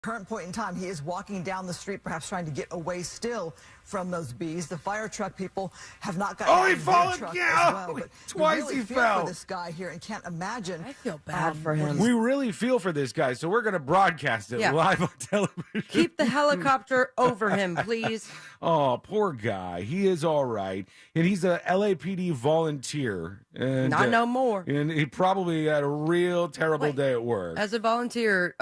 Current point in time, he is walking down the street, perhaps trying to get away still from those bees. The fire truck people have not gotten out of their truck as well. But Twice we really he feel fell for this guy here and can't imagine. I feel bad for him. We really feel for this guy, so we're going to broadcast it live on television. Keep the helicopter over him, please. Oh, poor guy. He is all right. And he's a LAPD volunteer. And, Not no more. And he probably had a real terrible day at work. As a volunteer,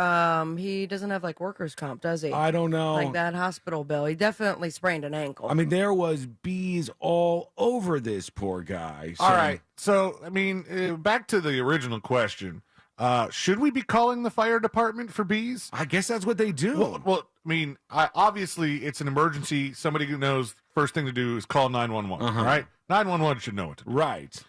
he doesn't have like workers' comp, does he? I don't know. Like that hospital bill. He definitely sprained an ankle. I mean, there was bees all over this poor guy. So. All right. So, I mean, back to the original question. Should we be calling the fire department for bees? I guess that's what they do. Well, I mean, obviously it's an emergency. Somebody who knows first thing to do is call 911, right? 911 should know what to do. Right.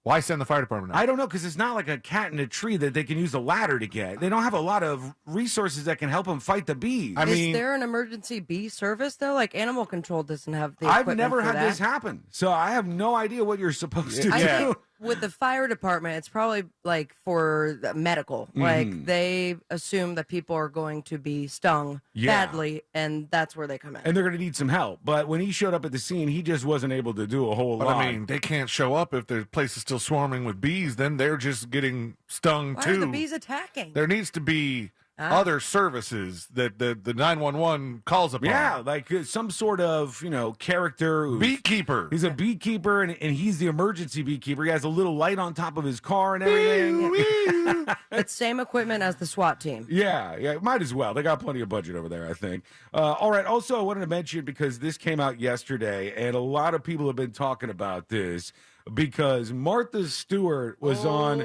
Why send the fire department out? I don't know, because it's not like a cat in a tree that they can use a ladder to get. They don't have a lot of resources that can help them fight the bees. Is there an emergency bee service, though? Like animal control doesn't have the I've equipment never for had that. this happen, so I have no idea what you're supposed to I do. think with the fire department, it's probably like for the medical. Like they assume that people are going to be stung badly, and that's where they come in. And they're going to need some help. But when he showed up at the scene, he just wasn't able to do a whole lot. But I mean, they can't show up if the place is still swarming with bees. Then they're just getting stung Why too. are the bees attacking? There needs to be other services that the 911 calls upon. Yeah, like some sort of, character. Beekeeper. He's a beekeeper, and he's the emergency beekeeper. He has a little light on top of his car and everything. It's same equipment as the SWAT team. Yeah, might as well. They got plenty of budget over there, I think. All right, also, I wanted to mention, because this came out yesterday, and a lot of people have been talking about this, because Martha Stewart was on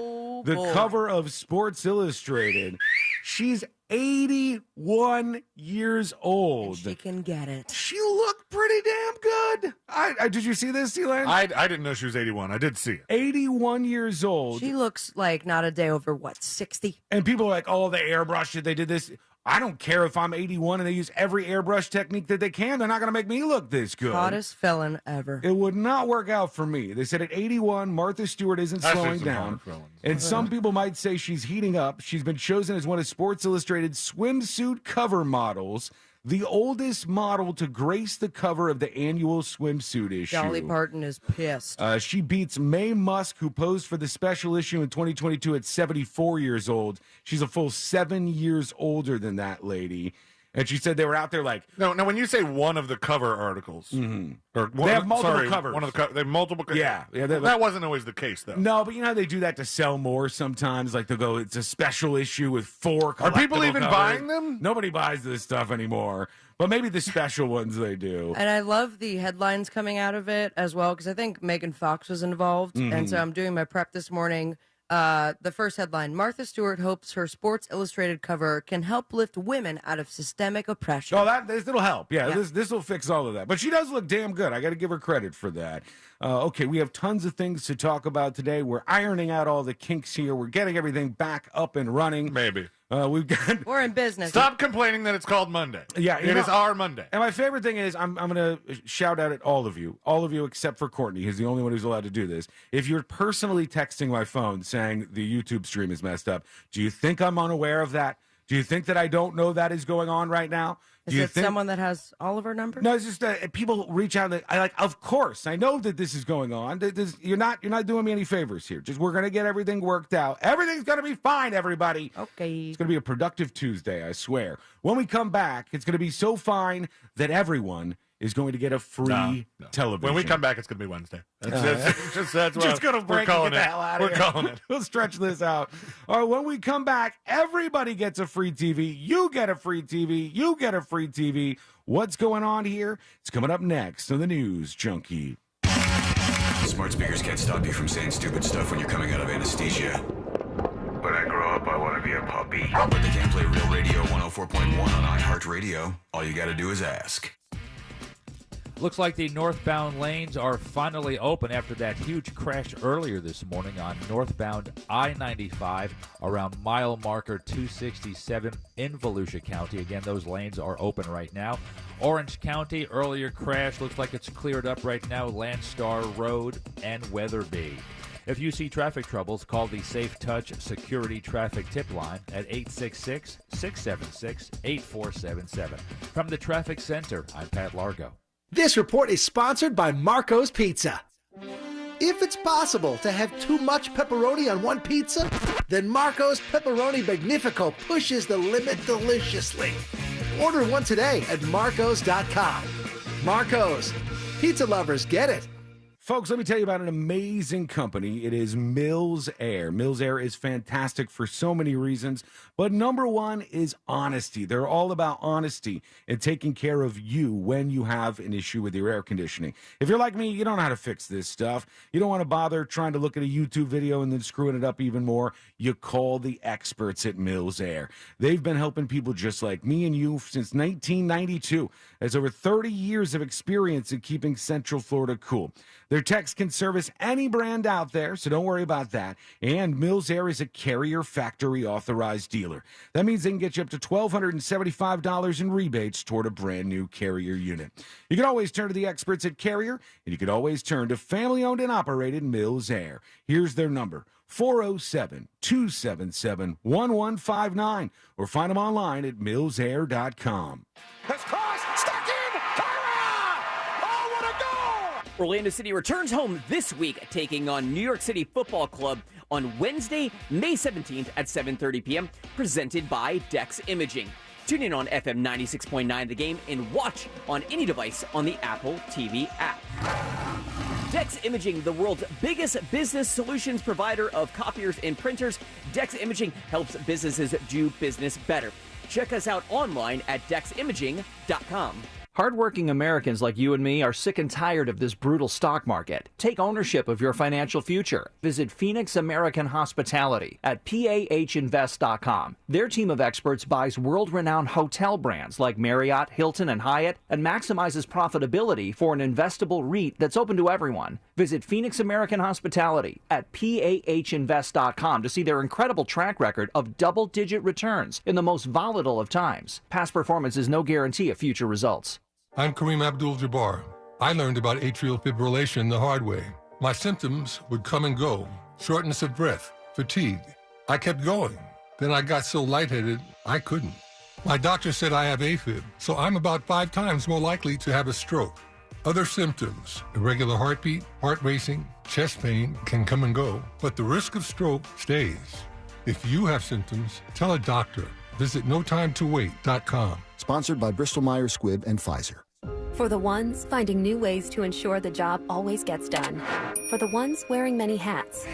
the cover of Sports Illustrated. She's 81 years old. And she can get it. She looked pretty damn good. Did you see this, Elaine? I didn't know she was 81. I did see it. 81 years old. She looks like not a day over, 60? And people are like, oh, the airbrush, they did this. I don't care if I'm 81 and they use every airbrush technique that they can. They're not going to make me look this good. Hottest felon ever. It would not work out for me. They said at 81, Martha Stewart isn't slowing down. And some people might say she's heating up. She's been chosen as one of Sports Illustrated's swimsuit cover models, the oldest model to grace the cover of the annual swimsuit issue. Dolly Parton is pissed. She beats Mae Musk, who posed for the special issue in 2022 at 74 years old. She's a full 7 years older than that lady. And she said they were out there like... No, when you say one of the cover articles... Or they have multiple covers. They have multiple covers. Yeah. That wasn't always the case, though. No, but you know how they do that to sell more sometimes? Like they'll go, it's a special issue with 4 collectible Are people even covers. buying them? Nobody buys this stuff anymore. But maybe the special ones they do. And I love the headlines coming out of it as well, because I think Megan Fox was involved. And so I'm doing my prep this morning. The first headline, Martha Stewart hopes her Sports Illustrated cover can help lift women out of systemic oppression. Oh, this'll help. Yeah. This will fix all of that. But she does look damn good. I got to give her credit for that. Okay, we have tons of things to talk about today. We're ironing out all the kinks here. We're getting everything back up and running. Maybe. We've got... We're in business. Stop complaining that it's called Monday. Yeah, it is our Monday. And my favorite thing is I'm going to shout out at all of you except for Courtney. He's the only one who's allowed to do this. If you're personally texting my phone saying the YouTube stream is messed up, do you think I'm unaware of that? Do you think that I don't know that is going on right now? Is it someone that has all of our numbers? No, it's just people reach out. Of course, I know that this is going on. You're not doing me any favors here. Just we're gonna get everything worked out. Everything's gonna be fine, everybody. Okay. It's gonna be a productive Tuesday, I swear. When we come back, it's gonna be so fine that everyone is going to get a free television. When we come back, it's going to be Wednesday. That's just going to break and get the hell out of here. We're calling it. We'll stretch this out. All right, when we come back, everybody gets a free TV. You get a free TV. You get a free TV. What's going on here? It's coming up next on the News Junkie. Smart speakers can't stop you from saying stupid stuff when you're coming out of anesthesia. When I grow up, I want to be a puppy. But they can play Real Radio 104.1 on iHeartRadio. All you got to do is ask. Looks like the northbound lanes are finally open after that huge crash earlier this morning on northbound I-95 around mile marker 267 in Volusia County. Again, those lanes are open right now. Orange County, earlier crash. Looks like it's cleared up right now. Landstar Road and Weatherby. If you see traffic troubles, call the Safe Touch Security Traffic Tip Line at 866-676-8477. From the Traffic Center, I'm Pat Largo. This report is sponsored by Marco's Pizza. If it's possible to have too much pepperoni on one pizza, then Marco's Pepperoni Magnifico pushes the limit deliciously. Order one today at marcos.com. Marco's. Pizza lovers get it. Folks, let me tell you about an amazing company. It is Mills Air. Mills Air is fantastic for so many reasons, but number one is honesty. They're all about honesty and taking care of you when you have an issue with your air conditioning. If you're like me, you don't know how to fix this stuff. You don't want to bother trying to look at a YouTube video and then screwing it up even more. You call the experts at Mills Air. They've been helping people just like me and you since 1992. Has over 30 years of experience in keeping Central Florida cool. Their techs can service any brand out there, so don't worry about that. And Mills Air is a Carrier factory authorized dealer. That means they can get you up to $1,275 in rebates toward a brand new Carrier unit. You can always turn to the experts at Carrier, and you can always turn to family-owned and operated Mills Air. Here's their number, 407-277-1159, or find them online at millsair.com. Orlando City returns home this week, taking on New York City Football Club on Wednesday, May 17th at 7:30 p.m., presented by Dex Imaging. Tune in on FM 96.9 The Game and watch on any device on the Apple TV app. Dex Imaging, the world's biggest business solutions provider of copiers and printers. Dex Imaging helps businesses do business better. Check us out online at deximaging.com. Hardworking Americans like you and me are sick and tired of this brutal stock market. Take ownership of your financial future. Visit Phoenix American Hospitality at PAHinvest.com. Their team of experts buys world-renowned hotel brands like Marriott, Hilton, and Hyatt and maximizes profitability for an investable REIT that's open to everyone. Visit Phoenix American Hospitality at PAHinvest.com to see their incredible track record of double-digit returns in the most volatile of times. Past performance is no guarantee of future results. I'm Kareem Abdul-Jabbar. I learned about atrial fibrillation the hard way. My symptoms would come and go, shortness of breath, fatigue. I kept going. Then I got so lightheaded, I couldn't. My doctor said I have AFib, so I'm about 5 times more likely to have a stroke. Other symptoms, irregular heartbeat, heart racing, chest pain can come and go, but the risk of stroke stays. If you have symptoms, tell a doctor. Visit notimetowait.com. Sponsored by Bristol-Myers Squibb and Pfizer. For the ones finding new ways to ensure the job always gets done. For the ones wearing many hats.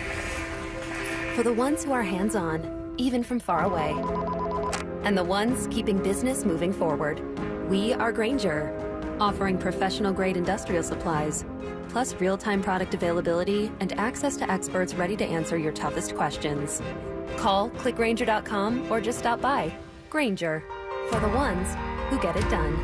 For the ones who are hands-on, even from far away. And the ones keeping business moving forward. We are Grainger, offering professional-grade industrial supplies, plus real-time product availability and access to experts ready to answer your toughest questions. Call, click Grainger.com, or just stop by. Grainger, for the ones who get it done.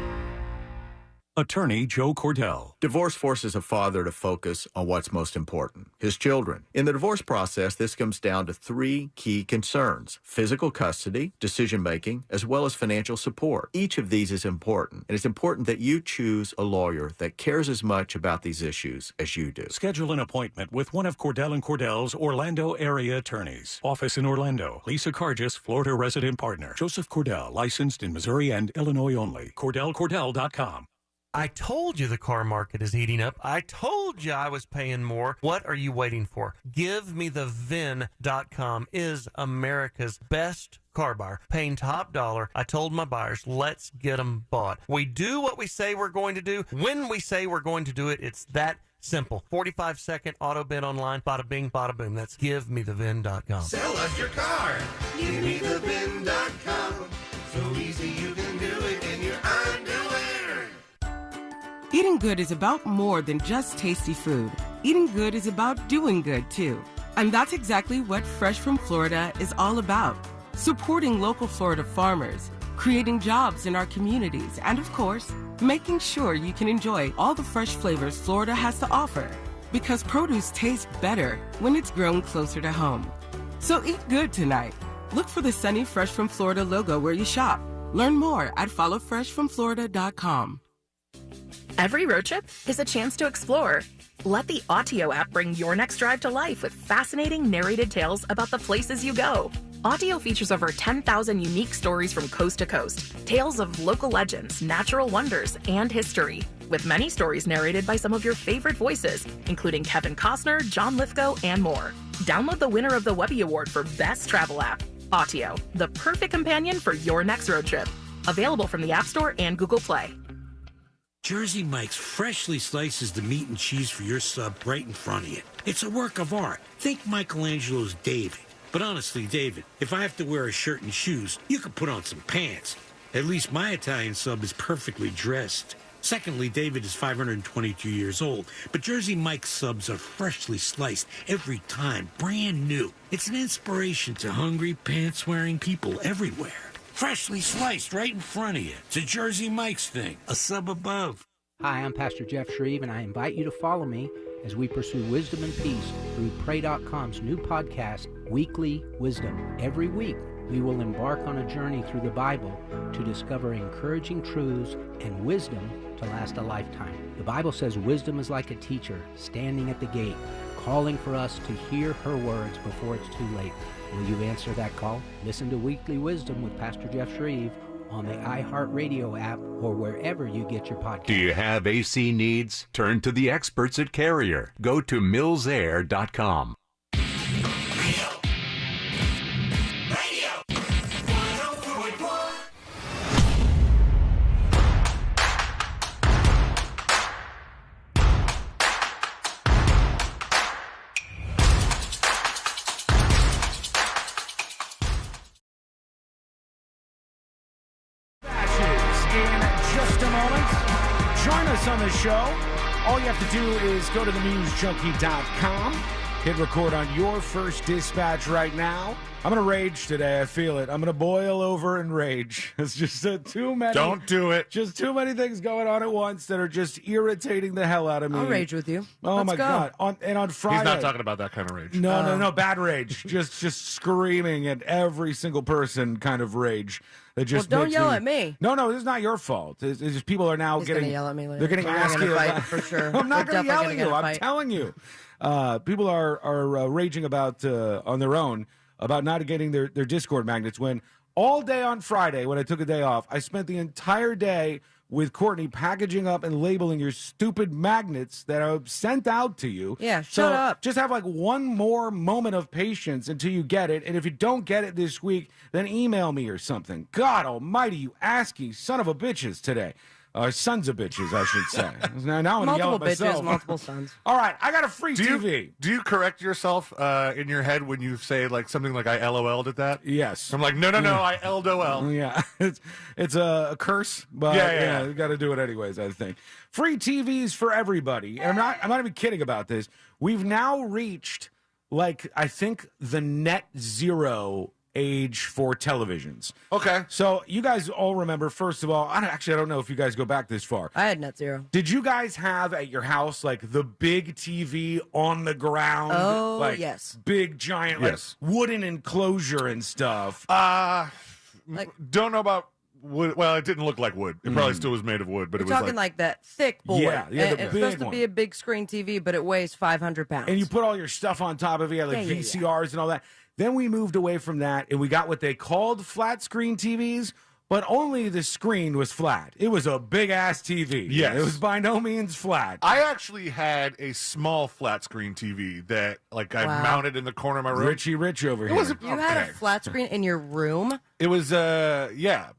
Attorney Joe Cordell. Divorce forces a father to focus on what's most important, his children. In the divorce process, this comes down to 3 key concerns: physical custody, decision-making, as well as financial support. Each of these is important, and it's important that you choose a lawyer that cares as much about these issues as you do. Schedule an appointment with one of Cordell & Cordell's Orlando area attorneys. Office in Orlando. Lisa Cargis, Florida resident partner. Joseph Cordell, licensed in Missouri and Illinois only. CordellCordell.com. I told you the car market is heating up. I told you I was paying more. What are you waiting for? GiveMeTheVin.com is America's best car buyer, paying top dollar. I told my buyers, let's get them bought. We do what we say we're going to do. When we say we're going to do it, it's that simple. 45-second auto bid online. Bada bing, bada boom. That's GiveMeTheVin.com. Sell us your car. GiveMeTheVin.com. So easy you can do it in your underwear. Eating good is about more than just tasty food. Eating good is about doing good, too. And that's exactly what Fresh from Florida is all about. Supporting local Florida farmers, creating jobs in our communities, and of course, making sure you can enjoy all the fresh flavors Florida has to offer. Because produce tastes better when it's grown closer to home. So eat good tonight. Look for the Sunny Fresh from Florida logo where you shop. Learn more at followfreshfromflorida.com. Every road trip is a chance to explore. Let the Autio app bring your next drive to life with fascinating narrated tales about the places you go. Autio features over 10,000 unique stories from coast to coast, tales of local legends, natural wonders, and history, with many stories narrated by some of your favorite voices, including Kevin Costner, John Lithgow, and more. Download the winner of the Webby Award for Best Travel App, Autio, the perfect companion for your next road trip. Available from the App Store and Google Play. Jersey Mike's freshly slices the meat and cheese for your sub right in front of you. It's a work of art. Think Michelangelo's David. But honestly, David, if I have to wear a shirt and shoes, you could put on some pants. At least my Italian sub is perfectly dressed. Secondly, David is 522 years old, but Jersey Mike's subs are freshly sliced every time, brand new. It's an inspiration to hungry, pants-wearing people everywhere. Freshly sliced right in front of you. It's a Jersey Mike's thing, a sub above. Hi, I'm Pastor Jeff Shreve, and I invite you to follow me as we pursue wisdom and peace through Pray.com's new podcast, Weekly Wisdom. Every week, we will embark on a journey through the Bible to discover encouraging truths and wisdom to last a lifetime. The Bible says wisdom is like a teacher standing at the gate, calling for us to hear her words before it's too late. Will you answer that call? Listen to Weekly Wisdom with Pastor Jeff Shreve on the iHeartRadio app or wherever you get your podcast. Do you have AC needs? Turn to the experts at Carrier. Go to millsair.com. On the show, all you have to do is go to themusejunkie.com, hit record on your first dispatch right now. I'm going to rage today. I feel it. I'm going to boil over and rage. It's just too many. Don't do it. Just too many things going on at once that are just irritating the hell out of me. I'll rage with you. Oh, Let's my go. God. On Friday. He's not talking about that kind of rage. No, bad rage. just screaming at every single person kind of rage. That just don't makes yell at me. No, this is not your fault. It's just people are now He's getting. gonna yell at me later. They're getting We're asked gonna you fight about- for sure. I'm not We're going to yell definitely at you. gonna I'm fight. telling you. People are raging about on their own about not getting their Discord magnets. When all day on Friday, when I took a day off, I spent the entire day with Courtney packaging up and labeling your stupid magnets that I sent out to you. Yeah, So shut up. just have like one more moment of patience until you get it. And if you don't get it this week, then email me or something. God almighty, you ASCII son of a bitches today. Sons of bitches, I should say. Now I'm going to yell at Multiple myself. bitches, multiple sons. All right, I got a free TV. Do you correct yourself in your head when you say like something like I LOL'd at that? Yes. I'm like, no, I LOL. Yeah, it's a curse, but Yeah. you got to do it anyways, I think. Free TVs for everybody. And I'm not even kidding about this. We've now reached, like, I think the net zero age for televisions. Okay. So you guys all remember, first of all, I don't know if you guys go back this far. I had net zero. Did you guys have at your house like the big TV on the ground? Oh, like, yes. Big giant Yes. like wooden enclosure and stuff. Don't know about wood. Well, it didn't look like wood. It probably still was made of wood, but We're it was talking like that thick boy. Yeah, the And it's big supposed to one. be a big screen TV, but it weighs 500 pounds. And you put all your stuff on top of it, like Yeah. VCRs and all that. Then we moved away from that, and we got what they called flat screen TVs, but only the screen was flat. It was a big-ass TV. Yes. It was by no means flat. I actually had a small flat screen TV that like I Wow. mounted in the corner of my room. Richie Rich over It here. wasn't You had a flat screen in your room? It was yeah,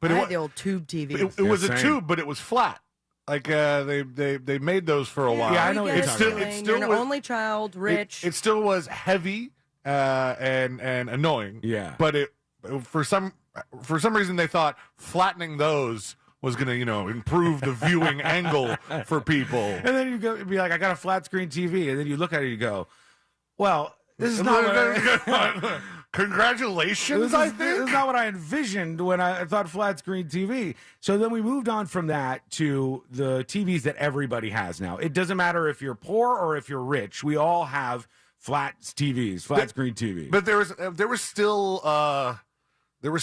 but I it had was the old tube TV. it was Yeah, a same. tube, but it was flat. Like they made those for a while. Yeah, I know what you're It talking still, about. It You're still an was- only child, rich. It still was heavy and annoying. Yeah. But it for some reason they thought flattening those was going to, improve the viewing angle for people. And then you go be like, I got a flat screen TV, and then you look at it and you go, well, this is not what Congratulations, I think. This is not what I envisioned when I thought flat screen TV. So then we moved on from that to the TVs that everybody has now. It doesn't matter if you're poor or if you're rich. We all have flat TVs, flat screen TVs. But there was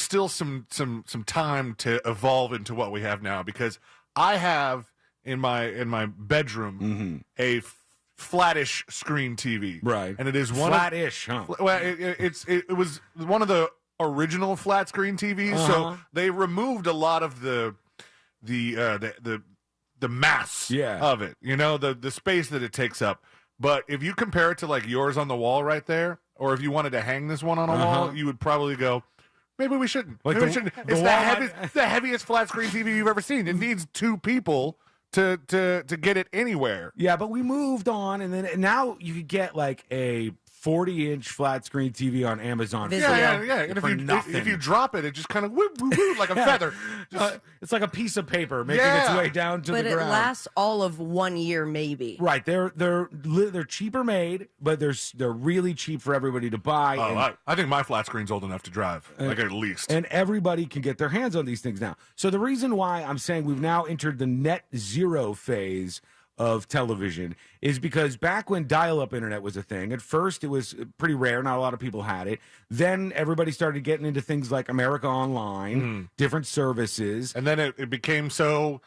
still some time to evolve into what we have now, because I have in my bedroom a flattish screen TV, Right. And it is one Flat-ish, huh? Well, it was one of the original flat screen TVs, so they removed a lot of the mass of it. You know, the space that it takes up. But if you compare it to like yours on the wall right there, or if you wanted to hang this one on a wall, you would probably go, maybe we shouldn't. Like Maybe we the- shouldn't. the It's wall the heaviest flat screen TV you've ever seen. It needs two people to get it anywhere. Yeah, but we moved on, and then now you could get like a 40-inch flat screen TV on Amazon. Yeah. And for nothing. if you drop it, it just kind of woo, woo, woo, like a feather. It's like a piece of paper making its way down to but the it ground. lasts all of 1 year, maybe. Right, they're cheaper made, but they're really cheap for everybody to buy. Oh, and, I think my flat screen's old enough to drive, like at least. and everybody can get their hands on these things now. So the reason why I'm saying we've now entered the net zero phase of television is because back when dial-up internet was a thing, at first it was pretty rare, not a lot of people had it. Then everybody started getting into things like America Online, different services. And then it became so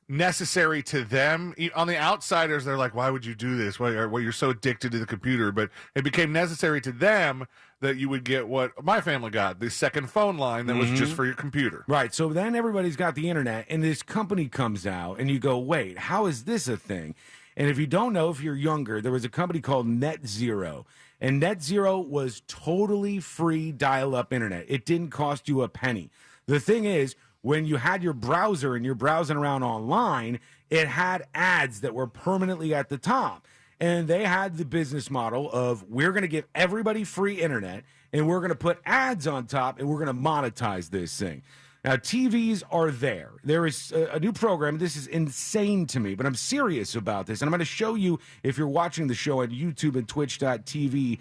necessary to them. On the outsiders, they're like, why would you do this? Well, you're so addicted to the computer. But it became necessary to them that you would get what my family got, the second phone line that was just for your computer. Right. So then everybody's got the internet, and this company comes out, and you go, wait, how is this a thing? And if you don't know, if you're younger, there was a company called Net Zero. And Net Zero was totally free dial-up internet. It didn't cost you a penny. The thing is, when you had your browser and you're browsing around online, it had ads that were permanently at the top. And they had the business model of, we're going to give everybody free internet, and we're going to put ads on top, and we're going to monetize this thing. Now, TVs are there. There is a new program. This is insane to me, but I'm serious about this. And I'm going to show you, if you're watching the show on YouTube and twitch.tv/The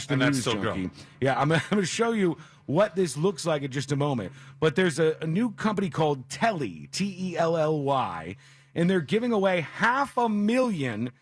And that's News still Junkie. going. Yeah, I'm going to show you what this looks like in just a moment. But there's a new company called Telly, T-E-L-L-Y, and they're giving away 500,000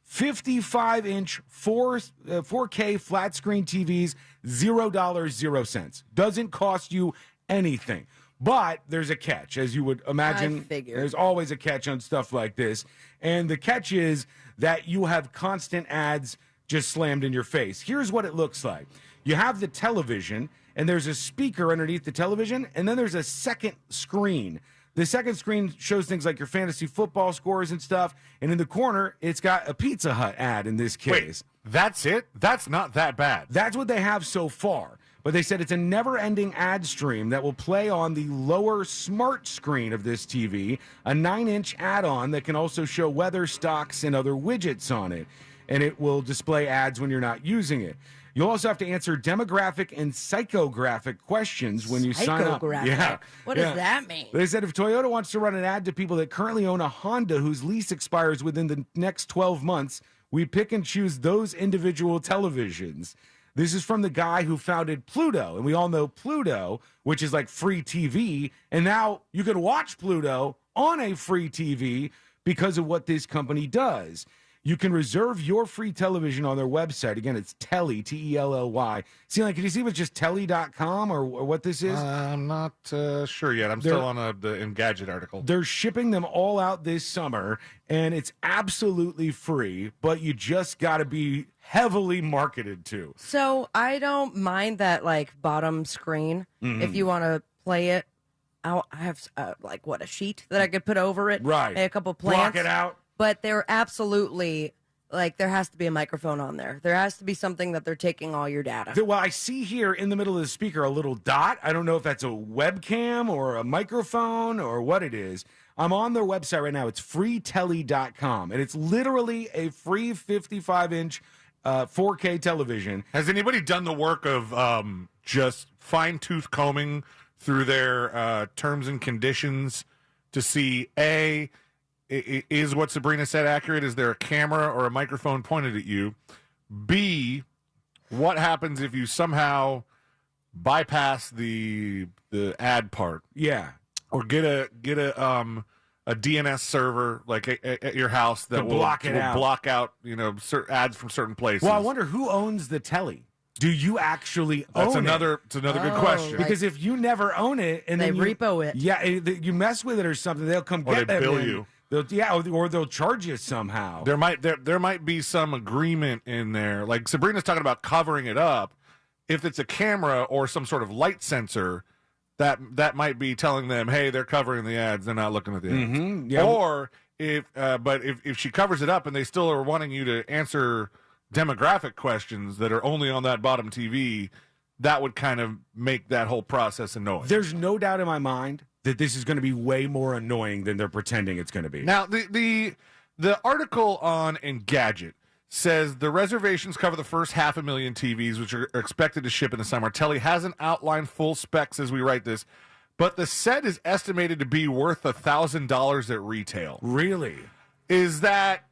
55-inch 4K flat screen TVs, $0, 0 cents. Doesn't cost you anything. But there's a catch, as you would imagine. I figured. There's always a catch on stuff like this. And the catch is that you have constant ads just slammed in your face. Here's what it looks like. You have the television, and there's a speaker underneath the television, and then there's a second screen. The second screen shows things like your fantasy football scores and stuff. And in the corner, it's got a Pizza Hut ad in this case. Wait, that's it? That's not that bad. That's what they have so far. But they said it's a never-ending ad stream that will play on the lower smart screen of this TV, a 9-inch add-on that can also show weather, stocks, and other widgets on it. And it will display ads when you're not using it. You'll also have to answer demographic and psychographic questions when you sign up. Psychographic? What does that mean? They said if Toyota wants to run an ad to people that currently own a Honda whose lease expires within the next 12 months, we pick and choose those individual televisions. This is from the guy who founded Pluto. And we all know Pluto, which is like free TV. And now you can watch Pluto on a free TV because of what this company does. You can reserve your free television on their website. Again, it's Telly, T-E-L-L-Y. See, like, can you see if it's just telly.com or what this is? I'm not sure yet. I'm still on the Engadget article. They're shipping them all out this summer, and it's absolutely free, but you just got to be heavily marketed to. So I don't mind that, like, bottom screen. If you want to play it, I have, a sheet that I could put over it. Right. And a couple plants. Block it out. But they're absolutely, like, there has to be a microphone on there. There has to be something that they're taking all your data. Well, I see here in the middle of the speaker a little dot. I don't know if that's a webcam or a microphone or what it is. I'm on their website right now. It's freetelly.com, and it's literally a free 55-inch 4K television. Has anybody done the work of just fine-tooth combing through their terms and conditions to see, A, is what Sabrina said accurate? Is there a camera or a microphone pointed at you? B, what happens if you somehow bypass the ad part? Yeah. Or get a DNS server like at your house that will block it out. block out ads from certain places. Well, I wonder who owns the telly. Do you actually That's own another. it? It's another good question. Because if you never own it and They then repo it. Yeah, you mess with it or something, they'll come Or get they them bill and you. Or they'll charge you somehow. There might be some agreement in there. Like Sabrina's talking about covering it up. If it's a camera or some sort of light sensor, that might be telling them, hey, they're covering the ads. They're not looking at the ads. Mm-hmm. Yeah. Or if she covers it up and they still are wanting you to answer demographic questions that are only on that bottom TV, that would kind of make that whole process annoying. There's no doubt in my mind that this is going to be way more annoying than they're pretending it's going to be. Now, the article on Engadget says the reservations cover the first 500,000 TVs, which are expected to ship in the summer. Telly hasn't outlined full specs as we write this, but the set is estimated to be worth $1,000 at retail. Really? Is that...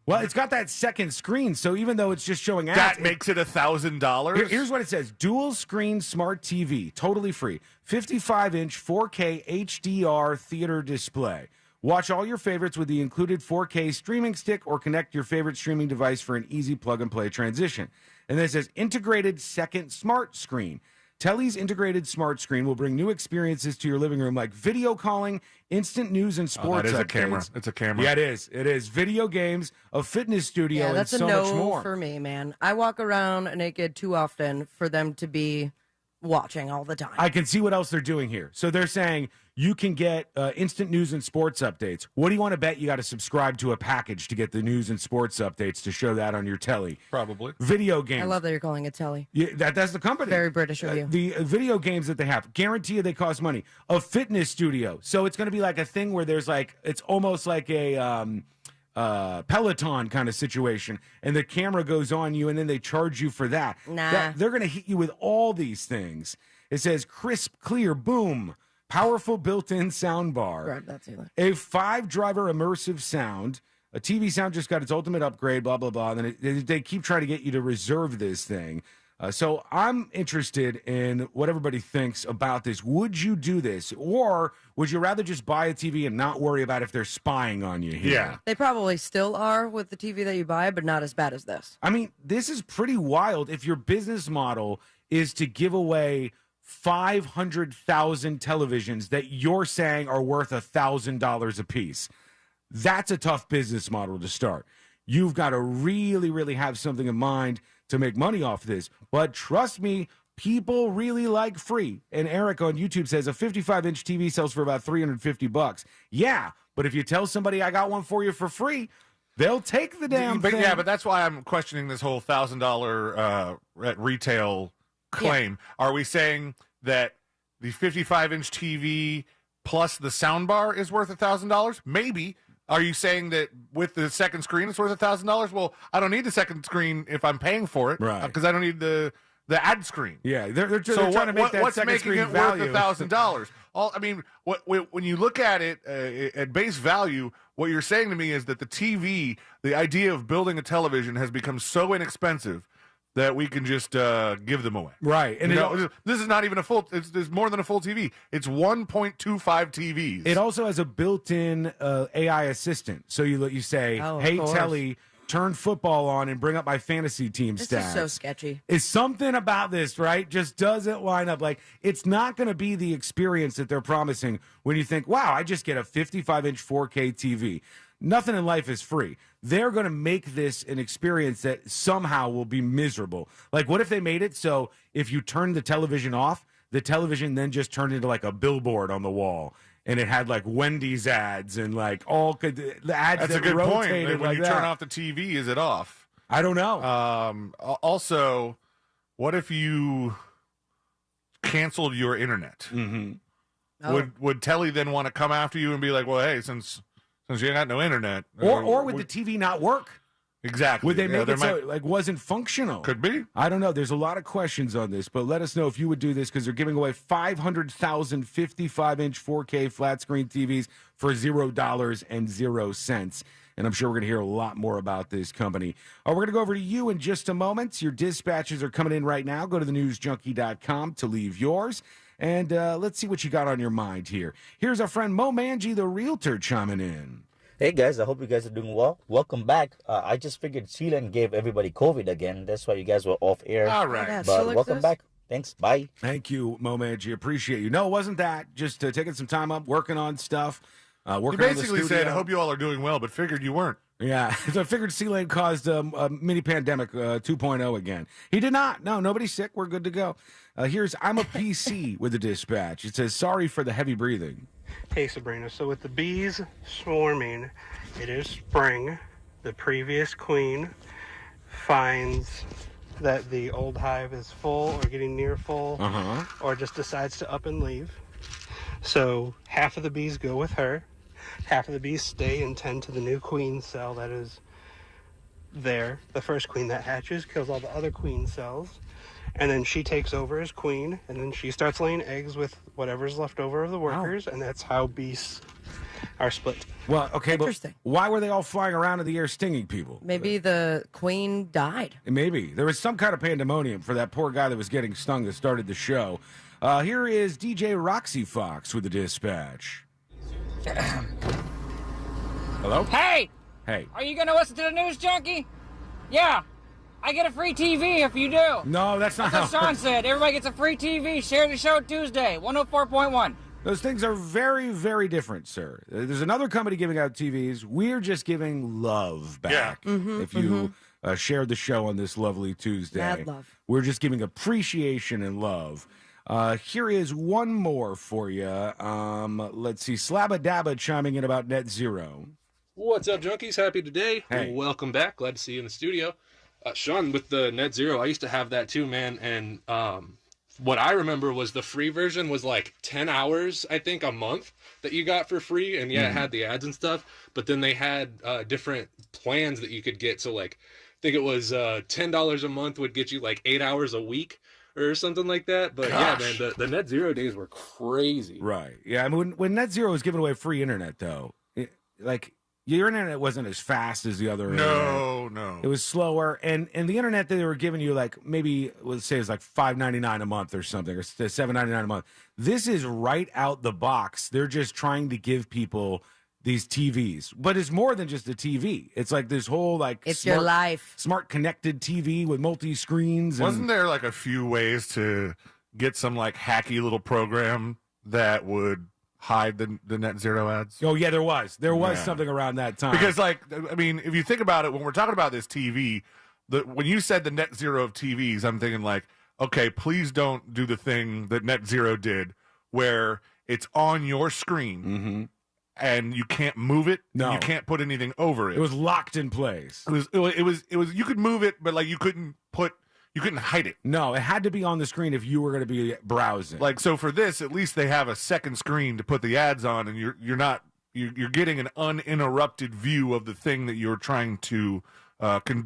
Well, it's got that second screen, so even though it's just showing ads... That makes it $1,000? Here's what it says. Dual screen smart TV, totally free. 55-inch 4K HDR theater display. Watch all your favorites with the included 4K streaming stick or connect your favorite streaming device for an easy plug-and-play transition. And then it says integrated second smart screen. Telly's integrated smart screen will bring new experiences to your living room like video calling, instant news and sports that is updates. a camera. It's a camera. Yeah, it is. It is. Video games, a fitness studio, Yeah, that's and so a no much more. for me, man. I walk around naked too often for them to be watching all the time. I can see what else they're doing here. So they're saying you can get instant news and sports updates. What do you want to bet you got to subscribe to a package to get the news and sports updates to show that on your telly? Probably. Video games. I love that you're calling it Telly. Yeah, that's the company. Very British of you. The video games that they have, guarantee you they cost money. A fitness studio. So it's going to be like a thing where there's like, it's almost like a Peloton kind of situation. And the camera goes on you and then they charge you for that. Nah. They're going to hit you with all these things. It says crisp, clear, boom. Powerful built-in sound bar. Grab that, Taylor. A 5-driver immersive sound. A TV sound just got its ultimate upgrade, blah, blah, blah. And then they keep trying to get you to reserve this thing. So I'm interested in what everybody thinks about this. Would you do this? Or would you rather just buy a TV and not worry about if they're spying on you here? Yeah. They probably still are with the TV that you buy, but not as bad as this. I mean, this is pretty wild if your business model is to give away 500,000 televisions that you're saying are worth $1,000 a piece. That's a tough business model to start. You've got to really, really have something in mind to make money off this. But trust me, people really like free. And Eric on YouTube says a 55-inch TV sells for about $350. Yeah, but if you tell somebody I got one for you for free, they'll take the damn thing. Yeah, but that's why I'm questioning this whole $1,000 at retail claim. Yeah. Are we saying that the 55-inch TV plus the soundbar is worth $1,000? Maybe. Are you saying that with the second screen it's worth $1,000? Well, I don't need the second screen if I'm paying for it, right? Because I don't need the ad screen. Yeah, they're trying to make that what's second making screen it value. worth $1,000? I mean, when you look at it at base value, what you're saying to me is that the TV, the idea of building a television, has become so inexpensive that we can just give them away. Right. And this is not even a full, it's more than a full TV. It's 1.25 TVs. It also has a built-in AI assistant. So you say, hey, Telly, turn football on and bring up my fantasy team stats. This is so sketchy. Is something about this, right, just doesn't line up. Like, it's not going to be the experience that they're promising when you think, wow, I just get a 55-inch 4K TV. Nothing in life is free. They're going to make this an experience that somehow will be miserable. Like, what if they made it so if you turned the television off, the television then just turned into like a billboard on the wall, and it had like Wendy's ads and like the ads. That's that a good point. rotated When like you that. turn off the TV, is it off? I don't know. Also, what if you canceled your internet? Mm-hmm. Oh. Would Telly then want to come after you and be like, well, hey, since you got no internet, or would the TV not work? Exactly. Would they make it so it like wasn't functional? Could be. I don't know. There's a lot of questions on this, but let us know if you would do this because they're giving away 500,000 55-inch 4K flat screen TVs for $0.00. And I'm sure we're going to hear a lot more about this company. We're going to go over to you in just a moment. Your dispatches are coming in right now. Go to thenewsjunkie.com to leave yours. And let's see what you got on your mind here. Here's our friend Mo Manji, the realtor, chiming in. Hey guys, I hope you guys are doing well. Welcome back. I just figured Sealand gave everybody COVID again. That's why you guys were off air. All right. Yeah, but welcome back. Thanks. Bye. Thank you, Mo Manji. Appreciate you. No, it wasn't that. Just taking some time up, working on stuff. You working on the basically said, studio. I hope you all are doing well, but figured you weren't. Yeah, so I figured C-Lane caused a mini pandemic 2.0 again. He did not. No, nobody's sick. We're good to go. Here's I'm a PC with the dispatch. It says, sorry for the heavy breathing. Hey, Sabrina. So with the bees swarming, it is spring. The previous queen finds that the old hive is full or getting near full, or just decides to up and leave. So half of the bees go with her. Half of the bees stay and tend to the new queen cell that is there. The first queen that hatches kills all the other queen cells. And then she takes over as queen, and then she starts laying eggs with whatever's left over of the workers, and that's how bees are split. Well, okay, but why were they all flying around in the air stinging people? Maybe the queen died. Maybe. There was some kind of pandemonium for that poor guy that was getting stung that started the show. Here is DJ Roxy Fox with the dispatch. Hello? Hey! Hey. Are you going to listen to the news, junkie? Yeah. I get a free TV if you do. No, that's not That's what Sean said. Everybody gets a free TV. Share the show Tuesday, 104.1. Those things are very, very different, sir. There's another company giving out TVs. We're just giving love back. Yeah. If you shared the show on this lovely Tuesday. Mad love. We're just giving appreciation and love. Here is one more for you. Let's see. Slabba Dabba chiming in about net zero. What's up, junkies? Happy today. Hey. Welcome back. Glad to see you in the studio. Sean, with the net zero, I used to have that too, man. And what I remember was the free version was like 10 hours, I think, a month that you got for free. And yeah, it had the ads and stuff. But then they had different plans that you could get. So like, I think it was $10 a month would get you like 8 hours a week or something like that. But yeah, man, the net zero days were crazy. Right. Yeah. I mean, when net zero was giving away free internet, though, your internet wasn't as fast as the other internet. No. It was slower. And the internet that they were giving you, like, maybe, let's say it's like $5.99 a month or something, or $7.99 a month. This is right out the box. They're just trying to give people these TVs. But it's more than just a TV. It's like this whole, like, It's your life. Smart connected TV with multi-screens. Wasn't there like a few ways to get some like hacky little program that would hide the net zero ads? Oh, yeah, there was. There was Yeah. something around that time. Because, like, I mean, if you think about it, when we're talking about this TV, when you said the net zero of TVs, I'm thinking, like, okay, please don't do the thing that net zero did where it's on your screen and you can't move it. No. And you can't put anything over it. It was locked in place. It was you could move it, but like you couldn't hide it. No, it had to be on the screen if you were going to be browsing. Like, so for this, at least they have a second screen to put the ads on, and you're getting an uninterrupted view of the thing that you're trying to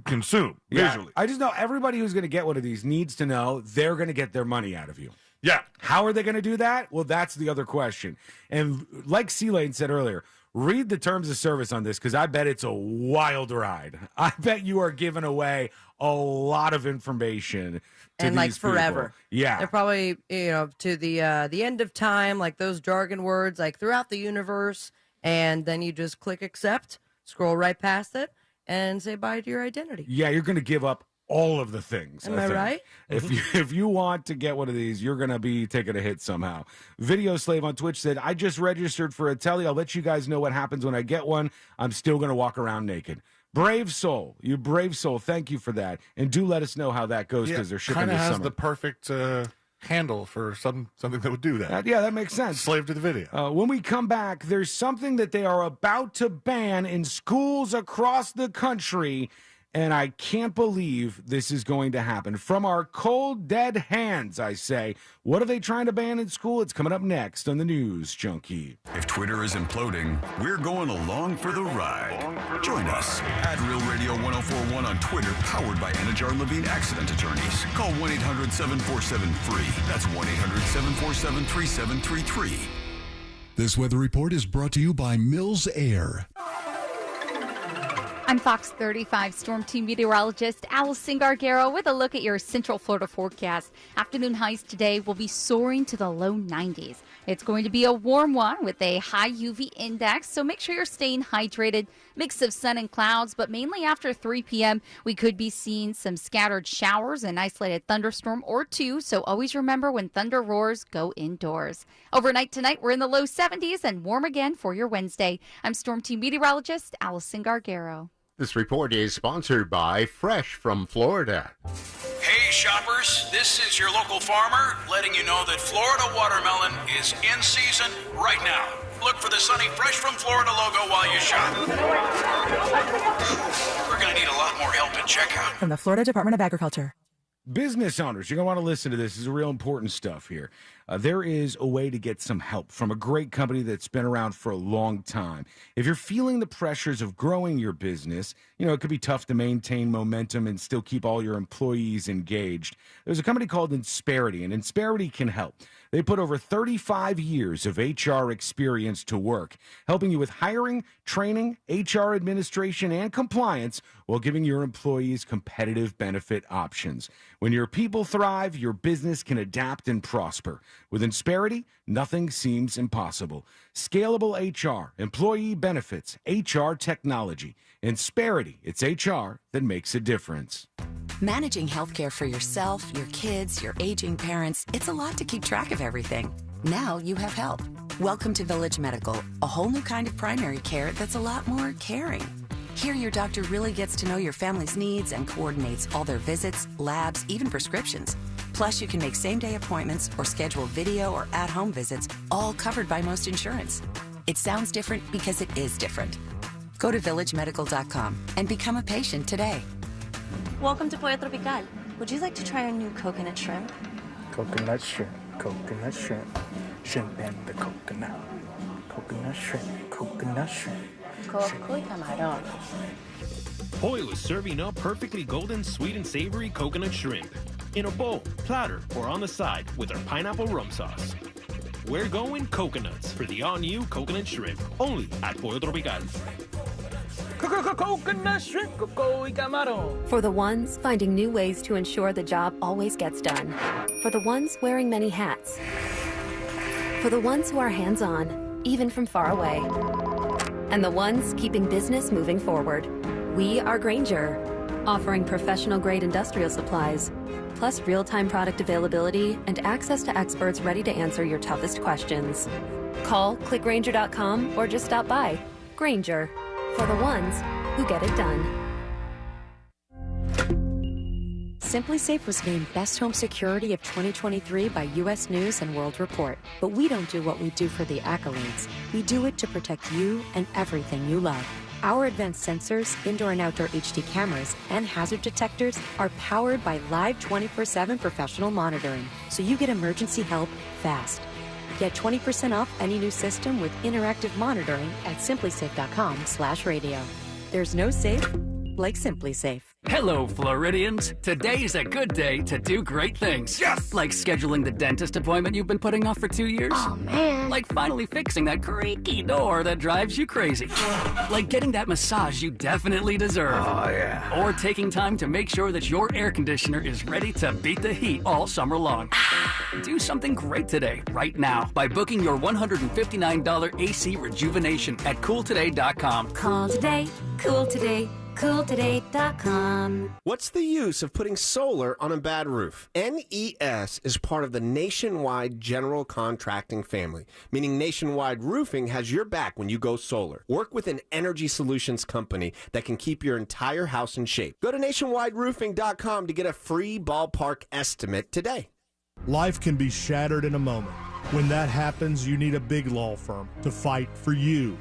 consume visually. I just know everybody who's going to get one of these needs to know they're going to get their money out of you. Yeah. How are they going to do that? Well, that's the other question. And like C-Lane said earlier, read the terms of service on this, because I bet it's a wild ride. I bet you are giving away a lot of information to And like these people. forever. Yeah. They're probably, to the end of time, like those jargon words, like throughout the universe, and then you just click accept, scroll right past it, and say bye to your identity. Yeah, you're going to give up all of the things. Am I think. right? If you want to get one of these, you're going to be taking a hit somehow. Video Slave on Twitch said, I just registered for a telly. I'll let you guys know what happens when I get one. I'm still going to walk around naked. Brave soul. You brave soul. Thank you for that. And do let us know how that goes, because they're shipping kind of this has summer. the perfect handle for something that would do that. Yeah, that makes sense. Slave to the video. When we come back, there's something that they are about to ban in schools across the country, and I can't believe this is going to happen. From our cold, dead hands, I say. What are they trying to ban in school? It's coming up next on the News Junkie. If Twitter is imploding, we're going along for the ride. Join us at Real Radio 1041 on Twitter, powered by Anajar Levine Accident Attorneys. Call 1-800-747-FREE. That's 1-800-747-3733. This weather report is brought to you by Mills Air. I'm Fox 35 Storm Team meteorologist Allison Gargaro with a look at your Central Florida forecast. Afternoon highs today will be soaring to the low 90s. It's going to be a warm one with a high UV index, so make sure you're staying hydrated. Mix of sun and clouds, but mainly after 3 p.m., we could be seeing some scattered showers, an isolated thunderstorm or two, so always remember when thunder roars, go indoors. Overnight tonight, we're in the low 70s and warm again for your Wednesday. I'm Storm Team meteorologist Allison Gargaro. This report is sponsored by Fresh from Florida. Hey shoppers, this is your local farmer letting you know that Florida watermelon is in season right now. Look for the sunny Fresh from Florida logo while you shop. We're going to need a lot more help at checkout. From the Florida Department of Agriculture. Business owners, you're going to want to listen to this. This is real important stuff here. There is a way to get some help from a great company that's been around for a long time. If you're feeling the pressures of growing your business, it could be tough to maintain momentum and still keep all your employees engaged. There's a company called Insperity, and Insperity can help. They put over 35 years of HR experience to work, helping you with hiring, training, HR administration, and compliance while giving your employees competitive benefit options. When your people thrive, your business can adapt and prosper. With Insperity, nothing seems impossible. Scalable HR, employee benefits, HR technology. Insperity, it's HR that makes a difference. Managing healthcare for yourself, your kids, your aging parents, it's a lot to keep track of everything. Now you have help. Welcome to Village Medical, a whole new kind of primary care that's a lot more caring. Here, your doctor really gets to know your family's needs and coordinates all their visits, labs, even prescriptions. Plus, you can make same-day appointments or schedule video or at-home visits, all covered by most insurance. It sounds different because it is different. Go to villagemedical.com and become a patient today. Welcome to Pollo Tropical. Would you like to try our new coconut shrimp? Coconut shrimp, shrimp and the coconut. Coconut shrimp, coconut shrimp. Coco y camarón. Pollo is serving up perfectly golden, sweet and savory coconut shrimp in a bowl, platter, or on the side with our pineapple rum sauce. We're going coconuts for the all-new coconut shrimp, only at Pollo Tropical. Coconut shrimp, coco y camarón. For the ones finding new ways to ensure the job always gets done. For the ones wearing many hats. For the ones who are hands-on, even from far away. And the ones keeping business moving forward. We are Grainger, offering professional-grade industrial supplies, plus real-time product availability and access to experts ready to answer your toughest questions. Call, click Grainger.com, or just stop by. Grainger, for the ones who get it done. SimpliSafe was named Best Home Security of 2023 by U.S. News and World Report. But we don't do what we do for the accolades. We do it to protect you and everything you love. Our advanced sensors, indoor and outdoor HD cameras, and hazard detectors are powered by live 24/7 professional monitoring, so you get emergency help fast. Get 20% off any new system with interactive monitoring at simplisafe.com/radio. There's no safe like SimpliSafe. Hello, Floridians. Today's a good day to do great things. Yes! Like scheduling the dentist appointment you've been putting off for 2 years. Oh, man. Like finally fixing that creaky door that drives you crazy. Like getting that massage you definitely deserve. Oh, yeah. Or taking time to make sure that your air conditioner is ready to beat the heat all summer long. Do something great today, right now, by booking your $159 AC rejuvenation at CoolToday.com. Call today, cool today. CoolToday.com. What's the use of putting solar on a bad roof? NES is part of the Nationwide General Contracting family, meaning Nationwide Roofing has your back when you go solar. Work with an energy solutions company that can keep your entire house in shape. Go to nationwideroofing.com to get a free ballpark estimate today. Life can be shattered in a moment. When that happens, you need a big law firm to fight for you.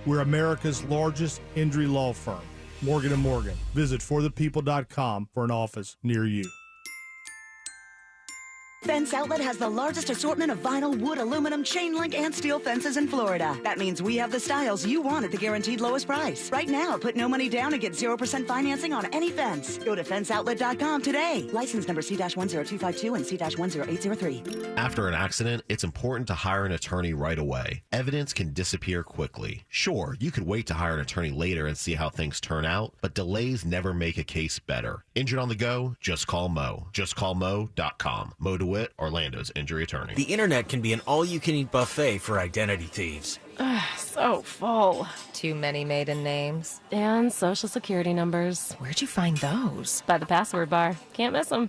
We're America's largest injury law firm. Morgan & Morgan. Visit forthepeople.com for an office near you. Fence Outlet has the largest assortment of vinyl, wood, aluminum, chain link, and steel fences in Florida. That means we have the styles you want at the guaranteed lowest price. Right now, put no money down and get 0% financing on any fence. Go to fenceoutlet.com today. License number C-10252 and C-10803. After an accident, it's important to hire an attorney right away. Evidence can disappear quickly. Sure, you could wait to hire an attorney later and see how things turn out, but delays never make a case better. Injured on the go? Just call Mo. JustCallMo.com. Mo to DeWitt, Orlando's injury attorney. The internet can be an all-you-can-eat buffet for identity thieves. So full. Too many maiden names. And social security numbers. Where'd you find those? By the password bar. Can't miss them.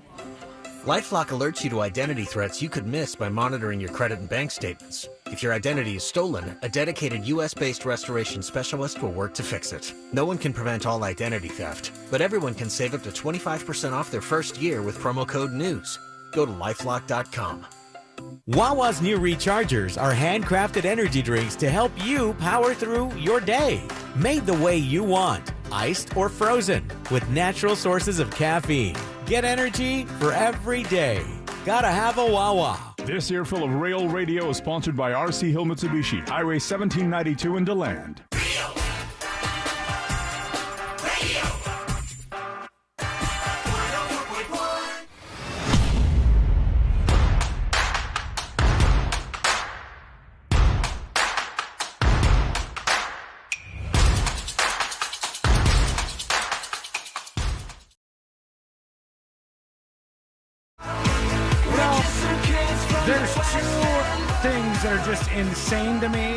LifeLock alerts you to identity threats you could miss by monitoring your credit and bank statements. If your identity is stolen, a dedicated U.S.-based restoration specialist will work to fix it. No one can prevent all identity theft, but everyone can save up to 25% off their first year with promo code NEWS. Go to LifeLock.com. Wawa's new Rechargers are handcrafted energy drinks to help you power through your day. Made the way you want, iced or frozen, with natural sources of caffeine. Get energy for every day. Gotta have a Wawa. This earful of Rail Radio is sponsored by RC Hill Mitsubishi, Highway 1792 in DeLand. There's two things that are just insane to me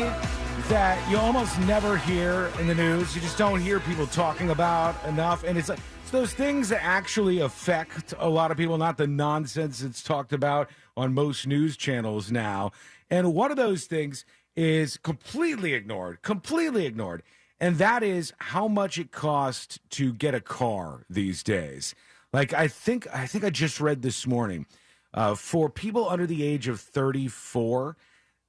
that you almost never hear in the news. You just don't hear people talking about enough. And it's those things that actually affect a lot of people, not the nonsense that's talked about on most news channels now. And one of those things is completely ignored. And that is how much it costs to get a car these days. Like, I think I just read this morning, for people under the age of 34,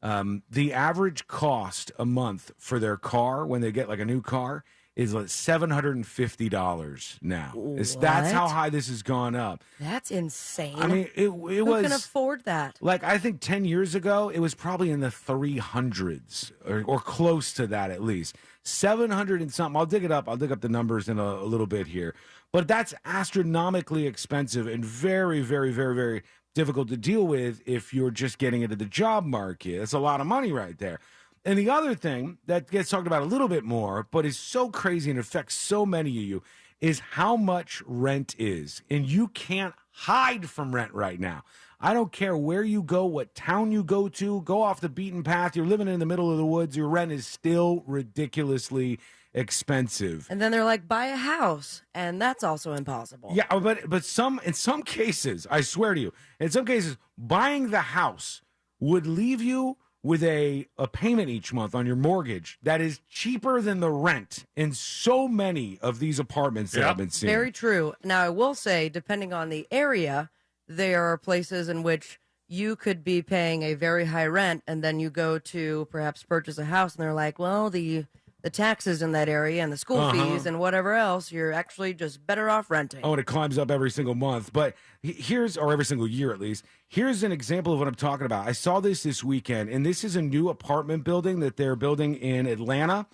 the average cost a month for their car when they get like a new car is like $750 now. That's how high this has gone up. That's insane. I mean, it Who was. can afford that? Like, I think 10 years ago, it was probably in the 300s or close to that at least. 700 and something. I'll dig it up. I'll dig up the numbers in a little bit here. But that's astronomically expensive and very, very, very, very difficult to deal with if you're just getting into the job market. It's a lot of money right there. And the other thing that gets talked about a little bit more, but is so crazy and affects so many of you, is how much rent is. And you can't hide from rent right now. I don't care where you go, what town you go to, go off the beaten path. You're living in the middle of the woods. Your rent is still ridiculously expensive. And then they're like, buy a house, and that's also impossible. Yeah, but in some cases, I swear to you, in some cases, buying the house would leave you with a payment each month on your mortgage that is cheaper than the rent in so many of these apartments that I've been seeing. Very true. Now, I will say, depending on the area, there are places in which you could be paying a very high rent, and then you go to perhaps purchase a house, and they're like, well, the taxes in that area and the school fees and whatever else, you're actually just better off renting. Oh, and it climbs up every single month. But or every single year at least. Here's an example of what I'm talking about. I saw this weekend, and this is a new apartment building that they're building in Atlanta.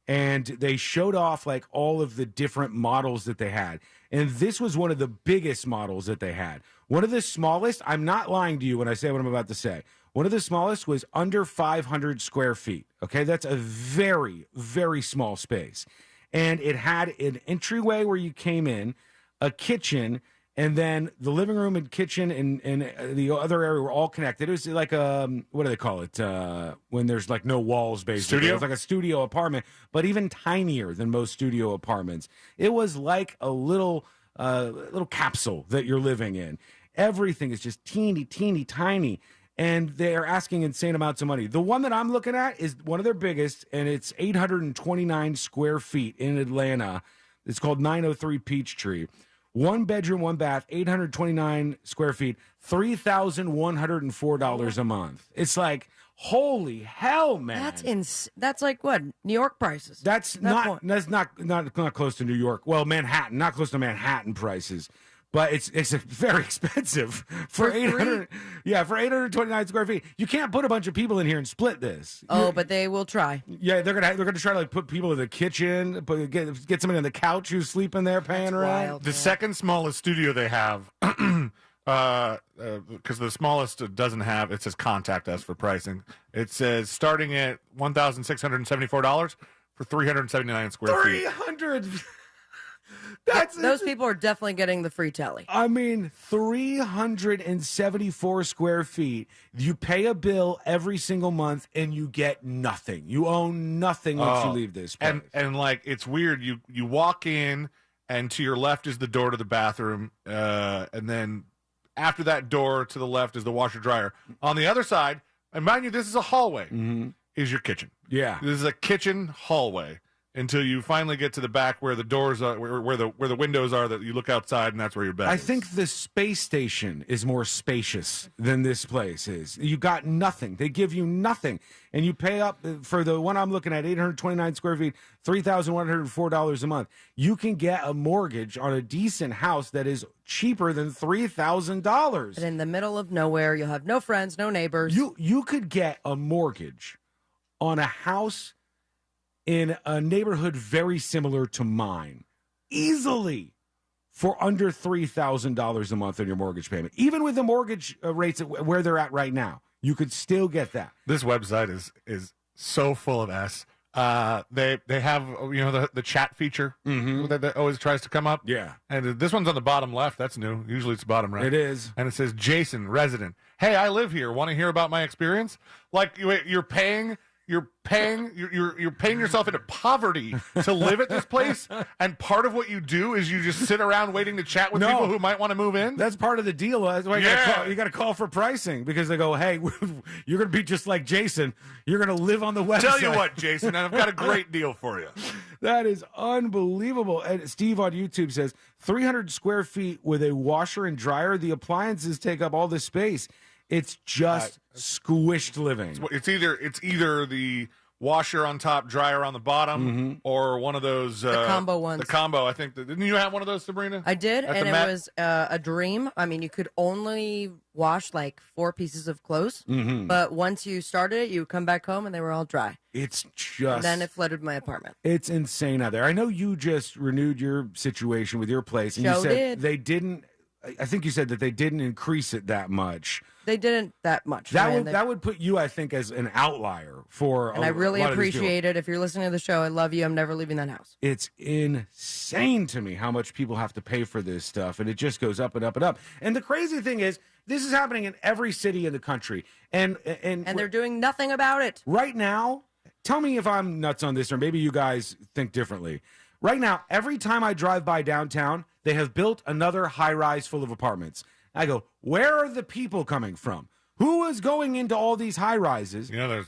And they showed off like all of the different models that they had. And this was one of the biggest models that they had. One of the smallest, I'm not lying to you when I say what I'm about to say. One of the smallest was under 500 square feet. Okay, that's a very, very small space. And it had an entryway where you came in, a kitchen, and then the living room and kitchen and the other area were all connected. It was like what do they call it? When there's like no walls, basically. Studio? It was like a studio apartment, but even tinier than most studio apartments. It was like a little capsule that you're living in. Everything is just teeny, teeny, tiny. And they're asking insane amounts of money. The one that I'm looking at is one of their biggest, and it's 829 square feet in Atlanta. It's called 903 Peachtree. 1 bedroom, 1 bath, 829 square feet, $3,104 a month. It's like, holy hell, man! That's like what, New York prices? That's not close to New York. Well, Manhattan, not close to Manhattan prices. But it's very expensive for 800. Yeah, for 829 square feet. You can't put a bunch of people in here and split this. But they will try. Yeah, they're gonna try to like put people in the kitchen, get somebody on the couch who's sleeping there, paying rent. The second smallest studio they have, because the smallest doesn't have. It says contact us for pricing. It says starting at $1,674 for 379 square feet. 300. Those people are definitely getting the free telly. I mean, 374 square feet. You pay a bill every single month, and you get nothing. You own nothing once you leave this place. And like, it's weird. You walk in, and to your left is the door to the bathroom, and then after that door to the left is the washer dryer. On the other side, and mind you, this is a hallway, is your kitchen. Yeah. This is a kitchen hallway until you finally get to the back where the doors are, where the windows are, that you look outside, and that's where your bed I is. think the space station is more spacious than this place is. You got nothing. They give you nothing. And you pay up for the one I'm looking at, 829 square feet, $3,104 a month. You can get a mortgage on a decent house that is cheaper than $3,000. And in the middle of nowhere, you'll have no friends, no neighbors. You could get a mortgage on a house in a neighborhood very similar to mine easily for under $3,000 a month on your mortgage payment. Even with the mortgage rates where they're at right now, you could still get that. This website is so full of S. They have the chat feature that always tries to come up. Yeah. And this one's on the bottom left. That's new. Usually it's bottom right. It is. And it says, Jason, resident. Hey, I live here. Want to hear about my experience? Like you're paying yourself into poverty to live at this place, and part of what you do is you just sit around waiting to chat with people who might want to move in. That's part of the deal. That's why you got to call for pricing, because they go, hey, you're going to be just like Jason. You're going to live on the website. Tell you what, Jason, I've got a great deal for you. That is unbelievable. And Steve on YouTube says 300 square feet with a washer and dryer. The appliances take up all the space. It's just squished living. It's either the washer on top, dryer on the bottom, or one of those the combo ones. The combo, I think. Didn't you have one of those, Sabrina? I did, and it was a dream. I mean, you could only wash like 4 pieces of clothes, but once you started it, you would come back home and they were all dry. It's just. And then it flooded my apartment. It's insane out there. I know you just renewed your situation with your place, and you said they didn't. I think you said that they didn't increase it that much. They didn't that much. That would put you, I think, as an outlier for. And I really appreciate it. If you're listening to the show, I love you. I'm never leaving that house. It's insane to me how much people have to pay for this stuff, and it just goes up and up and up. And the crazy thing is, this is happening in every city in the country, and they're doing nothing about it right now. Tell me if I'm nuts on this, or maybe you guys think differently. Right now, every time I drive by downtown, they have built another high-rise full of apartments. I go, where are the people coming from? Who is going into all these high-rises? There's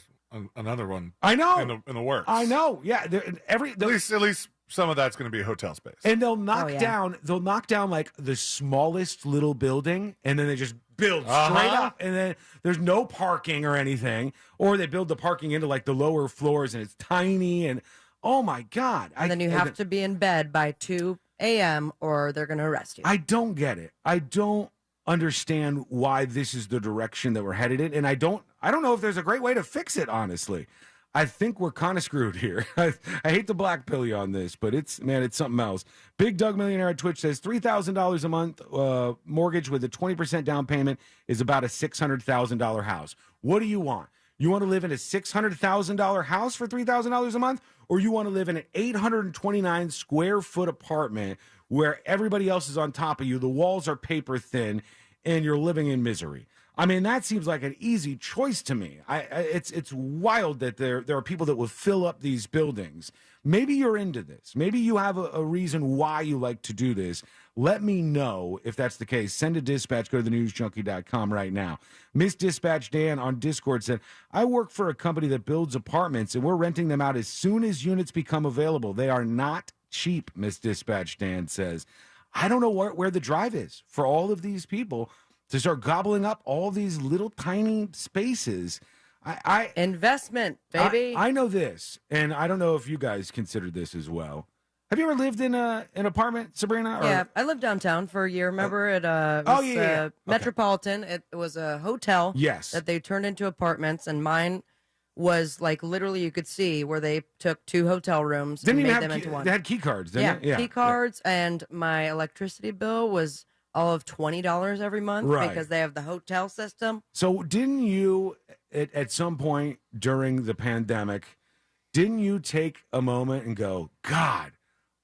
another one. I know in the works. I know. Yeah, at least some of that's going to be a hotel space. And they'll knock down. They'll knock down like the smallest little building, and then they just build straight up. And then there's no parking or anything, or they build the parking into like the lower floors, and it's tiny. And oh my God! And then you have to be in bed by 2 a.m. or they're going to arrest you. I don't get it. I don't understand why this is the direction that we're headed in, and I don't know if there's a great way to fix it, honestly. I think we're kind of screwed here. I hate to black pill you on this, but it's something else. Big Doug Millionaire at Twitch says $3,000 a month mortgage with a 20% down payment is about a $600,000 house. What do you want? You want to live in a $600,000 house for $3,000 a month, or you want to live in an 829 square foot apartment where everybody else is on top of you, the walls are paper thin, and you're living in misery? I mean, that seems like an easy choice to me. It's wild that there are people that will fill up these buildings. Maybe you're into this. Maybe you have a reason why you like to do this. Let me know if that's the case. Send a dispatch. Go to thenewsjunkie.com right now. Miss Dispatch Dan on Discord said, I work for a company that builds apartments, and we're renting them out as soon as units become available. They are not cheap, Miss Dispatch Dan says. I don't know where the drive is for all of these people to start gobbling up all these little tiny spaces. Investment, baby. I know this, and I don't know if you guys consider this as well. Have you ever lived in an apartment, Sabrina? Yeah, I lived downtown for a year. Remember at Metropolitan? Okay. It was a hotel. Yes. That they turned into apartments, and mine was like literally you could see where they took 2 hotel rooms and made them into one. They had key cards, didn't they? Yeah, key cards, and my electricity bill was all of $20 every month because they have the hotel system. So didn't you, at some point during the pandemic, didn't you take a moment and go, God,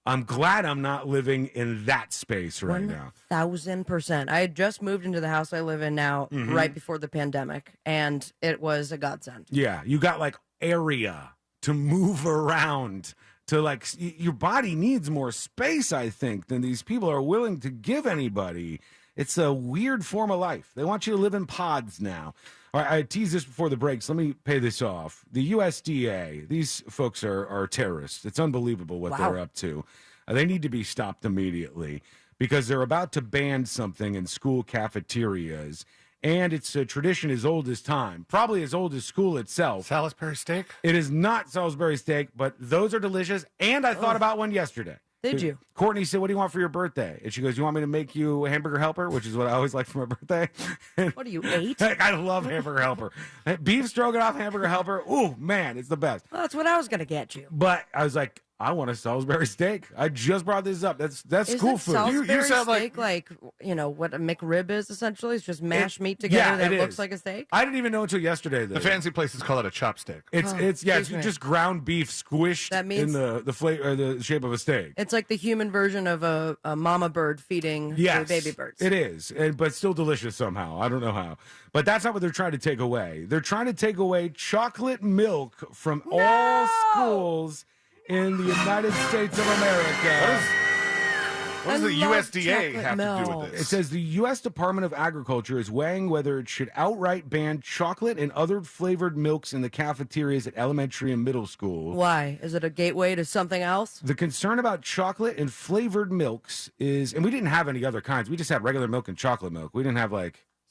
I'm glad I'm not living in that space right now. 1,000%. I had just moved into the house I live in now right before the pandemic, and it was a godsend. Yeah, you got like area to move around. To like, your body needs more space, I think, than these people are willing to give anybody. It's a weird form of life. They want you to live in pods now. All right, I teased this before the breaks. Let me pay this off. The USDA, these folks are terrorists. It's unbelievable what they're up to. They need to be stopped immediately because they're about to ban something in school cafeterias. And it's a tradition as old as time, probably as old as school itself. Salisbury steak? It is not Salisbury steak, but those are delicious. And I thought about one yesterday. Did you? Courtney said, what do you want for your birthday? And she goes, you want me to make you a hamburger helper, which is what I always like for my birthday. What are you, 8? I love hamburger helper. Beef stroganoff hamburger helper. Ooh, man, it's the best. Well, that's what I was going to get you. But I was like, I want a Salisbury steak. I just brought this up. That's school food. Salisbury You sound steak like, what a McRib is essentially? It's just mashed meat together that looks like a steak? I didn't even know until yesterday. The fancy places call it a chopstick. It's just ground beef squished in the flavor, the shape of a steak. It's like the human version of a mama bird feeding their baby birds. It is, but still delicious somehow. I don't know how. But that's not what they're trying to take away. They're trying to take away chocolate milk from all schools in the United States of America. What does the USDA have to do with this? It says the U.S. Department of Agriculture is weighing whether it should outright ban chocolate and other flavored milks in the cafeterias at elementary and middle school. Why? Is it a gateway to something else? The concern about chocolate and flavored milks is, and we didn't have any other kinds. We just had regular milk and chocolate milk. We didn't have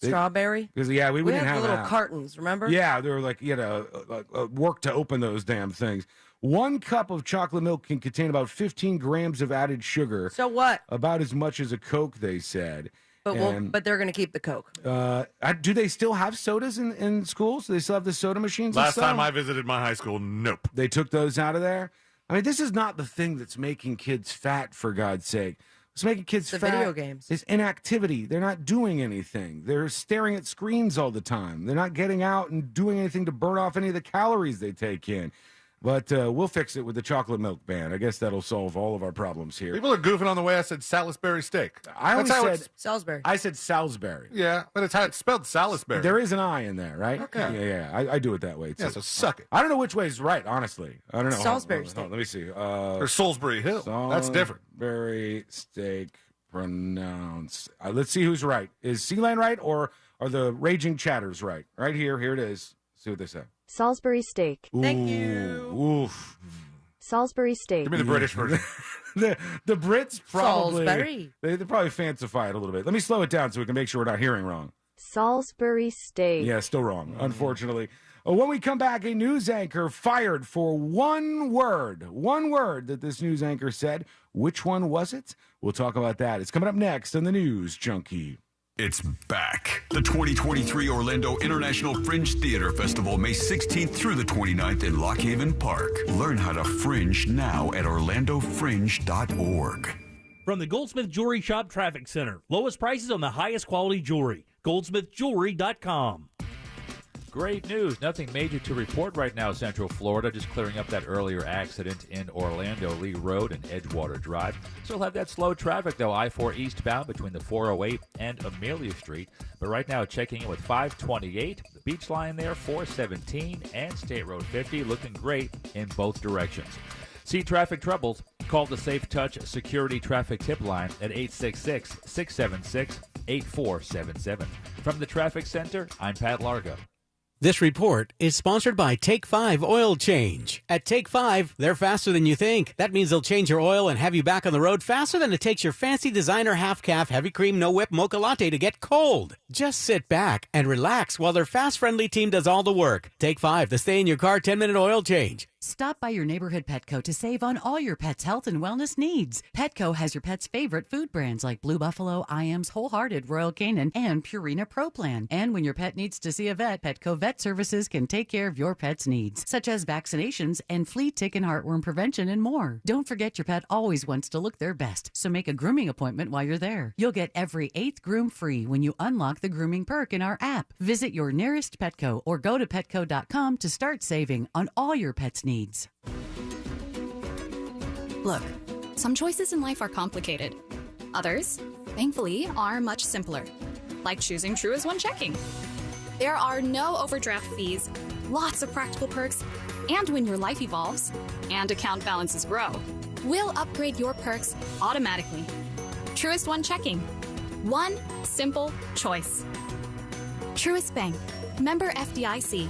strawberry? Because we didn't had have the little that. cartons, remember? Yeah, they were like, you had to work to open those damn things. 1 cup of chocolate milk can contain about 15 grams of added sugar. So what? About as much as a Coke, they said. But they're going to keep the Coke. Do they still have sodas in schools? Do they still have the soda machines? Last time I visited my high school, nope. They took those out of there? I mean, this is not the thing that's making kids fat, for God's sake. What's making kids fat video games. is inactivity. They're not doing anything. They're staring at screens all the time. They're not getting out and doing anything to burn off any of the calories they take in. But we'll fix it with the chocolate milk ban. I guess that'll solve all of our problems here. People are goofing on the way I said Salisbury steak. I always said Salisbury. I said Salisbury. Yeah, but it's how it's spelled, Salisbury. There is an I in there, right? Okay. Yeah. I do it that way, too. Yeah, so suck it. I don't know which way is right, honestly. I don't know. Salisbury Hold on, let me see. Or Salisbury Hill. That's different. Salisbury steak pronounced. Let's see who's right. Is Sealand right, or are the Raging Chatters right? Right here. Here it is. See what they say. Salisbury steak. Thank you. Oof. Salisbury steak. Give me the British version. the Brits probably Salisbury. they probably fancify it a little bit. Let me slow it down so we can make sure we're not hearing wrong. Salisbury steak. Yeah, still wrong, unfortunately. When we come back, a news anchor fired for one word that this news anchor said. Which one was it? We'll talk about that. It's coming up next on the News Junkie. It's back. The 2023 Orlando International Fringe Theater Festival, May 16th through the 29th in Lock Haven Park. Learn how to fringe now at orlandofringe.org. From the Goldsmith Jewelry Shop Traffic Center. Lowest prices on the highest quality jewelry. goldsmithjewelry.com. Great news. Nothing major to report right now, Central Florida. Just clearing up that earlier accident in Orlando, Lee Road and Edgewater Drive. Still have that slow traffic, though, I-4 eastbound between the 408 and Amelia Street. But right now, checking in with 528, the beach line there, 417, and State Road 50, looking great in both directions. See traffic troubles? Call the Safe Touch Security Traffic Tip Line at 866-676-8477. From the Traffic Center, I'm Pat Largo. This report is sponsored by Take 5 Oil Change. At Take 5, they're faster than you think. That means they'll change your oil and have you back on the road faster than it takes your fancy designer half-calf, heavy cream, no-whip mocha latte to get cold. Just sit back and relax while their fast-friendly team does all the work. Take 5, the stay-in-your-car 10-minute oil change. Stop by your neighborhood Petco to save on all your pet's health and wellness needs. Petco has your pet's favorite food brands like Blue Buffalo, IAMS, Wholehearted, Royal Canin, and Purina Pro Plan. And when your pet needs to see a vet, Petco Vet Services can take care of your pet's needs, such as vaccinations and flea, tick, and heartworm prevention and more. Don't forget your pet always wants to look their best, so make a grooming appointment while you're there. You'll get every 8th groom free when you unlock the grooming perk in our app. Visit your nearest Petco or go to petco.com to start saving on all your pet's needs. Look, Some choices in life are complicated. Others, thankfully, are much simpler, like choosing Truist One Checking. There are no overdraft fees, lots of practical perks, and when your life evolves and account balances grow, we'll upgrade your perks automatically. Truist One Checking. One simple choice. Truist Bank. Member FDIC.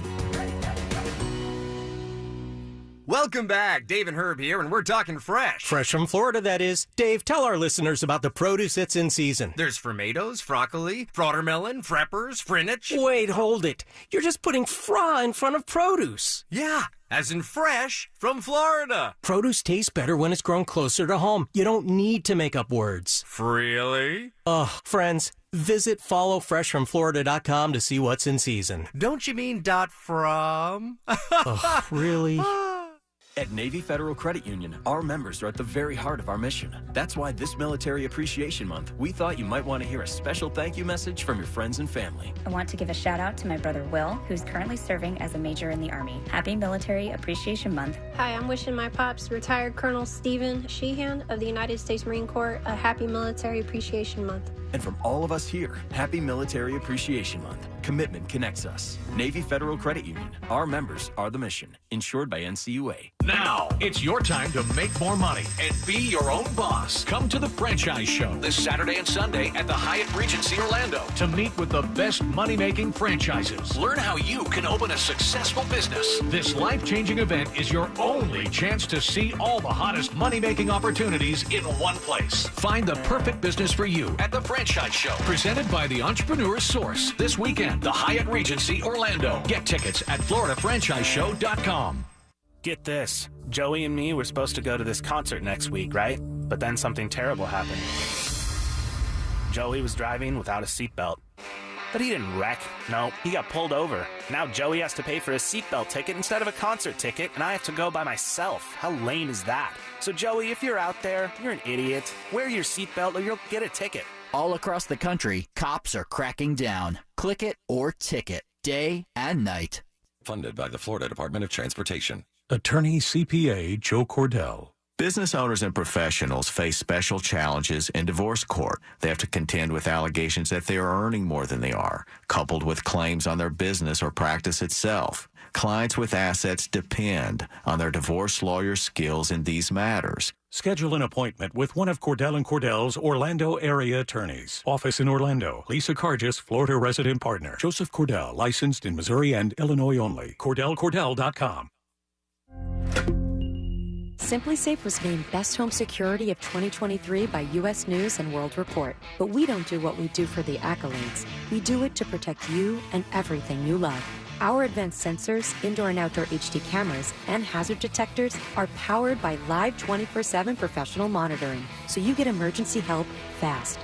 Welcome back. Dave and Herb here, and we're talking fresh. Fresh from Florida, that is. Dave, tell our listeners about the produce that's in season. There's tomatoes, broccoli, watermelon, freppers, spinach. Wait, hold it. You're just putting fra in front of produce. Yeah, as in fresh from Florida. Produce tastes better when it's grown closer to home. You don't need to make up words. Really? Friends, visit followfreshfromflorida.com to see what's in season. Don't you mean .from? Really? At Navy Federal Credit Union, our members are at the very heart of our mission. That's why this Military Appreciation Month, we thought you might want to hear a special thank you message from your friends and family. I want to give a shout out to my brother Will, who's currently serving as a major in the Army. Happy Military Appreciation Month. Hi, I'm wishing my pops, retired Colonel Stephen Sheehan of the United States Marine Corps, a happy Military Appreciation Month. And from all of us here, happy Military Appreciation Month. Commitment connects us. Navy Federal Credit Union. Our members are the mission. Insured by NCUA. Now, it's your time to make more money and be your own boss. Come to the Franchise Show this Saturday and Sunday at the Hyatt Regency Orlando to meet with the best money-making franchises. Learn how you can open a successful business. This life-changing event is your only chance to see all the hottest money-making opportunities in one place. Find the perfect business for you at the Franchise Show, presented by the Entrepreneur's Source. This weekend, the Hyatt Regency Orlando. Get tickets at FloridaFranchiseShow.com. Get this. Joey and me were supposed to go to this concert next week, right? But then something terrible happened. Joey was driving without a seatbelt. But he didn't wreck. No, he got pulled over. Now Joey has to pay for a seatbelt ticket instead of a concert ticket, and I have to go by myself. How lame is that? So Joey, if you're out there, you're an idiot. Wear your seatbelt or you'll get a ticket. All across the country, cops are cracking down. Click it or ticket, day and night. Funded by the Florida Department of Transportation. Attorney CPA Joe Cordell. Business owners and professionals face special challenges in divorce court. They have to contend with allegations that they are earning more than they are, coupled with claims on their business or practice itself. Clients with assets depend on their divorce lawyer's skills in these matters. Schedule an appointment with one of Cordell & Cordell's Orlando area attorneys. Office in Orlando. Lisa Cargis, Florida resident partner. Joseph Cordell, licensed in Missouri and Illinois only. CordellCordell.com. SimpliSafe was named Best Home Security of 2023 by U.S. News and World Report. But we don't do what we do for the accolades. We do it to protect you and everything you love. Our advanced sensors, indoor and outdoor HD cameras, and hazard detectors are powered by live 24/7 professional monitoring, so you get emergency help fast.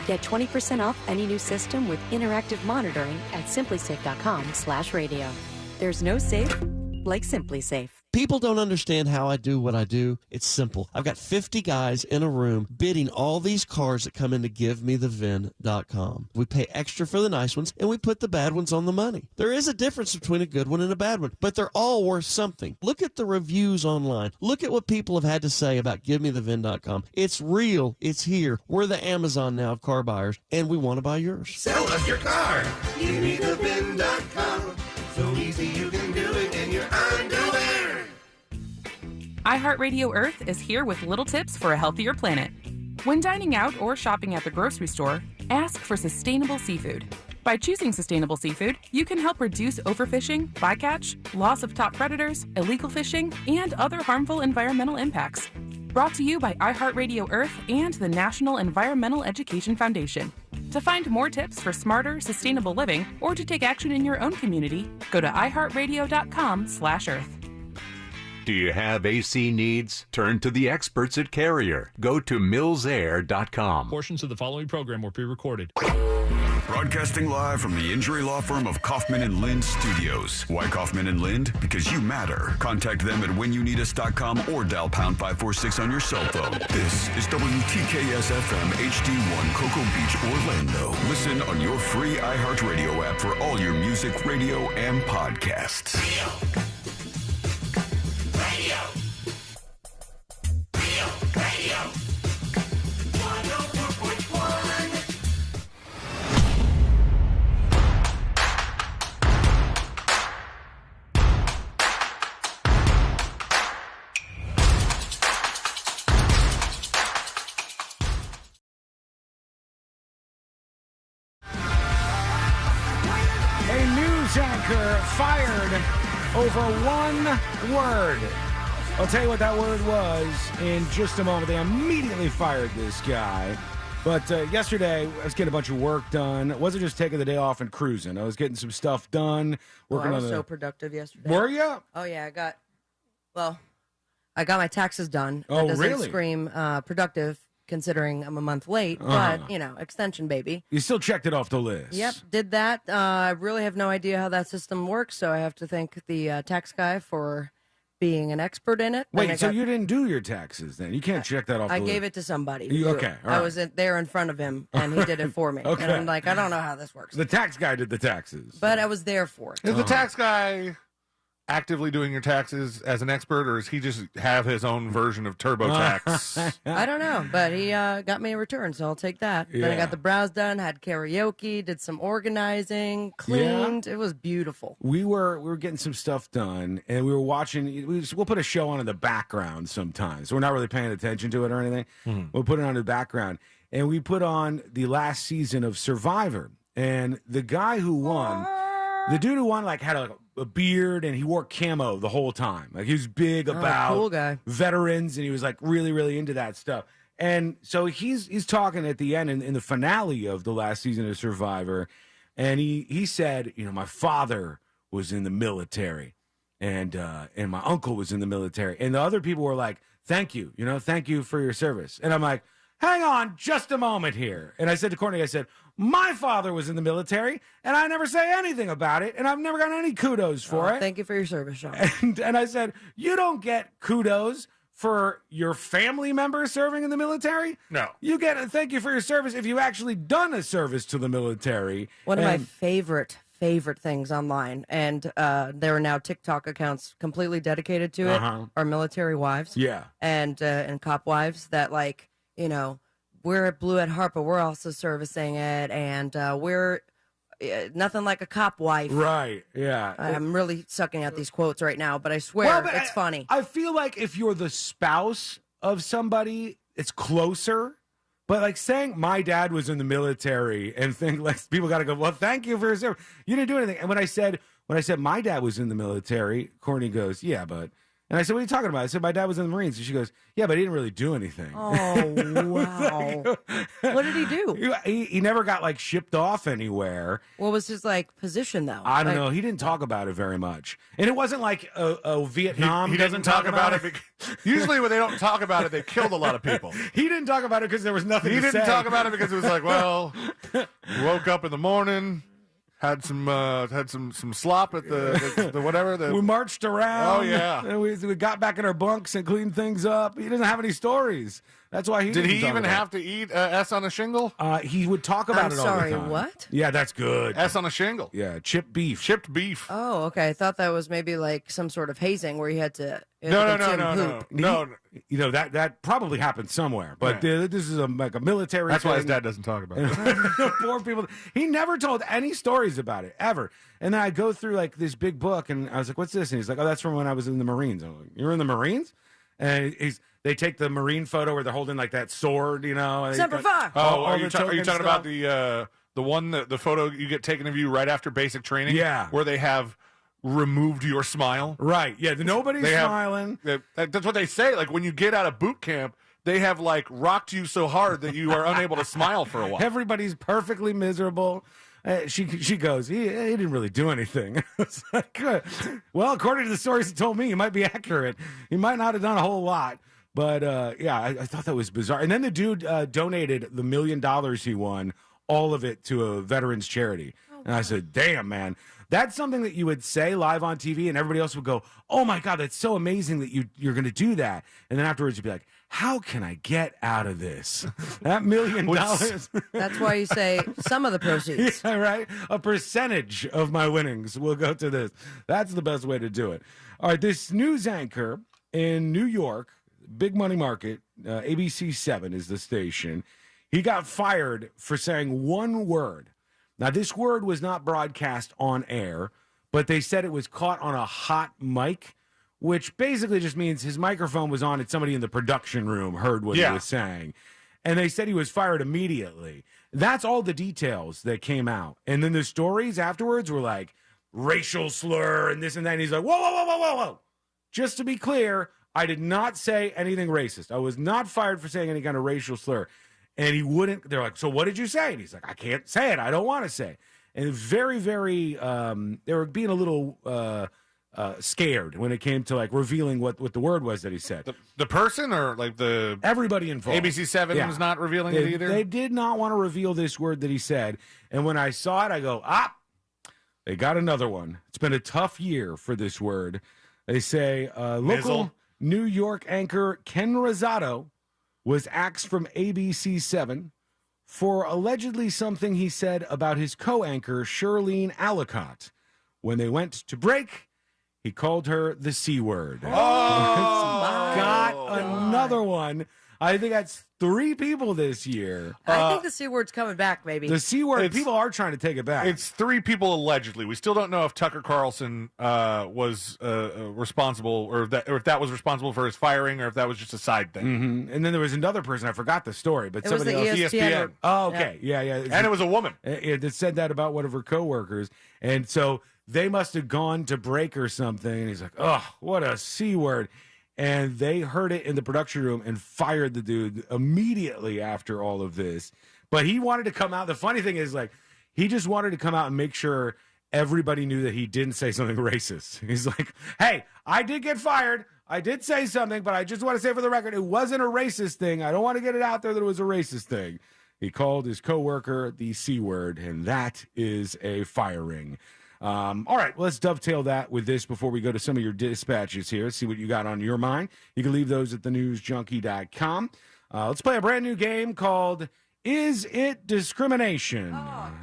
Get 20% off any new system with interactive monitoring at simplysafe.com/radio. There's no safe like SimpliSafe. People don't understand how I do what I do. It's simple. I've got 50 guys in a room bidding all these cars that come in to GiveMeTheVin.com. We pay extra for the nice ones, and we put the bad ones on the money. There is a difference between a good one and a bad one, but they're all worth something. Look at the reviews online. Look at what people have had to say about GiveMeTheVin.com. It's real. It's here. We're the Amazon now of car buyers, and we want to buy yours. Sell us your car. GiveMeTheVin.com. So easy you can do it in your underwear. iHeartRadio Earth is here with little tips for a healthier planet. When dining out or shopping at the grocery store, ask for sustainable seafood. By choosing sustainable seafood, you can help reduce overfishing, bycatch, loss of top predators, illegal fishing, and other harmful environmental impacts. Brought to you by iHeartRadio Earth and the National Environmental Education Foundation. To find more tips for smarter, sustainable living, or to take action in your own community, go to iHeartRadio.com/Earth. Do you have AC needs? Turn to the experts at Carrier. Go to millsair.com. Portions of the following program were pre-recorded. Broadcasting live from the injury law firm of Kaufman and Lind Studios. Why Kaufman and Lind? Because you matter. Contact them at whenyouneedus.com or dial pound 546 on your cell phone. This is WTKS-FM HD1 Cocoa Beach, Orlando. Listen on your free iHeartRadio app for all your music, radio, and podcasts. Radio. fired over one word. I'll tell you what that word was in just a moment. They immediately fired this guy. But yesterday, I was getting a bunch of work done. I wasn't just taking the day off and cruising. I was getting some stuff done. I was so productive yesterday. Were you? Oh, yeah. I got my taxes done. Oh, that doesn't really? Scream productive, considering I'm a month late. But, extension, baby. You still checked it off the list. Yep, did that. I really have no idea how that system works, so I have to thank the tax guy for being an expert in it. Wait, so you didn't do your taxes then? You can't check that off the list. I gave it to somebody. Okay, all right. I was there in front of him, and he did it for me. Okay. And I'm like, I don't know how this works. The tax guy did the taxes. But I was there for it. Is the tax guy actively doing your taxes as an expert, or does he just have his own version of TurboTax? I don't know, but he got me a return, so I'll take that. Then I Yeah. got the brows done, had karaoke, did some organizing, cleaned. It was beautiful. We were getting some stuff done, and we were watching. We'll put a show on in the background sometimes. We're not really paying attention to it or anything. We'll put it on in the background, and we put on the last season of Survivor. And the guy who won, the dude who won, like had a beard, and he wore camo the whole time. Like he was big about cool guy. veterans, and he was like really, really into that stuff. And so he's talking at the end in the finale of the last season of Survivor, and he said, my father was in the military, and my uncle was in the military, and the other people were like, thank you for your service. And I'm like, hang on just a moment here. And I said to Courtney, I said, my father was in the military, and I never say anything about it, and I've never gotten any kudos for it. Thank you for your service, Sean. And I said, you don't get kudos for your family member serving in the military? No. You get a thank you for your service if you actually done a service to the military. One of my favorite things online, and there are now TikTok accounts completely dedicated to it, are military wives. Yeah. And cop wives that, we're at Blue at Heart, but we're also servicing it, and we're nothing like a cop wife. Right, yeah. I'm really sucking out these quotes right now, but I swear it's funny. I feel like if you're the spouse of somebody, it's closer. But like saying my dad was in the military and think like people got to go, well, thank you for your service. You didn't do anything. And when I said my dad was in the military, Courtney goes, yeah, but. And I said, what are you talking about? I said, my dad was in the Marines. And she goes, yeah, but he didn't really do anything. Oh, wow. What did he do? He never got shipped off anywhere. What was his position though? I don't know. He didn't talk about it very much. And it wasn't like Vietnam. He doesn't talk about it. Usually when they don't talk about it, they killed a lot of people. He didn't talk about it because there was nothing to say. He didn't talk about it because it was like, well, woke up in the morning. Had some slop at the whatever. We marched around. Oh yeah. And we got back in our bunks and cleaned things up. He doesn't have any stories. That's why he did. Didn't he even have to eat S on a shingle? He would talk about it all the time. What? Yeah, that's good. S on a shingle. Yeah, chipped beef. Chipped beef. Oh, okay. I thought that was maybe some sort of hazing where you had to. No. That probably happened somewhere, but this is a military. That's thing. why his dad doesn't talk about it. Poor people. He never told any stories about it ever. And then I go through this big book, and I was like, "What's this?" And he's like, "Oh, that's from when I was in the Marines." I'm like, "You're in the Marines?" And they take the Marine photo where they're holding that sword, And Semper Fi. Are you talking about the one the photo you get taken of you right after basic training? Yeah, where they have removed your smile. Right. Yeah. Nobody's smiling. That's what they say. Like when you get out of boot camp, they have rocked you so hard that you are unable to smile for a while. Everybody's perfectly miserable. She goes, he didn't really do anything. It's well, according to the stories he told me, he might be accurate. He might not have done a whole lot. But I thought that was bizarre. And then the dude donated the $1 million he won, all of it to a veterans charity. And I said, damn, man. That's something that you would say live on TV, and everybody else would go, oh, my God, that's so amazing that you're going to do that. And then afterwards you'd be like, how can I get out of this? That $1 million. That's why you say some of the proceeds. Yeah, right? A percentage of my winnings will go to this. That's the best way to do it. All right, this news anchor in New York, big money market, ABC 7 is the station. He got fired for saying one word. Now, this word was not broadcast on air, but they said it was caught on a hot mic, which basically just means his microphone was on and somebody in the production room heard what he was saying. And they said he was fired immediately. That's all the details that came out. And then the stories afterwards were like, racial slur and this and that. And he's like, whoa. Just to be clear, I did not say anything racist. I was not fired for saying any kind of racial slur. And he wouldn't. They're like, so what did you say? And he's like, I can't say it. I don't want to say. And very, very, they were being a little scared when it came to like revealing what the word was that he said. The person or like everybody involved. ABC7 was not revealing it either? They did not want to reveal this word that he said. And when I saw it, I go, they got another one. It's been a tough year for this word. They say local New York anchor Ken Rosado was axed from ABC7 for allegedly something he said about his co-anchor Shirlene Alicott. When they went to break, he called her the C word. Got another one. I think that's 3 people this year. I think the C word's coming back, maybe. The C word, people are trying to take it back. It's 3 people allegedly. We still don't know if Tucker Carlson was responsible, or if that was responsible for his firing, or if that was just a side thing. Mm-hmm. And then there was another person. I forgot the story, but It was somebody the else. ESPN. Oh, okay. Yeah. And it was a woman. It said that about one of her coworkers, and so they must have gone to break or something. And he's like, "Oh, what a C word." And they heard it in the production room and fired the dude immediately after all of this. But he wanted to come out. The funny thing is, like, he just wanted to come out and make sure everybody knew that he didn't say something racist. He's like, hey, I did get fired. I did say something, but I just want to say for the record, it wasn't a racist thing. I don't want to get it out there that it was a racist thing. He called his coworker the C word, and that is a firing. All right, let's dovetail that with this before we go to some of your dispatches here. See what you got on your mind. You can leave those at thenewsjunkie.com. Let's play a brand new game called Is It Discrimination?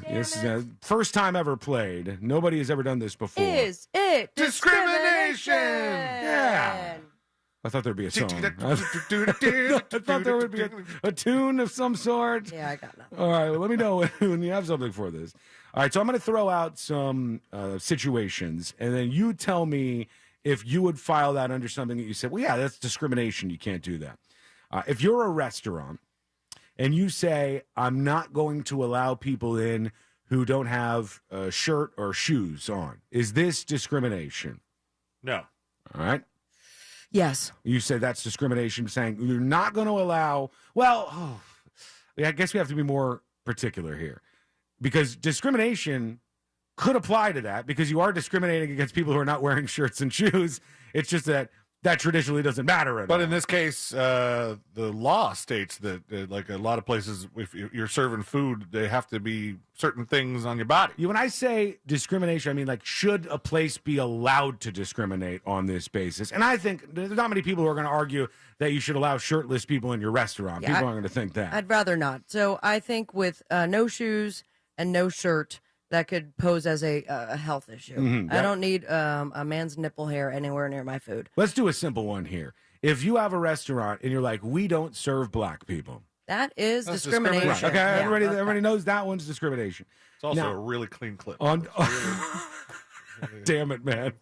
This is the first time ever played. Nobody has ever done this before. Is it discrimination? Yeah. I thought there'd be a song. I thought there would be a tune of some sort. Yeah, I got nothing. All right, well, let me know when you have something for this. All right, so I'm going to throw out some situations, and then you tell me if you would file that under something that you said, well, yeah, that's discrimination. You can't do that. If you're a restaurant and you say, I'm not going to allow people in who don't have a shirt or shoes on, is this discrimination? No. All right. Yes. You said that's discrimination, saying you're not going to allow, I guess we have to be more particular here. Because discrimination could apply to that because you are discriminating against people who are not wearing shirts and shoes. It's just that traditionally doesn't matter at all. But in this case, the law states that, like a lot of places, if you're serving food, they have to be certain things on your body. When I say discrimination, I mean, like, should a place be allowed to discriminate on this basis? And I think there's not many people who are going to argue that you should allow shirtless people in your restaurant. Yeah, people aren't going to think that. I'd rather not. So I think with no shoes and no shirt, that could pose as a health issue. Mm-hmm, I don't need a man's nipple hair anywhere near my food. Let's do a simple one here. If you have a restaurant and you're like, we don't serve black people. That's discrimination. Right. Okay, Yeah, everybody knows that one's discrimination. It's also Now, a really clean clip. Damn it, man.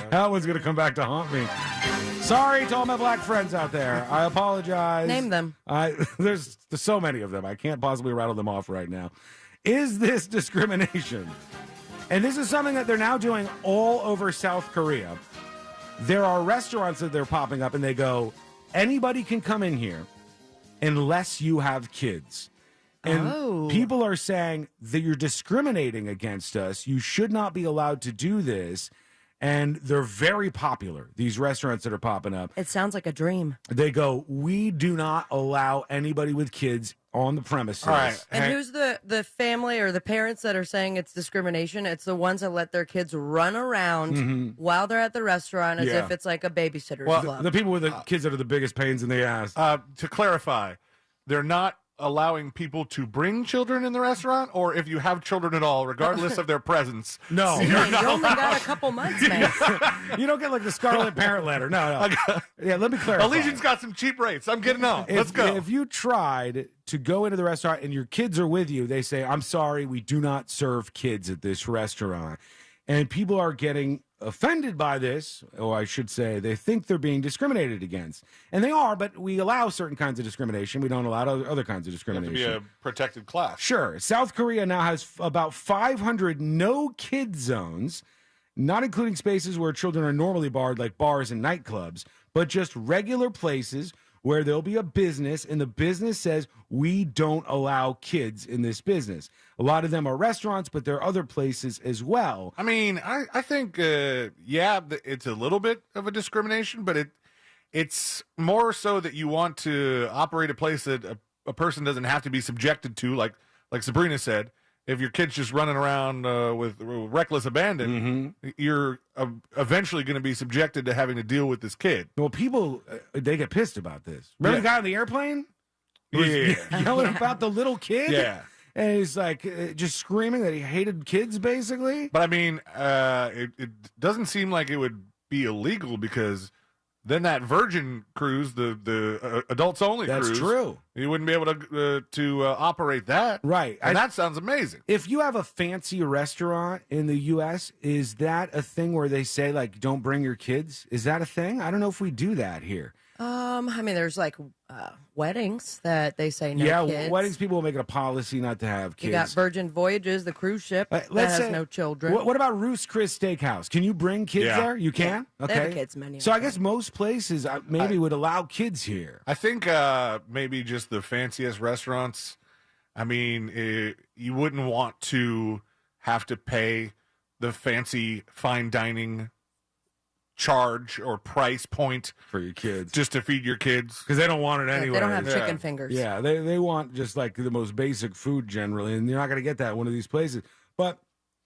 That one's going to come back to haunt me. Sorry to all my black friends out there. I apologize. Name them. There's so many of them. I can't possibly rattle them off right now. Is this discrimination? And this is something that they're now doing all over South Korea. There are restaurants that they're popping up and they go, anybody can come in here unless you have kids. And people are saying that you're discriminating against us. You should not be allowed to do this. And they're very popular, these restaurants that are popping up. It sounds like a dream. They go, we do not allow anybody with kids on the premises. All right. And who's the family or the parents that are saying it's discrimination? It's the ones that let their kids run around while they're at the restaurant as if it's like a babysitter's club. The people with the kids that are the biggest pains in the ass. To clarify, they're not allowing people to bring children in the restaurant, or if you have children at all, regardless of their presence. No. You only got a couple months, man. You don't get like the Scarlet Parent letter. No. Yeah, let me clarify. Allegiant's got some cheap rates. I'm getting on. Let's go. If you tried to go into the restaurant and your kids are with you, they say, I'm sorry, we do not serve kids at this restaurant. And people are getting offended by this, or I should say, they think they're being discriminated against. And they are, but we allow certain kinds of discrimination. We don't allow other kinds of discrimination. You have to be a protected class. Sure. South Korea now has about 500 no-kid zones, not including spaces where children are normally barred, like bars and nightclubs, but just regular places where there'll be a business and the business says, we don't allow kids in this business. A lot of them are restaurants, but there are other places as well. I mean, I think, it's a little bit of a discrimination, but it's more so that you want to operate a place that a person doesn't have to be subjected to, like Sabrina said. If your kid's just running around with reckless abandon, you're eventually going to be subjected to having to deal with this kid. Well, people, they get pissed about this. Remember the guy on the airplane? Yeah. Yelling about the little kid? Yeah. And he's like just screaming that he hated kids, basically. But I mean, it doesn't seem like it would be illegal because then that Virgin cruise, the adults only cruise. That's true. You wouldn't be able to operate that. Right. And that sounds amazing. If you have a fancy restaurant in the U.S., is that a thing where they say, like, don't bring your kids? Is that a thing? I don't know if we do that here. I mean, there's like weddings that they say no kids. Weddings, people will make it a policy not to have kids. You got Virgin Voyages, the cruise ship that has no children. What about Ruth's Chris Steakhouse? Can you bring kids there? You can? Yeah. Okay. They have a kids menu. So I guess most places maybe would allow kids here. I think maybe just the fanciest restaurants. I mean, you wouldn't want to have to pay the fancy fine dining charge or price point for your kids just to feed your kids because they don't want it anyway. They don't have chicken fingers. Yeah, they want just like the most basic food generally, and you're not going to get that at one of these places. But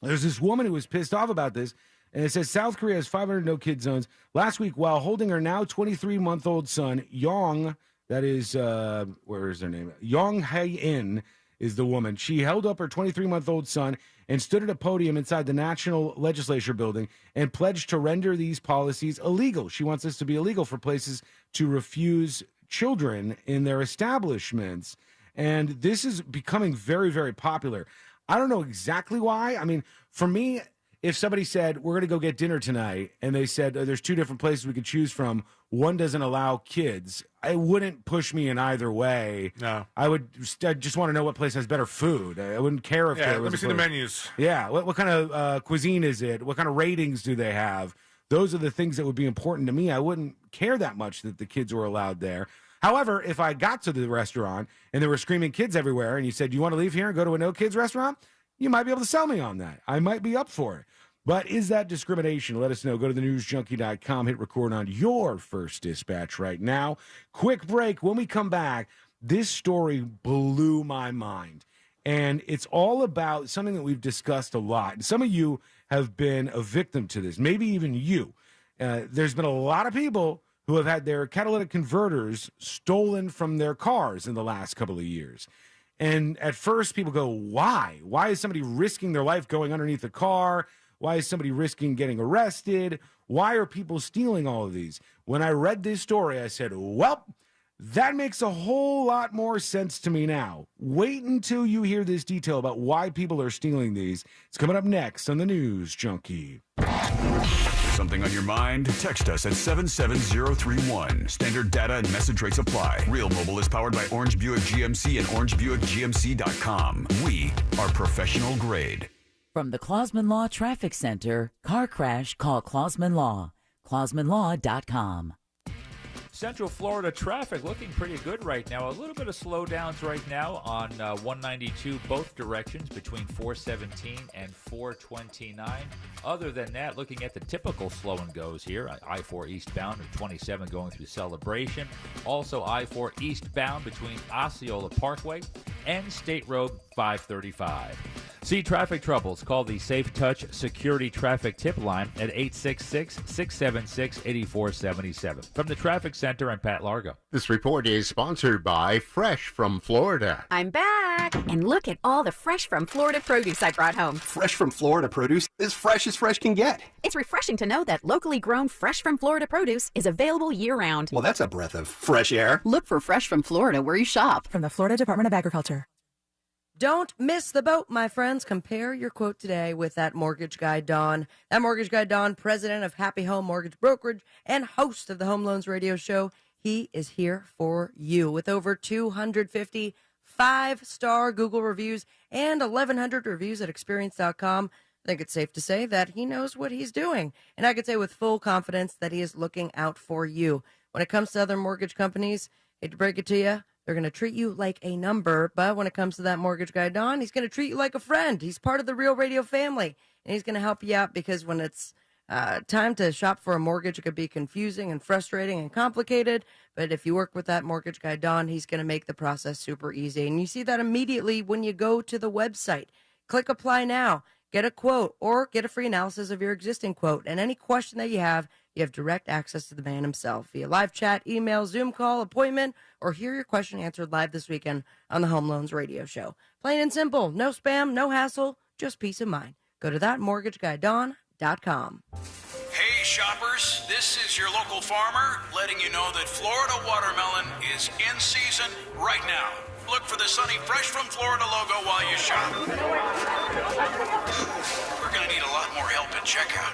there's this woman who was pissed off about this, and it says South Korea has 500 no-kid zones. Last week, while holding her now 23-month-old son, Yong, that is, where is her name? Yong Hae-in is the woman. She held up her 23-month-old son and stood at a podium inside the National Legislature building and pledged to render these policies illegal. She wants this to be illegal for places to refuse children in their establishments. And this is becoming very, very popular. I don't know exactly why. I mean, for me, if somebody said, we're going to go get dinner tonight, and they said, there's two different places we could choose from, one doesn't allow kids, it wouldn't push me in either way. No. I just want to know what place has better food. I wouldn't care if there was let me see the menus. Yeah, what kind of cuisine is it? What kind of ratings do they have? Those are the things that would be important to me. I wouldn't care that much that the kids were allowed there. However, if I got to the restaurant and there were screaming kids everywhere and you said, you want to leave here and go to a no-kids restaurant? You might be able to sell me on that. I might be up for it. But is that discrimination? Let us know. Go to thenewsjunkie.com. Hit record on your first dispatch right now. Quick break. When we come back, this story blew my mind. And it's all about something that we've discussed a lot. And some of you have been a victim to this, maybe even you. There's been a lot of people who have had their catalytic converters stolen from their cars in the last couple of years. And at first, people go, why? Why is somebody risking their life going underneath a car? Why is somebody risking getting arrested? Why are people stealing all of these? When I read this story, I said, well, that makes a whole lot more sense to me now. Wait until you hear this detail about why people are stealing these. It's coming up next on the News Junkie. Something on your mind? Text us at 77031. Standard data and message rates apply. Real Mobile is powered by Orange Buick GMC and OrangeBuickGMC.com. We are professional grade. From the Clausman Law Traffic Center, car crash, call Clausman Law. ClausmanLaw.com. Central Florida traffic looking pretty good right now. A little bit of slowdowns right now on 192 both directions between 417 and 429. Other than that, looking at the typical slow and goes here, I-4 eastbound at 27 going through Celebration. Also I-4 eastbound between Osceola Parkway and State Road 535. See traffic troubles? Call the Safe Touch Security Traffic Tip Line at 866-676-8477. From the Traffic Center, I'm Pat Largo. This report is sponsored by Fresh from Florida. I'm back, and look at all the Fresh from Florida produce I brought home. Fresh from Florida produce is fresh as fresh can get. It's refreshing to know that locally grown Fresh from Florida produce is available year-round. Well, that's a breath of fresh air. Look for Fresh from Florida where you shop. From the Florida Department of Agriculture. Don't miss the boat, my friends. Compare your quote today with that mortgage guy, Don. That mortgage guy, Don, president of Happy Home Mortgage Brokerage and host of the Home Loans Radio Show. He is here for you with over 250 5-star Google reviews and 1,100 reviews at Experience.com. think it's safe to say that he knows what he's doing. And I could say with full confidence that he is looking out for you. When it comes to other mortgage companies, hate to break it to you, they're going to treat you like a number. But when it comes to that mortgage guy, Don, he's going to treat you like a friend. He's part of the Real Radio family. And he's going to help you out because when it's time to shop for a mortgage, it could be confusing and frustrating and complicated. But if you work with that mortgage guy, Don, he's going to make the process super easy. And you see that immediately when you go to the website. Click apply now, get a quote, or get a free analysis of your existing quote. And any question that you have direct access to the man himself via live chat, email, Zoom call, appointment, or hear your question answered live this weekend on the Home Loans Radio Show. Plain and simple, no spam, no hassle, just peace of mind. Go to thatmortgageguyDon.com. Hey shoppers, this is your local farmer letting you know that Florida watermelon is in season right now. Look for the sunny Fresh from Florida logo while you shop. We're going to need a lot more help at checkout.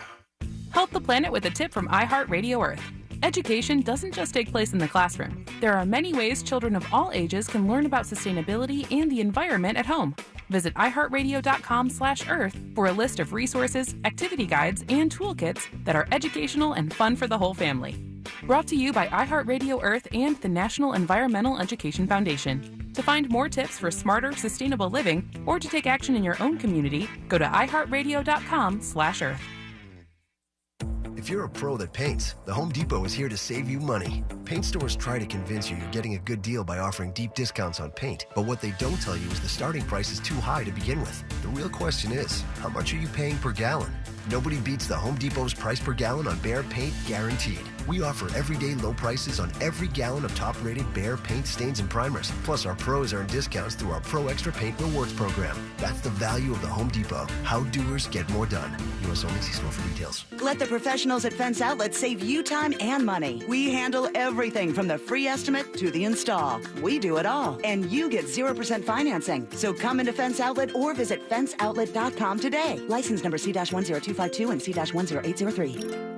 Help the planet with a tip from iHeartRadio Earth. Education doesn't just take place in the classroom. There are many ways children of all ages can learn about sustainability and the environment at home. Visit iHeartRadio.com/Earth for a list of resources, activity guides, and toolkits that are educational and fun for the whole family. Brought to you by iHeartRadio Earth and the National Environmental Education Foundation. To find more tips for smarter, sustainable living, or to take action in your own community, go to iHeartRadio.com/Earth. If you're a pro that paints, the Home Depot is here to save you money. Paint stores try to convince you you're getting a good deal by offering deep discounts on paint, but what they don't tell you is the starting price is too high to begin with. The real question is, how much are you paying per gallon? Nobody beats the Home Depot's price per gallon on Behr paint, guaranteed. We offer everyday low prices on every gallon of top-rated Behr paint, stains, and primers. Plus, our pros earn discounts through our Pro Extra Paint Rewards program. That's the value of the Home Depot. How doers get more done. U.S. only. See store for details. Let the professionals at Fence Outlet save you time and money. We handle everything from the free estimate to the install. We do it all. And you get 0% financing. So come into Fence Outlet or visit fenceoutlet.com today. License number C-10252 and C-10803.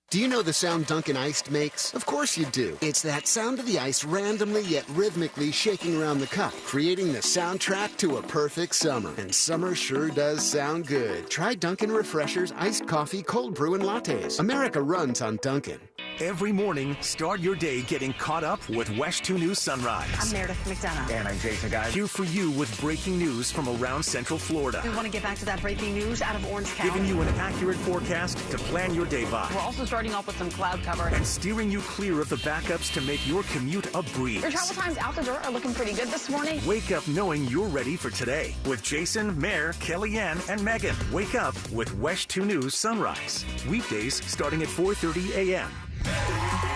Do you know the sound Dunkin' Iced makes? Of course you do. It's that sound of the ice randomly yet rhythmically shaking around the cup, creating the soundtrack to a perfect summer. And summer sure does sound good. Try Dunkin' Refreshers, iced coffee, cold brew, and lattes. America runs on Dunkin'. Every morning, start your day getting caught up with West 2 News Sunrise. I'm Meredith McDonough. And I'm Jason Guy. Here for you with breaking news from around Central Florida. We want to get back to that breaking news out of Orange County. Giving you an accurate forecast to plan your day by. We're also starting off with some cloud cover. And steering you clear of the backups to make your commute a breeze. Your travel times out the door are looking pretty good this morning. Wake up knowing you're ready for today. With Jason, Mare, Kellyanne, and Megan. Wake up with West 2 News Sunrise. Weekdays starting at 4:30 a.m.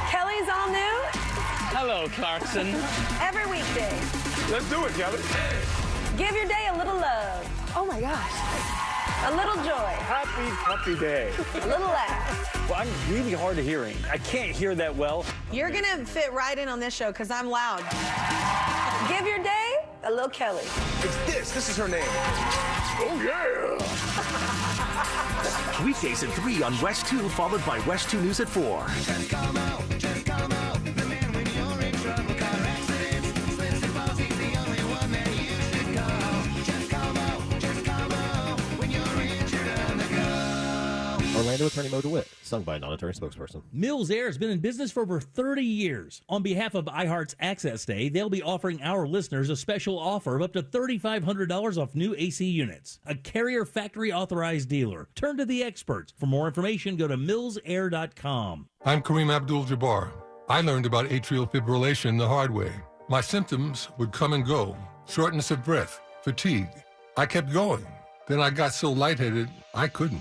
Kelly's all new. Hello, Clarkson. Every weekday. Let's do it, Kelly. Give your day a little love. Oh my gosh. A little joy. Happy day. A little laugh. Well, I'm really hard of hearing. I can't hear that well. You're going to fit right in on this show because I'm loud. Give your day a little Kelly. It's this. This is her name. Oh, yeah. Weekdays at 3 on West 2, followed by West 2 News at 4. Just come out. The man when you're in trouble, car accidents, slips and falls, he's the only one that you should call. Just come out when you're injured on the go. Orlando attorney Mo DeWitt, sung by a non-attorney spokesperson. Mills Air has been in business for over 30 years. On behalf of iHeart's Access Day, they'll be offering our listeners a special offer of up to $3,500 off new AC units. A Carrier factory authorized dealer. Turn to the experts. For more information, go to millsair.com. I'm Kareem Abdul-Jabbar. I learned about atrial fibrillation the hard way. My symptoms would come and go. Shortness of breath, fatigue. I kept going. Then I got so lightheaded, I couldn't.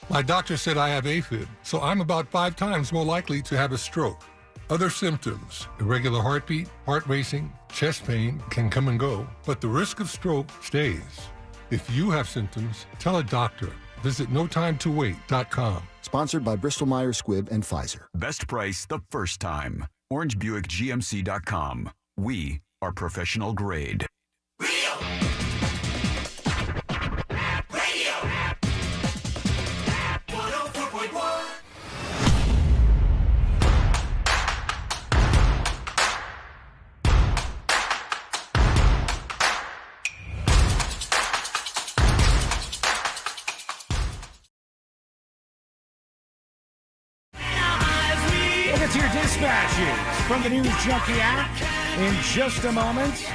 My doctor said I have AFib, so I'm about 5 times more likely to have a stroke. Other symptoms, irregular heartbeat, heart racing, chest pain can come and go, but the risk of stroke stays. If you have symptoms, tell a doctor. Visit notimetowait.com. Sponsored by Bristol-Myers Squibb and Pfizer. Best price the first time. OrangeBuickGMC.com. We are professional grade. from the News Junkie app in just a moment.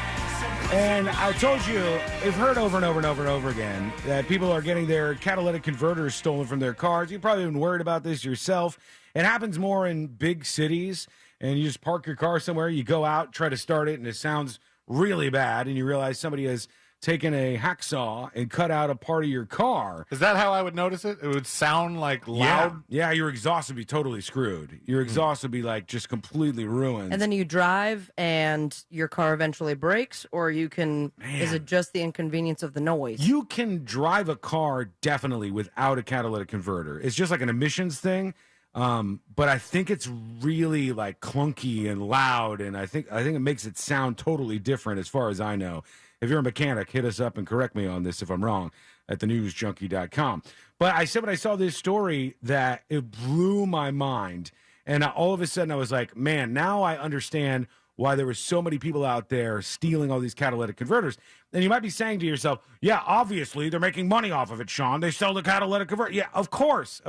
And I told you, I've heard over and over and over and over again that people are getting their catalytic converters stolen from their cars. You've probably been worried about this yourself. It happens more in big cities, and you just park your car somewhere, you go out, try to start it, and it sounds really bad, and you realize somebody has taken a hacksaw and cut out a part of your car. Is that how I would notice it? It would sound like loud? Yeah, your exhaust would be totally screwed. Your exhaust would be like just completely ruined. And then you drive and your car eventually breaks, or you can, is it just the inconvenience of the noise? You can drive a car definitely without a catalytic converter. It's just like an emissions thing. But I think it's really like clunky and loud, and I think it makes it sound totally different as far as I know. If you're a mechanic, hit us up and correct me on this if I'm wrong at thenewsjunkie.com. But I said when I saw this story that it blew my mind, and all of a sudden I was like, man, now I understand why there were so many people out there stealing all these catalytic converters. And you might be saying to yourself, yeah, obviously they're making money off of it, Sean. They sell the catalytic converter. Yeah, of course.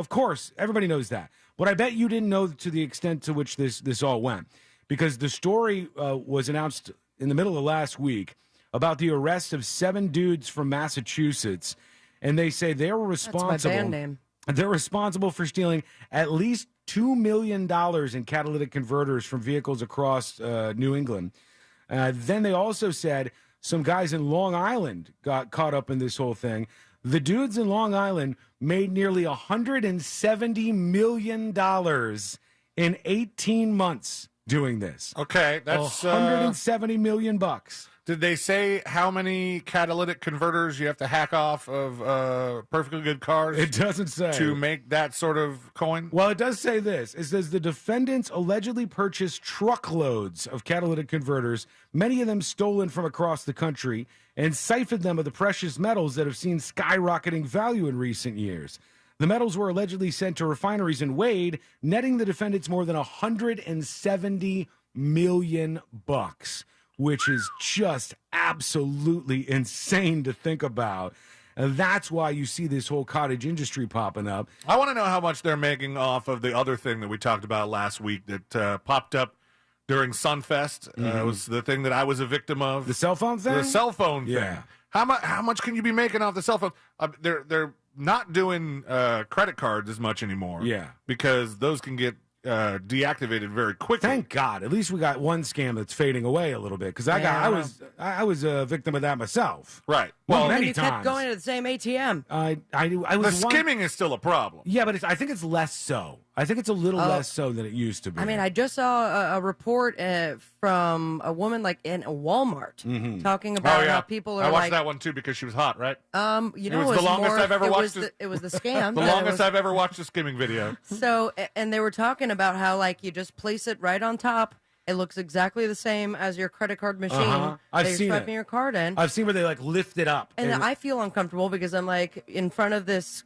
Everybody knows that. But I bet you didn't know to the extent to which this all went. Because the story was announced in the middle of last week about the arrest of 7 dudes from Massachusetts. And they say they were responsible. That's my band name. They're responsible for stealing at least $2 million in catalytic converters from vehicles across New England. Then they also said some guys in Long Island got caught up in this whole thing. The dudes in Long Island made nearly $170 million in 18 months doing this. Okay, that's $170 million. Did they say how many catalytic converters you have to hack off of perfectly good cars? It doesn't say. To make that sort of coin? Well, it does say this. It says the defendants allegedly purchased truckloads of catalytic converters, many of them stolen from across the country, and siphoned them of the precious metals that have seen skyrocketing value in recent years. The metals were allegedly sent to refineries in Wade, netting the defendants more than $170 million. Which is just absolutely insane to think about. And that's why you see this whole cottage industry popping up. I want to know how much they're making off of the other thing that we talked about last week that popped up during Sunfest. It was the thing that I was a victim of. The cell phone thing? The cell phone thing. Yeah. How much can you be making off the cell phone? They're not doing credit cards as much anymore. Yeah. Because those can get deactivated very quickly. Thank God. At least we got one scam that's fading away a little bit because I was a victim of that myself. Right. Well, and many you times. kept going to the same ATM. I The was skimming is still a problem. Yeah, but I think it's less so. I think it's a little less so than it used to be. I mean, I just saw a report from a woman like in a Walmart talking about how people are I watched like, that one too because she was hot, right? You know, it was the longest I've ever watched. It was the scam. The longest I've ever watched a skimming video. So, and they were talking about how like you just place it right on top. It looks exactly the same as your credit card machine. I've that seen you're it. swiping your card in. I've seen where they like lift it up, And I feel uncomfortable because I'm like in front of this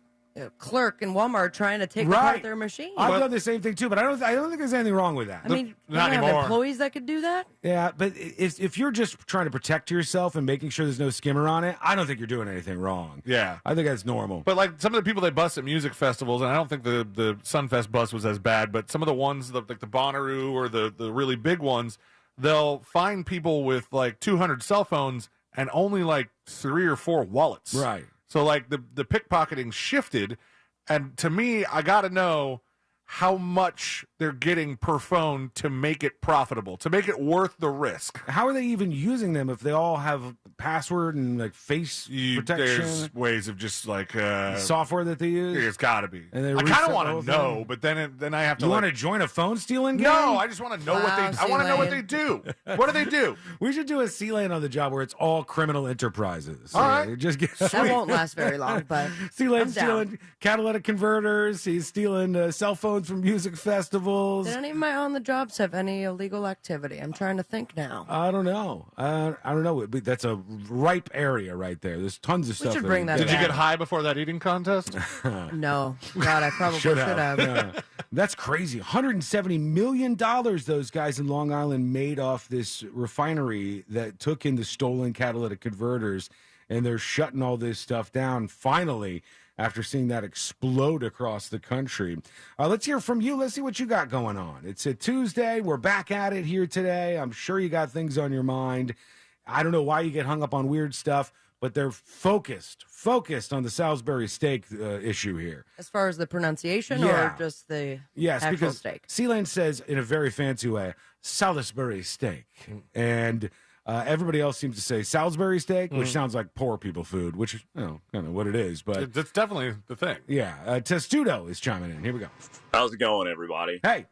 clerk in Walmart trying to take apart their machine. I've done the same thing too, but I don't think there's anything wrong with that. I mean, you don't have employees that could do that? Yeah, but if you're just trying to protect yourself and making sure there's no skimmer on it, I don't think you're doing anything wrong. Yeah. I think that's normal. But like some of the people they bust at music festivals, and I don't think the Sunfest bust was as bad, but some of the ones like the Bonnaroo or the really big ones, they'll find people with like 200 cell phones and only like 3 or 4 wallets. Right. So like the pickpocketing shifted, and to me, I got to know how much they're getting per phone to make it profitable, to make it worth the risk. How are they even using them if they all have password and like face protection? There's ways of just like software that they use. It's got to be. And they I reset kind of the want whole to know, thing? but then I have to. You want to join a phone stealing game? No, I just want to know what they. I want to know what they do. What do they do? We should do a C-Lane on the job where it's all criminal enterprises. All right. Just get That won't last very long, but C-Lane's I'm down. stealing catalytic converters. He's stealing cell phones from music festivals. Did any of my on-the-jobs have any illegal activity? I'm trying to think now. I don't know. I don't know. But that's a ripe area right there. There's tons of stuff. should bring that Did you back. get high before that eating contest? No. God, I probably should have. Yeah. That's crazy. $170 million those guys in Long Island made off this refinery that took in the stolen catalytic converters, and they're shutting all this stuff down finally. after seeing that explode across the country. Let's hear from you. Let's see what you got going on. It's a Tuesday. We're back at it here today. I'm sure you got things on your mind. I don't know why you get hung up on weird stuff, but they're focused on the Salisbury steak issue here. As far as the pronunciation Yeah. or just the Yes, actual because steak? Sealane says in a very fancy way, Salisbury steak. And everybody else seems to say Salisbury steak, which sounds like poor people food, which is kind of what it is. But That's definitely the thing. yeah, Testudo is chiming in. Here we go. How's it going, everybody? Hey.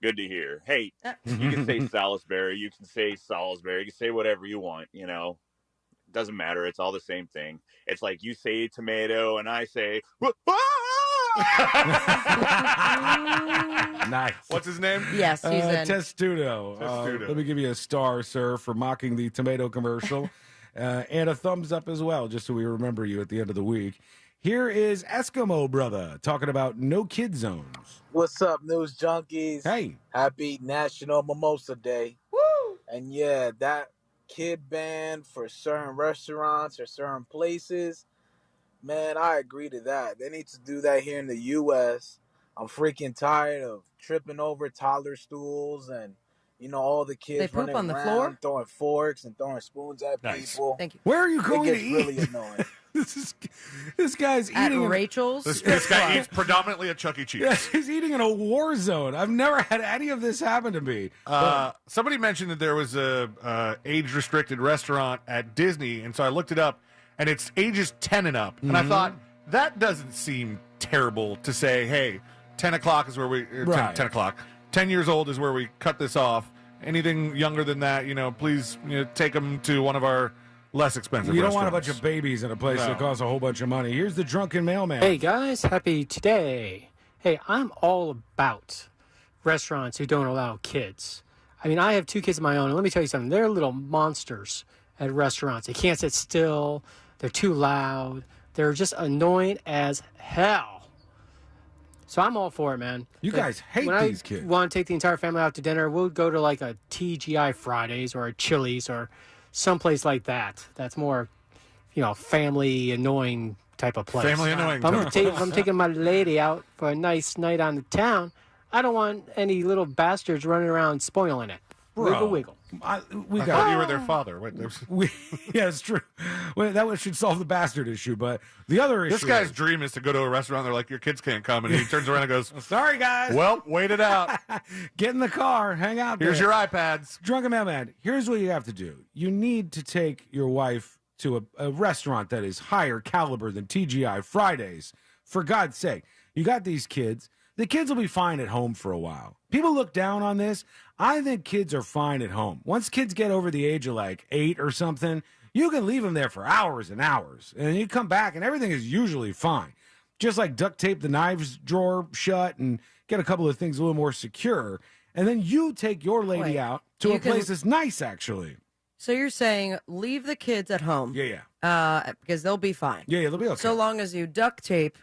Good to hear. Hey, you can say Salisbury, you can say Salisbury, you can say whatever you want, you know. Doesn't matter. It's all the same thing. It's like you say tomato and I say, Nice. What's his name? Yes, he's in. Testudo. Testudo. Let me give you a star, sir, for mocking the tomato commercial. And a thumbs up as well, just so we remember you at the end of the week. Here is Eskimo Brother talking about no kid zones. What's up, news junkies? Hey. Happy National Mimosa Day. Woo! And yeah, that kid ban for certain restaurants or certain places, man, I agree to that. They need to do that here in the U.S. I'm freaking tired of tripping over toddler stools and, you know, all the kids They poop running on the around, floor? throwing forks and throwing spoons at Nice. people. Thank you. Where are you going it to gets eat? really annoying. This guy's At eating Rachel's? This guy eats predominantly at Chuck E. Cheese. Yeah, he's eating in a war zone. I've never had any of this happen to me. Somebody mentioned that there was a age-restricted restaurant at Disney, and so I looked it up, and it's ages 10 and up. And I thought, that doesn't seem terrible to say, hey, 10 o'clock is where we... 10 o'clock. 10 years old is where we cut this off. Anything younger than that, please take them to one of our less expensive You don't restaurants. want a bunch of babies in a place No. that costs a whole bunch of money. Here's the drunken mailman. Hey guys, happy today. Hey, I'm all about restaurants who don't allow kids. I mean, I have 2 kids of my own, and let me tell you something. They're little monsters at restaurants. They can't sit still. They're too loud. They're just annoying as hell. So I'm all for it, man. You guys hate when these kids. I want to take the entire family out to dinner, we'll go to like a TGI Fridays or a Chili's or someplace like that. That's more, family annoying type of place. Family annoying If I'm taking my lady out for a nice night on the town, I don't want any little bastards running around spoiling it. Wiggle, wiggle. I thought you were their father. Wait, Yeah, it's true. Well, that should solve the bastard issue. But the other issue, this guy's dream is to go to a restaurant. They're like, your kids can't come, and he turns around and goes, "Sorry, guys. Well, wait it out. Get in the car, hang out. Here's there. your iPads." Drunken mailman. Here's what you have to do. You need to take your wife to a restaurant that is higher caliber than TGI Fridays. For God's sake, you got these kids. The kids will be fine at home for a while. People look down on this. I think kids are fine at home. Once kids get over the age of like 8 or something, you can leave them there for hours and hours. And you come back and everything is usually fine. Just like duct tape the knives drawer shut and get a couple of things a little more secure. And then you take your lady out to you a place that's nice, actually. So you're saying leave the kids at home. Yeah. Because they'll be fine. Yeah, they'll be okay. So long as you duct tape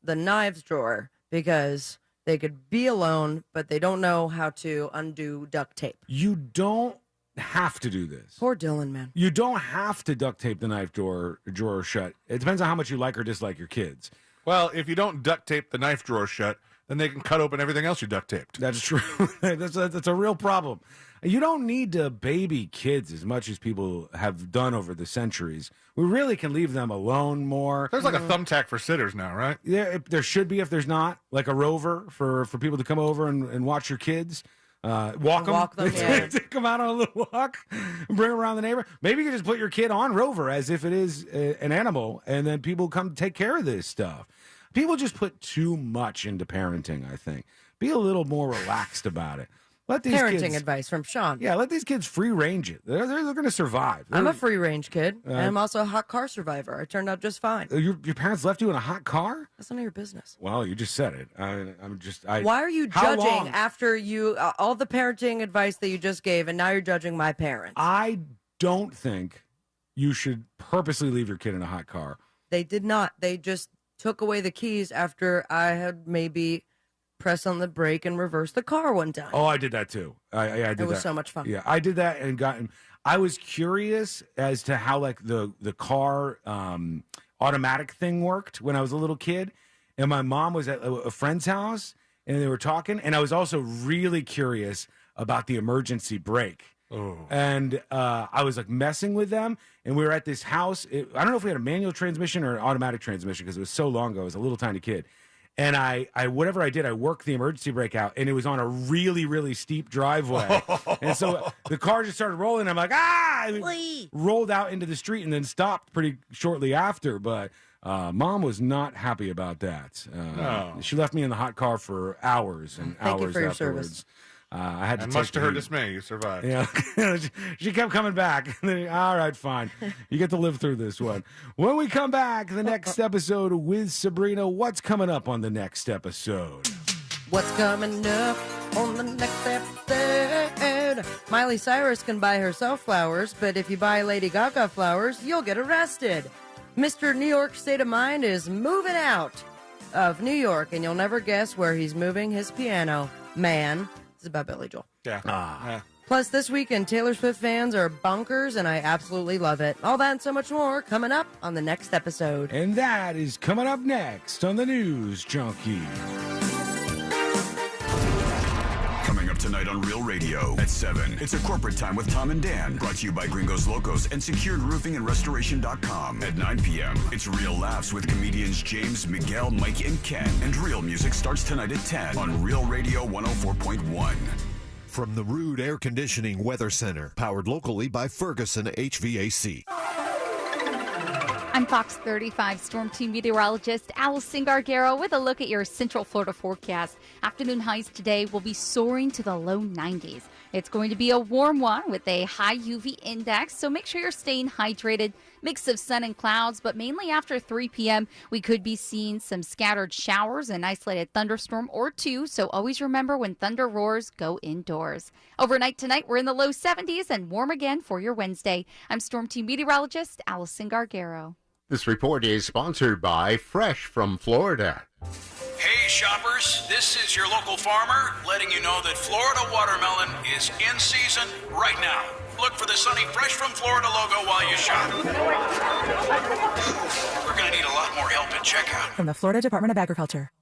the knives drawer, because they could be alone, but they don't know how to undo duct tape. You don't have to do this. Poor Dylan, man. You don't have to duct tape the knife drawer shut. It depends on how much you like or dislike your kids. Well, if you don't duct tape the knife drawer shut, then they can cut open everything else you duct taped. That's true. that's a real problem. You don't need to baby kids as much as people have done over the centuries. We really can leave them alone more. There's like a thumbtack for sitters now, right? Yeah, there should be if there's not. Like a rover for people to come over and watch your kids. Walk them. Yeah. Come out on a little walk, bring them around the neighborhood. Maybe you can just put your kid on Rover as if it is an animal, and then people come take care of this stuff. People just put too much into parenting, I think. Be a little more relaxed about it. Let these Parenting kids, advice from Sean. Yeah, let these kids free range it. They're going to survive. I'm a free range kid, and Uh, I'm also a hot car survivor. I turned out just fine. Your parents left you in a hot car? That's none of your business. Well, you just said it. Why are you How judging long? after you all the parenting advice that you just gave, and now you're judging my parents? I don't think you should purposely leave your kid in a hot car. They did not. They just took away the keys after I had maybe pressed on the brake and reversed the car one time. Oh, I did that too. I did It was that. so much fun. Yeah, I did that and I was curious as to how like the car automatic thing worked when I was a little kid. And my mom was at a friend's house, and they were talking. And I was also really curious about the emergency brake. Oh. And I was like messing with them, and we were at this house. I don't know if we had a manual transmission or an automatic transmission because it was so long ago. I was a little tiny kid. And I whatever I did, I worked the emergency brake out, and it was on a really, really steep driveway. And so the car just started rolling. I'm like, ah! And it rolled out into the street and then stopped pretty shortly after. But Mom was not happy about that. No. She left me in the hot car for hours and Thank you hours for your afterwards. service. I had to And take much to the her heat. dismay, you survived. Yeah, she kept coming back. All right, fine. You get to live through this one. When we come back, the next episode with Sabrina, what's coming up on the next episode? What's coming up on the next episode? Miley Cyrus can buy herself flowers, but if you buy Lady Gaga flowers, you'll get arrested. Mr. New York State of Mind is moving out of New York, and you'll never guess where he's moving his piano. Man. This is about Billy Joel. Yeah. Yeah. Plus, this weekend, Taylor Swift fans are bonkers, and I absolutely love it. All that and so much more coming up on the next episode. And that is coming up next on the News Junkie. Coming up tonight on Real Radio at 7. It's a corporate time with Tom and Dan. Brought to you by Gringos Locos and SecuredRoofingAndRestoration.com. At 9 p.m., it's Real Laughs with comedians James, Miguel, Mike, and Ken. And Real Music starts tonight at 10 on Real Radio 104.1. From the Rude Air Conditioning Weather Center, powered locally by Ferguson HVAC. I'm Fox 35 Storm Team meteorologist Allison Gargaro with a look at your Central Florida forecast. Afternoon highs today will be soaring to the low 90s. It's going to be a warm one with a high UV index, so make sure you're staying hydrated. Mix of sun and clouds, but mainly after 3 p.m., we could be seeing some scattered showers, an isolated thunderstorm or two, so always remember when thunder roars, go indoors. Overnight tonight, we're in the low 70s and warm again for your Wednesday. I'm Storm Team meteorologist Allison Gargaro. This report is sponsored by Fresh from Florida. Hey shoppers, this is your local farmer letting you know that Florida watermelon is in season right now. Look for the sunny Fresh from Florida logo while you shop. We're going to need a lot more help at checkout. From the Florida Department of Agriculture.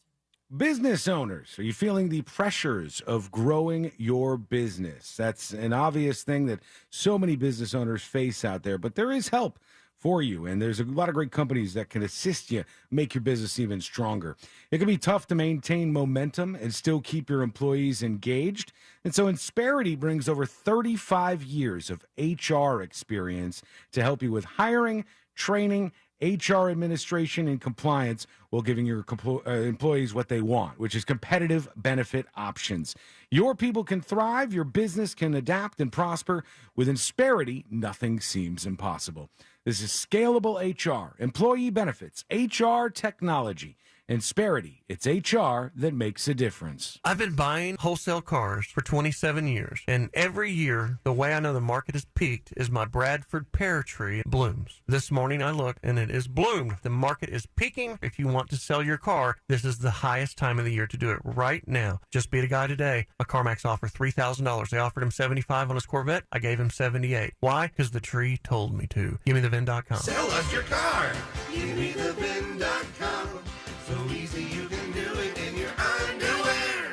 Business owners, are you feeling the pressures of growing your business? That's an obvious thing that so many business owners face out there, but there is help for you, and there's a lot of great companies that can assist you make your business even stronger. It can be tough to maintain momentum and still keep your employees engaged, and so Insperity brings over 35 years of HR experience to help you with hiring, training, HR administration, and compliance while giving your employees what they want, which is competitive benefit options. Your people can thrive, your business can adapt and prosper. With Insperity, nothing seems impossible. This is scalable HR, employee benefits, HR technology. Insperity, it's HR that makes a difference. I've been buying wholesale cars for 27 years, and every year, the way I know the market has peaked is my Bradford pear tree blooms. This morning I looked, and it is bloomed. The market is peaking. If you want to sell your car, this is the highest time of the year to do it right now. Just beat a guy today. A CarMax offer $3,000. They offered him $75 on his Corvette. I gave him $78. Why? Because the tree told me to. Give me the VIN.com. Sell us your car. Give me the VIN.com. So easy you can do it in your underwear.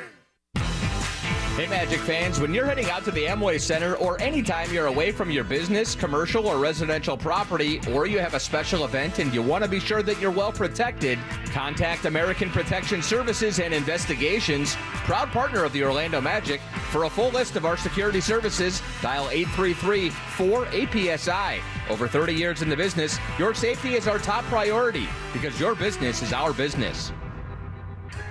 Hey Magic fans, when you're heading out to the Amway Center or anytime you're away from your business, commercial, or residential property, or you have a special event and you want to be sure that you're well protected, contact American Protection Services and Investigations, proud partner of the Orlando Magic. For a full list of our security services, dial 833-4APSI. Over 30 years in the business, your safety is our top priority because your business is our business.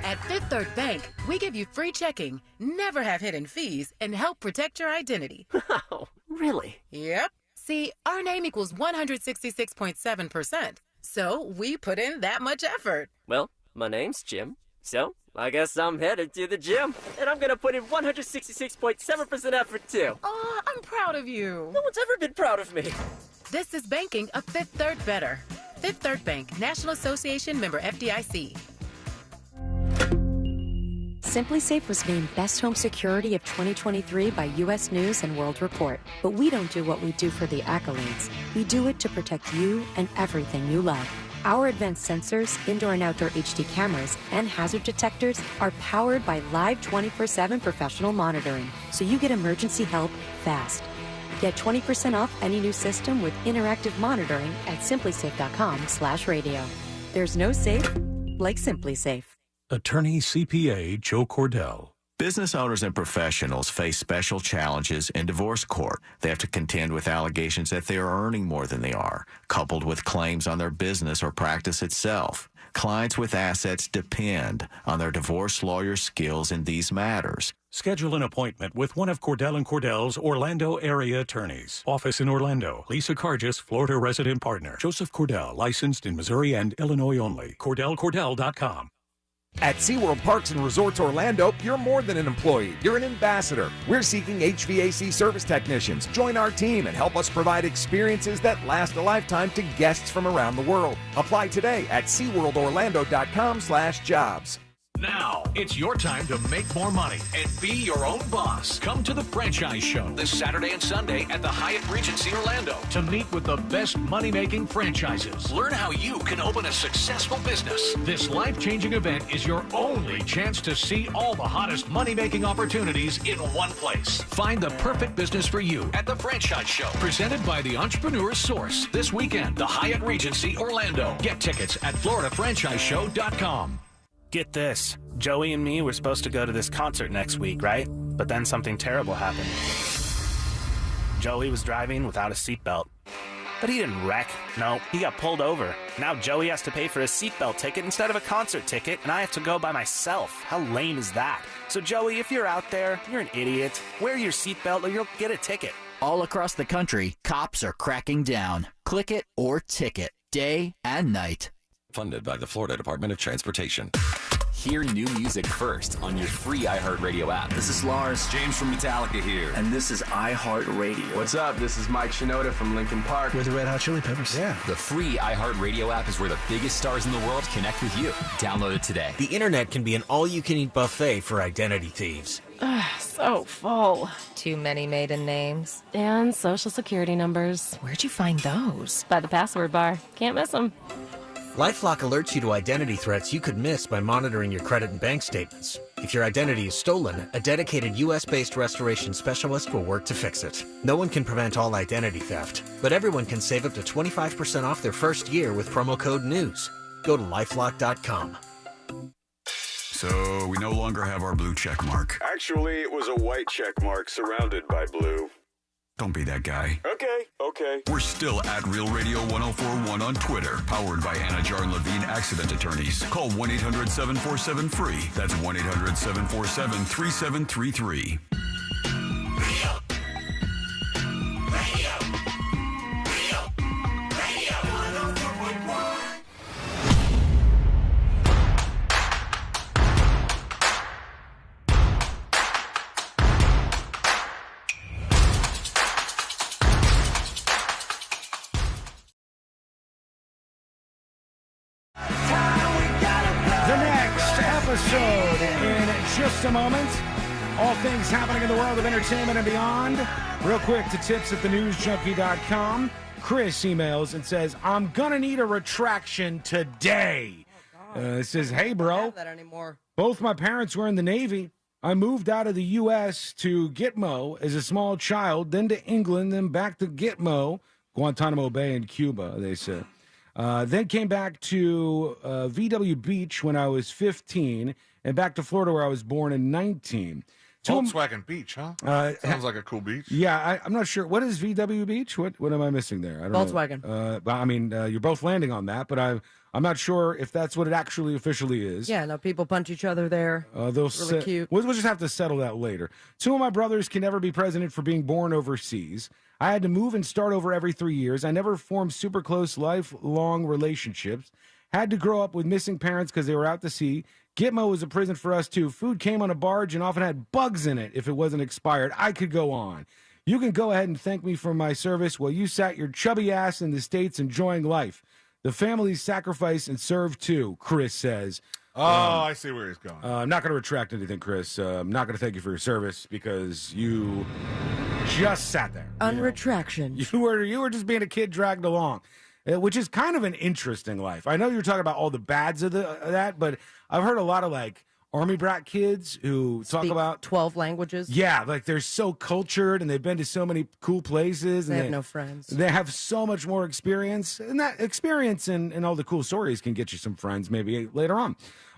At Fifth Third Bank, we give you free checking, never have hidden fees, and help protect your identity. Oh, really? Yep. See, our name equals 166.7%, so we put in that much effort. Well, my name's Jim, so I guess I'm headed to the gym, and I'm going to put in 166.7% effort, too. Oh, I'm proud of you. No one's ever been proud of me. This is banking a Fifth Third better. Fifth Third Bank, National Association member FDIC. Simply Safe was named Best Home Security of 2023 by U.S. News and World Report. But we don't do what we do for the accolades. We do it to protect you and everything you love. Our advanced sensors, indoor and outdoor HD cameras, and hazard detectors are powered by live 24/7 professional monitoring, so you get emergency help fast. Get 20% off any new system with interactive monitoring at simplysafe.com/radio. There's no safe like SimpliSafe. Attorney CPA Joe Cordell. Business owners and professionals face special challenges in divorce court. They have to contend with allegations that they are earning more than they are, coupled with claims on their business or practice itself. Clients with assets depend on their divorce lawyer's skills in these matters. Schedule an appointment with one of Cordell & Cordell's Orlando area attorneys. Office in Orlando. Lisa Cargis, Florida resident partner. Joseph Cordell, licensed in Missouri and Illinois only. CordellCordell.com. At SeaWorld Parks and Resorts Orlando, you're more than an employee. You're an ambassador. We're seeking HVAC service technicians. Join our team and help us provide experiences that last a lifetime to guests from around the world. Apply today at SeaWorldOrlando.com/jobs. Now, it's your time to make more money and be your own boss. Come to the Franchise Show this Saturday and Sunday at the Hyatt Regency Orlando to meet with the best money-making franchises. Learn how you can open a successful business. This life-changing event is your only chance to see all the hottest money-making opportunities in one place. Find the perfect business for you at the Franchise Show, presented by the Entrepreneur Source. This weekend, the Hyatt Regency Orlando. Get tickets at FloridaFranchiseShow.com. Get this. Joey and me were supposed to go to this concert next week, right? But then something terrible happened. Joey was driving without a seatbelt. But he didn't wreck. No, he got pulled over. Now Joey has to pay for a seatbelt ticket instead of a concert ticket, and I have to go by myself. How lame is that? So Joey, if you're out there, you're an idiot. Wear your seatbelt or you'll get a ticket. All across the country, cops are cracking down. Click it or ticket, day and night. Funded by the Florida Department of Transportation. Hear new music first on your free iHeartRadio app. This is Lars. James from Metallica here. And this is iHeartRadio. What's up? This is Mike Shinoda from Linkin Park. We're the Red Hot Chili Peppers. Yeah. The free iHeartRadio app is where the biggest stars in the world connect with you. Download it today. The internet can be an all-you-can-eat buffet for identity thieves. So full. Too many maiden names. And social security numbers. Where'd you find those? By the password bar. Can't miss them. LifeLock alerts you to identity threats you could miss by monitoring your credit and bank statements. If your identity is stolen, a dedicated U.S.-based restoration specialist will work to fix it. No one can prevent all identity theft, but everyone can save up to 25% off their first year with promo code NEWS. Go to LifeLock.com. So we no longer have our blue check mark. Actually, it was a white check mark surrounded by blue. Don't be that guy. Okay. We're still at Real Radio 1041 on Twitter, powered by Anna Jar and Levine Accident Attorneys. Call 1-800-747-FREE. That's 1-800-747-3733. Episode in just a moment. All things happening in the world of entertainment and beyond. Real quick to tips at thenewsjunkie.com. Chris emails and says, I'm going to need a retraction today. It says, hey, bro. I don't have that anymore. Both my parents were in the Navy. I moved out of the U.S. to Gitmo as a small child, then to England, then back to Gitmo, Guantanamo Bay in Cuba, they said. Then came back to VW Beach when I was 15, and back to Florida where I was born in 19. Volkswagen Beach, huh? Sounds like a cool beach. Yeah, I'm not sure. What is VW Beach? What am I missing there? I don't Volkswagen. know. But I mean, you're both landing on that, but I'm not sure if that's what it actually officially is. Yeah, no, people punch each other there. Really cute. We'll just have to settle that later. Two of my brothers can never be president for being born overseas. I had to move and start over every 3 years. I never formed super close, lifelong relationships. Had to grow up with missing parents because they were out to sea. Gitmo was a prison for us, too. Food came on a barge and often had bugs in it if it wasn't expired. I could go on. You can go ahead and thank me for my service while you sat your chubby ass in the States enjoying life. The families sacrifice and serve, too, Chris says. Oh, I see where he's going. I'm not going to retract anything, Chris. I'm not going to thank you for your service because you just sat there. On retraction. You were just being a kid dragged along. which is kind of an interesting life. I know you're talking about all the bads of that, but I've heard a lot of like Army brat kids who talk Speak about 12 languages. Yeah, like they're so cultured and they've been to so many cool places. They And have no friends. They have so much more experience. And that experience and all the cool stories can get you some friends maybe later on.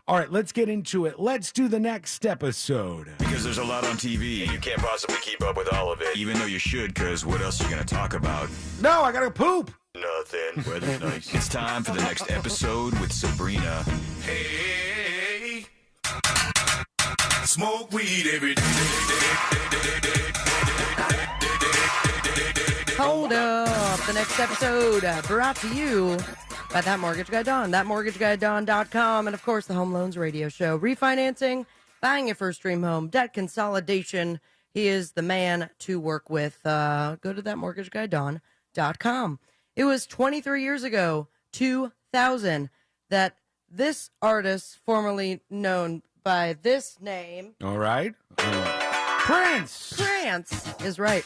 All right, let's get into it. Let's do the next episode. Because there's a lot on TV, and you can't possibly keep up with all of it. Even though you should, because what else are you going to talk about? No, I got to poop. Nothing. Weather's nice. It's time for the next episode with Sabrina. Hey, smoke weed every day. Hold up. The next episode brought to you by That Mortgage Guy Don, thatmortgaguydawn.com, and of course the Home Loans Radio Show. Refinancing, buying your first dream home, debt consolidation. He is the man to work with. Go to thatmortgaguydawn.com. It was 23 years ago, 2000, that this artist, formerly known by this name, All right. Prince. Prince, is right.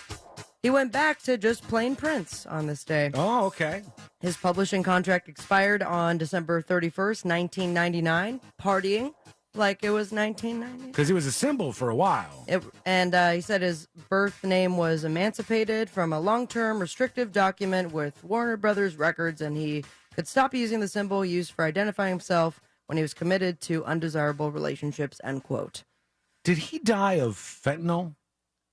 He went back to just plain Prince on this day. Oh, okay. His publishing contract expired on December 31st, 1999, partying like it was 1990. Because he was a symbol for a while. He said his birth name was emancipated from a long-term restrictive document with Warner Brothers Records, and he could stop using the symbol used for identifying himself when he was committed to undesirable relationships, end quote. Did he die of fentanyl?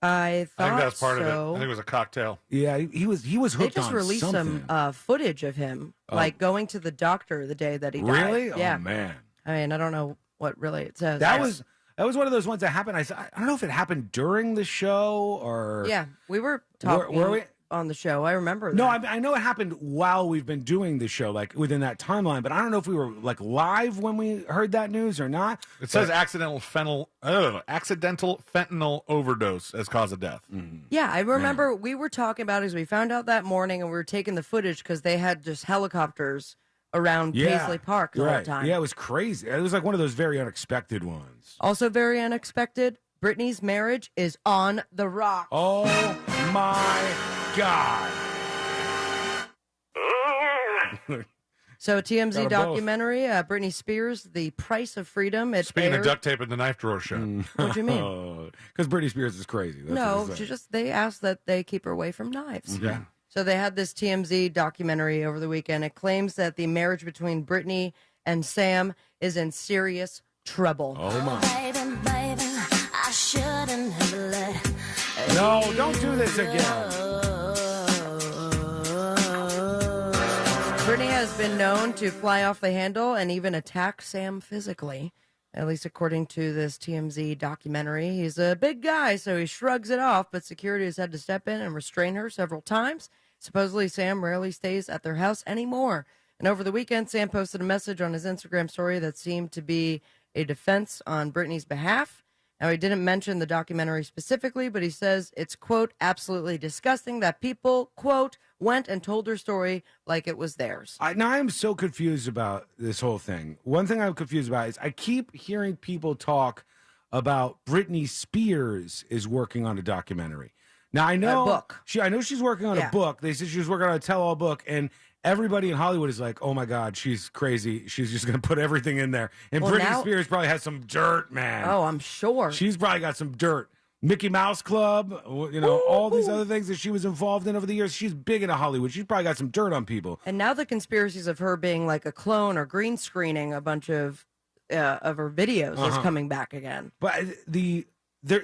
I thought I think that's part so. of it. I think it was a cocktail. Yeah, he was hooked They just on released something. some footage of him, like going to the doctor the day that he died. Really? Yeah. Oh, man. I mean, I don't know what really it says. That was one of those ones that happened. I don't know if it happened during the show or... Yeah, we were talking Were we? on the show. I remember that. No, I know it happened while we've been doing the show, like within that timeline, but I don't know if we were like live when we heard that news or not. It says accidental fentanyl overdose as cause of death. Yeah, I remember we were talking about it as we found out that morning, and we were taking the footage because they had just helicopters around Paisley Park the whole time. Yeah, it was crazy. It was like one of those very unexpected ones. Also very unexpected, Britney's marriage is on the rocks. Oh my God. So TMZ Got 'em both. documentary, Britney Spears, The Price of Freedom. It Speaking of aired- duct tape in the knife drawer show. What do you mean? Because Britney Spears is crazy. That's No, what it they asked that they keep her away from knives. Yeah. So they had this TMZ documentary over the weekend. It claims that the marriage between Britney and Sam is in serious trouble. Oh my. Baby, I shouldn't have let. No, don't do this again. Britney has been known to fly off the handle and even attack Sam physically, at least according to this TMZ documentary. He's a big guy, so he shrugs it off, but security has had to step in and restrain her several times. Supposedly, Sam rarely stays at their house anymore. And over the weekend, Sam posted a message on his Instagram story that seemed to be a defense on Britney's behalf. Now, he didn't mention the documentary specifically, but he says it's, quote, absolutely disgusting that people, quote, went and told her story like it was theirs. Now I am so confused about this whole thing. One thing I'm confused about is I keep hearing people talk about Britney Spears is working on a documentary. Now I know A book. I know she's working on Yeah. a book. They said she was working on a tell-all book, and everybody in Hollywood is like, "Oh my God, she's crazy. She's just going to put everything in there." And Well, Britney now- Spears probably has some dirt, man. Oh, I'm sure. She's probably got some dirt. Mickey Mouse Club, all these other things that she was involved in over the years. She's big into Hollywood. She's probably got some dirt on people. And now the conspiracies of her being like a clone or green screening a bunch of her videos is coming back again. But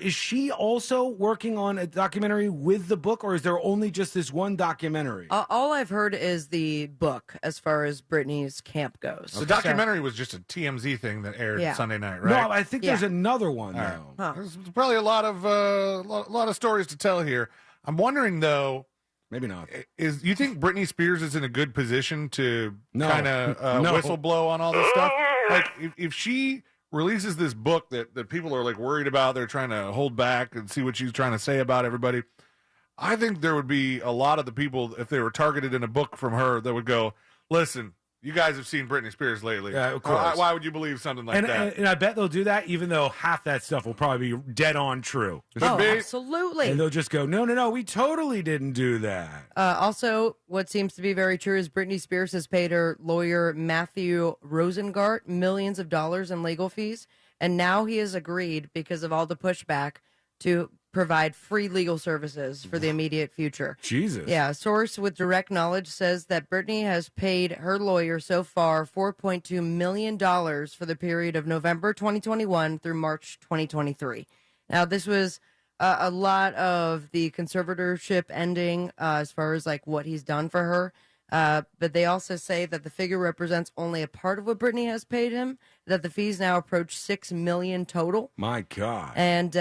is she also working on a documentary with the book, or is there only just this one documentary? All I've heard is the book as far as Britney's camp goes. The documentary was just a TMZ thing that aired Yeah. Sunday night, No, right? I think there's another one though. There's probably a lot of stories to tell here. I'm wondering though, maybe not. Is you think Britney Spears is in a good position to No. kind of No. whistle blow on all this stuff? Like if she releases this book that people are like worried about, they're trying to hold back and see what she's trying to say about everybody. I think there would be a lot of the people, if they were targeted in a book from her, that would go, listen, You guys have seen Britney Spears lately. Yeah, of course. Why would you believe something like that? And I bet they'll do that, even though half that stuff will probably be dead on true. Absolutely. And they'll just go, no, we totally didn't do that. Also, what seems to be very true is Britney Spears has paid her lawyer Matthew Rosengart millions of dollars in legal fees, and now he has agreed, because of all the pushback, to provide free legal services for the immediate future. Jesus. Yeah, a source with direct knowledge says that Britney has paid her lawyer so far $4.2 million for the period of November 2021 through March 2023. Now, this was a lot of the conservatorship ending as far as like what he's done for her. But they also say that the figure represents only a part of what Britney has paid him, that the fees now approach $6 million total. My God. And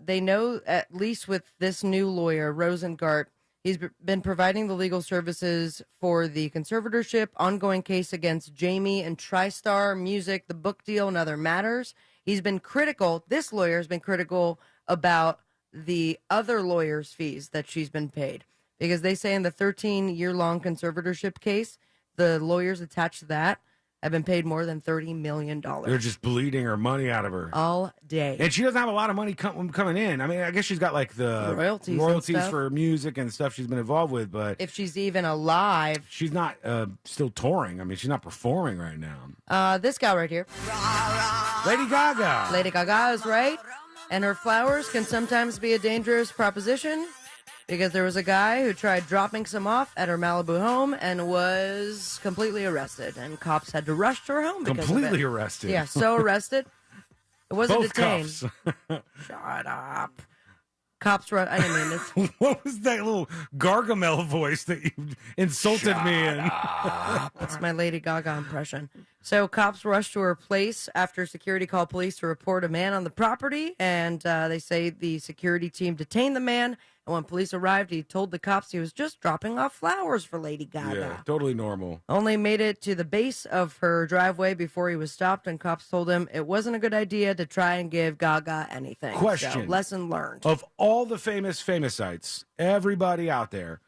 they know, at least with this new lawyer, Rosengart, he's been providing the legal services for the conservatorship, ongoing case against Jamie and TriStar Music, the book deal, and other matters. He's been critical, this lawyer has been critical about the other lawyer's fees that she's been paid. Because they say in the 13-year-long conservatorship case, the lawyers attached to that have been paid more than $30 million. They're just bleeding her money out of her. All day. And she doesn't have a lot of money coming in. I mean, I guess she's got like the royalties and stuff. for music and stuff she's been involved with, but if she's even alive. She's not still touring. I mean, she's not performing right now. This gal right here. Lady Gaga. Lady Gaga is right. And her flowers can sometimes be a dangerous proposition, because there was a guy who tried dropping some off at her Malibu home and was completely arrested, and cops had to rush to her home because Completely of it. arrested. Yeah, so arrested. It wasn't Both detained. cuffs. Shut up. Cops run. I didn't mean this. What was that little Gargamel voice that you insulted me in? That's my Lady Gaga impression. So cops rushed to her place after security called police to report a man on the property, and they say the security team detained the man. And when police arrived, he told the cops he was just dropping off flowers for Lady Gaga. Yeah, totally normal. Only made it to the base of her driveway before he was stopped, and cops told him it wasn't a good idea to try and give Gaga anything. Question. So, lesson learned. Of all the famous sites, everybody out there,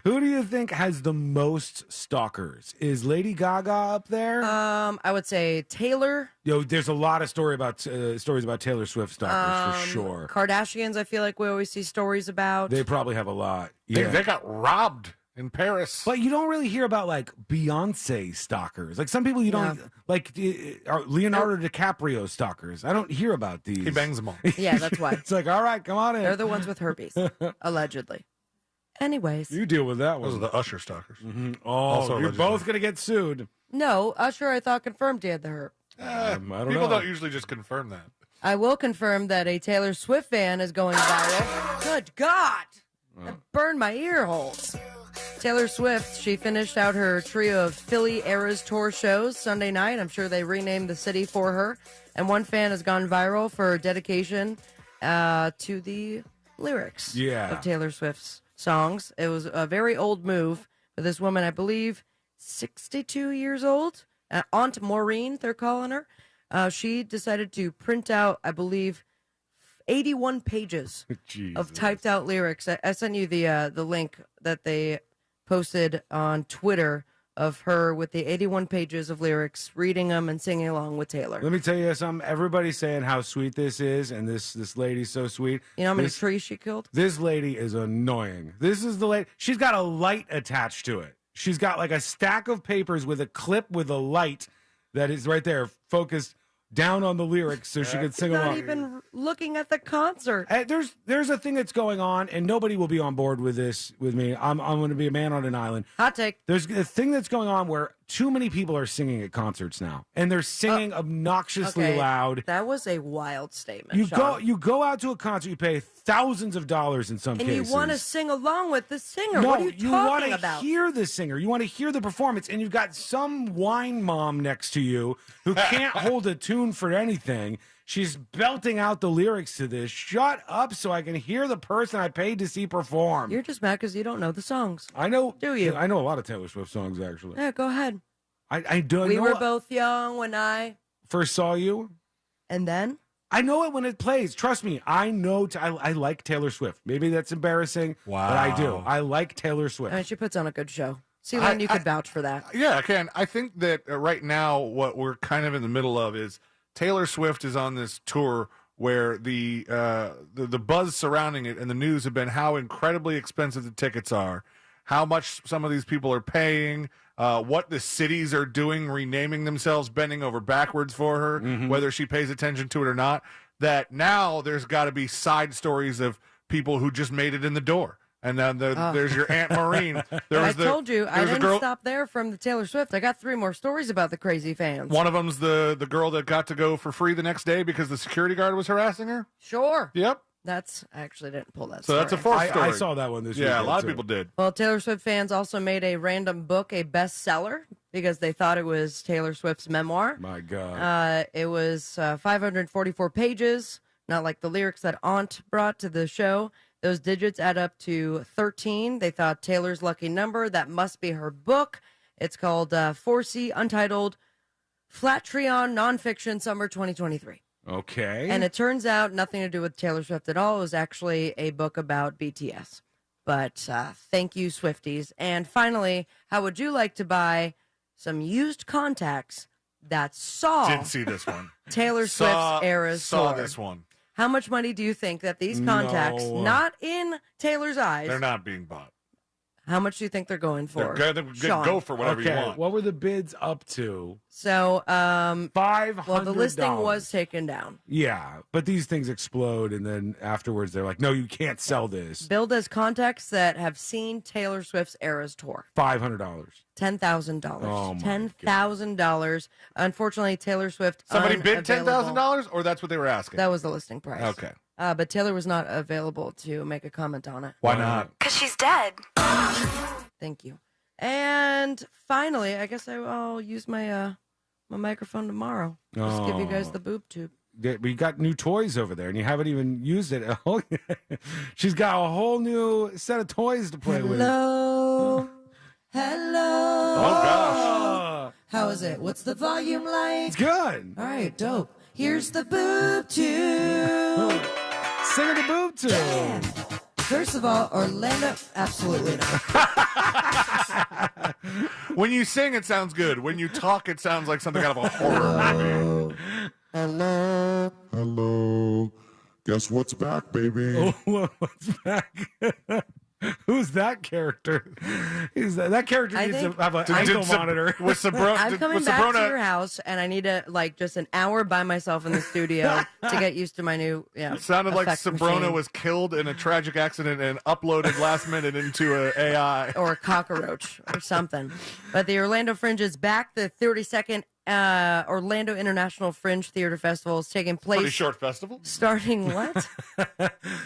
who do you think has the most stalkers? Is Lady Gaga up there? I would say Taylor. There's a lot of stories about Taylor Swift stalkers for sure. Kardashians, I feel like we always see stories about. They probably have a lot. They got robbed in Paris. But you don't really hear about like Beyonce stalkers. Like some people you don't like are Leonardo DiCaprio stalkers. I don't hear about these. He bangs them all. Yeah, that's why. It's like, all right, come on in. They're the ones with herpes, allegedly. Anyways. You deal with that one. Those are the Usher stalkers. Mm-hmm. Oh, Also you're allegedly. both going to get sued. No, Usher, I thought confirmed he had the herp. I don't People know. don't usually just confirm that. I will confirm that a Taylor Swift fan is going viral. Good God! That burned my ear holes. Taylor Swift, she finished out her trio of Philly Eras Tour shows Sunday night. I'm sure they renamed the city for her. And one fan has gone viral for her dedication to the lyrics of Taylor Swift's songs. It was a very old move for this woman, I believe, 62 years old. Aunt Maureen, they're calling her. She decided to print out, I believe, 81 pages of typed out lyrics. I sent you the link that they posted on Twitter of her with the 81 pages of lyrics, reading them and singing along with Taylor. Let me tell you something. Everybody's saying how sweet this is, and this lady's so sweet. You know how many trees she killed? This lady is annoying. This is the lady. She's got a light attached to it. She's got like a stack of papers with a clip with a light that is right there focused down on the lyrics so she could sing Not along. even looking at the concert. There's a thing that's going on, and nobody will be on board with this with me. I'm going to be a man on an island. Hot take. There's a thing that's going on where too many people are singing at concerts now, and they're singing obnoxiously Okay, loud. That was a wild statement. You go out to a concert, you pay thousands of dollars in some and cases. you want to sing along with the singer. No, What are you talking want about? to hear the singer. You want to hear the performance, and you've got some wine mom next to you who can't hold a tune for anything. She's belting out the lyrics to this. Shut up so I can hear the person I paid to see perform. You're just mad because you don't know the songs. I know. Do you? I know a lot of Taylor Swift songs, actually. Yeah, go ahead. I don't We know. were both young when I... First saw you. And then? I know it when it plays. Trust me, I know. I like Taylor Swift. Maybe that's embarrassing, but I do. I like Taylor Swift. I mean, she puts on a good show. Sealand, you could vouch for that. Yeah, I can. I think that right now what we're kind of in the middle of is Taylor Swift is on this tour where the buzz surrounding it and the news have been how incredibly expensive the tickets are, how much some of these people are paying, what the cities are doing, renaming themselves, bending over backwards for her, whether she pays attention to it or not, that now there's got to be side stories of people who just made it in the door. And then there's your Aunt Maureen. I told you, I didn't stop there from the Taylor Swift. I got 3 more stories about the crazy fans. One of them's the girl that got to go for free the next day because the security guard was harassing her. Sure. Yep. I actually didn't pull that So story. that's a 4th story. I saw that one this week. Yeah, a lot of people did. Well, Taylor Swift fans also made a random book a bestseller because they thought it was Taylor Swift's memoir. My God. It was 544 pages, not like the lyrics that Aunt brought to the show. Those digits add up to 13. They thought Taylor's lucky number. That must be her book. It's called 4C Untitled Flatreon Nonfiction Summer 2023. Okay. And it turns out nothing to do with Taylor Swift at all. It was actually a book about BTS. But thank you, Swifties. And finally, how would you like to buy some used contacts that saw Didn't see this one. Taylor Swift's Eras Saw tour? this one. How much money do you think that these contacts, No. not in Taylor's eyes, They're not being bought. how much do you think they're going for? They're gonna Sean? go for whatever you want. What were the bids up to? So, $500. well, the listing was taken down. Yeah, but these things explode, and then afterwards they're like, "No, you can't sell this." Billed as contacts that have seen Taylor Swift's Eras tour. $500. $10,000. Oh, my $10,000. Unfortunately, Taylor Swift. Somebody bid unavailable. $10,000, or that's what they were asking? That was the listing price. Okay. But Taylor was not available to make a comment on it. Why not? Because she's dead. Thank you. And finally, I guess I'll use my my microphone tomorrow. Just give you guys the boob tube. We got new toys over there, and you haven't even used it. She's got a whole new set of toys to play with. Hello. Hello. Oh, gosh. How is it? What's the volume like? It's good. All right, dope. Here's the boob tube. Sing the boob tube. First of all, Orlando, absolutely not. When you sing, it sounds good. When you talk, it sounds like something out of a horror movie. Hello. Hello. Guess what's back, baby? Oh, what's back? Who's that character? That character I needs to think- have an ankle monitor. I'm coming back to your house, and I need to just an hour by myself in the studio to get used to my new It sounded like effect Sabrona machine. was killed in a tragic accident and uploaded last minute into a AI. or a cockroach or something. But the Orlando Fringe is back. The 32nd Orlando International Fringe Theater Festival is taking place. Pretty short festival. Starting what?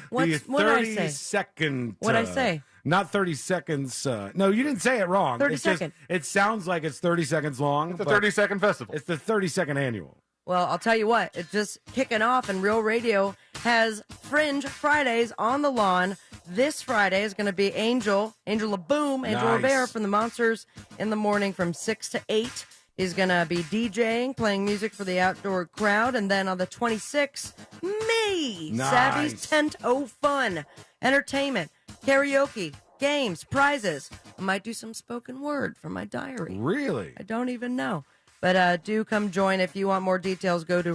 What The did I 30 say? second. What'd I say? Not 30 seconds. No, you didn't say it wrong. 30 It's just- second. It sounds like it's 30 seconds long. It's a but 30-second festival. It's the 32nd annual. Well, I'll tell you what, it's just kicking off, and Real Radio has Fringe Fridays on the lawn. This Friday is going to be Angel LaBoom, Angel Nice. Rivera from the Monsters in the morning from 6 to 8. Is going to be DJing, playing music for the outdoor crowd. And then on the 26th, me, Nice. Savvy's Tent O Fun, entertainment, karaoke, games, prizes. I might do some spoken word from my diary. Really? I don't even know. But do come join. If you want more details, go to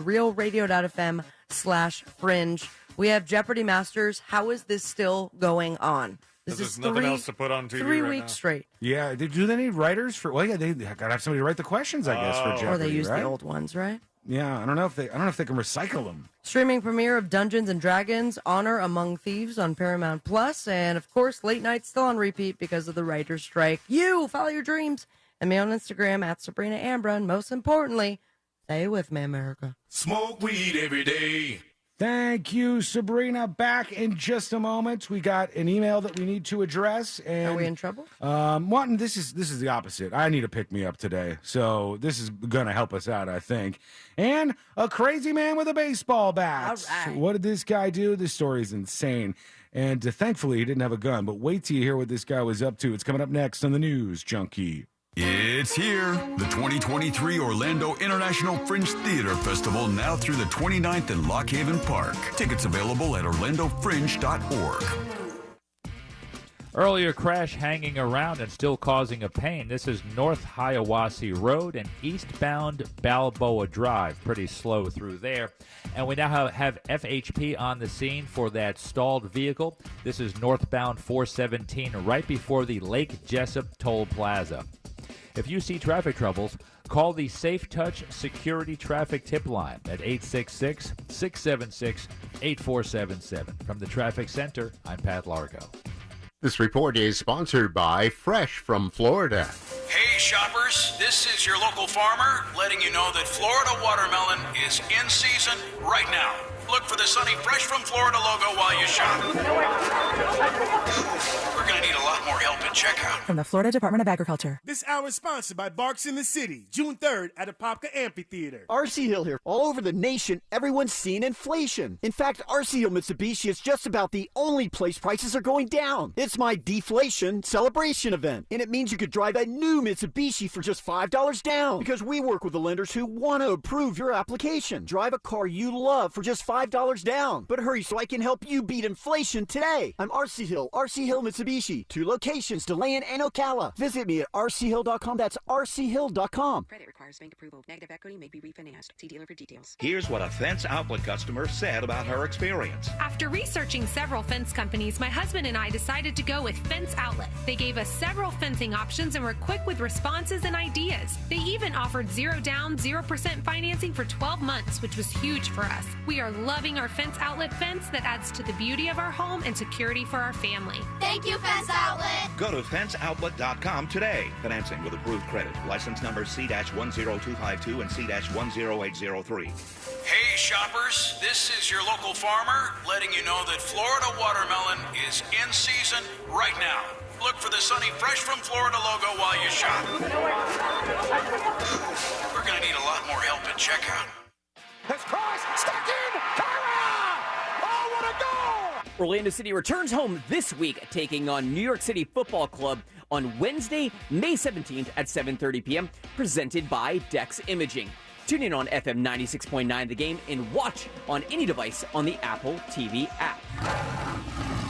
realradio.fm/fringe. We have Jeopardy Masters. How is this still going on? This There's is nothing else to put on TV 3 right weeks now. straight. Yeah. Do they need writers for? Well, yeah, they got to have somebody to write the questions, I guess, for Jeopardy. Or they use right? the old ones, right? Yeah, I don't know if they can recycle them. Streaming premiere of Dungeons and Dragons: Honor Among Thieves on Paramount Plus, and of course, late night still on repeat because of the writer's strike. You follow your dreams, and me on Instagram at Sabrina Ambra, and most importantly, stay with me, America. Smoke weed every day. Thank you, Sabrina. Back in just a moment. We got an email that we need to address. And Are we in trouble? Martin, this is the opposite. I need to pick me up today, so this is gonna help us out, I think. And a crazy man with a baseball bat. All right. What did this guy do? This story is insane. And thankfully, he didn't have a gun. But wait till you hear what this guy was up to. It's coming up next on the News Junkie. It's It's here. The 2023 Orlando International Fringe Theater Festival now through the 29th in Lock Haven Park. Tickets available at orlandofringe.org. Earlier crash hanging around and still causing a pain. This is North Hiawassee Road and eastbound Balboa Drive. Pretty slow through there. And we now have FHP on the scene for that stalled vehicle. This is northbound 417 right before the Lake Jessup Toll Plaza. If you see traffic troubles, call the Safe Touch Security Traffic Tip Line at 866-676-8477. From the Traffic Center, I'm Pat Largo. This report is sponsored by Fresh from Florida. Hey shoppers, this is your local farmer letting you know that Florida watermelon is in season right now. Look for the sunny Fresh from Florida logo while you shop. We're going to need a lot more help at checkout. From the Florida Department of Agriculture. This hour is sponsored by Barks in the City, June 3rd at Apopka Amphitheater. RC Hill here. All over the nation, everyone's seeing inflation. In fact, RC Hill Mitsubishi is just about the only place prices are going down. It's my deflation celebration event, and it means you could drive a new Mitsubishi for just $5 down because we work with the lenders who want to approve your application. Drive a car you love for just $5 down. But hurry so I can help you beat inflation today. I'm RC Hill Mitsubishi. 2 locations, DeLand and Ocala. Visit me at rchill.com. That's rchill.com. Credit requires bank approval. Negative equity may be refinanced. See dealer for details. Here's what a Fence Outlet customer said about her experience. After researching several fence companies, my husband and I decided to go with Fence Outlet. They gave us several fencing options and were quick with responses and ideas. They even offered 0 down, 0% financing for 12 months, which was huge for us. We are loving our Fence Outlet fence that adds to the beauty of our home and security for our family. Thank you, Fence Outlet. Go to fenceoutlet.com today. Financing with approved credit. License number C-10252 and C-10803. Hey shoppers, this is your local farmer letting you know that Florida watermelon is in season right now. Look for the sunny Fresh from Florida logo while you shop. We're going to need a lot more help at checkout. Has crossed, stuck in, Kyra! Oh, what a goal! Orlando City returns home this week, taking on New York City Football Club on Wednesday, May 17th at 7:30 p.m., presented by Dex Imaging. Tune in on FM 96.9 The Game and watch on any device on the Apple TV app.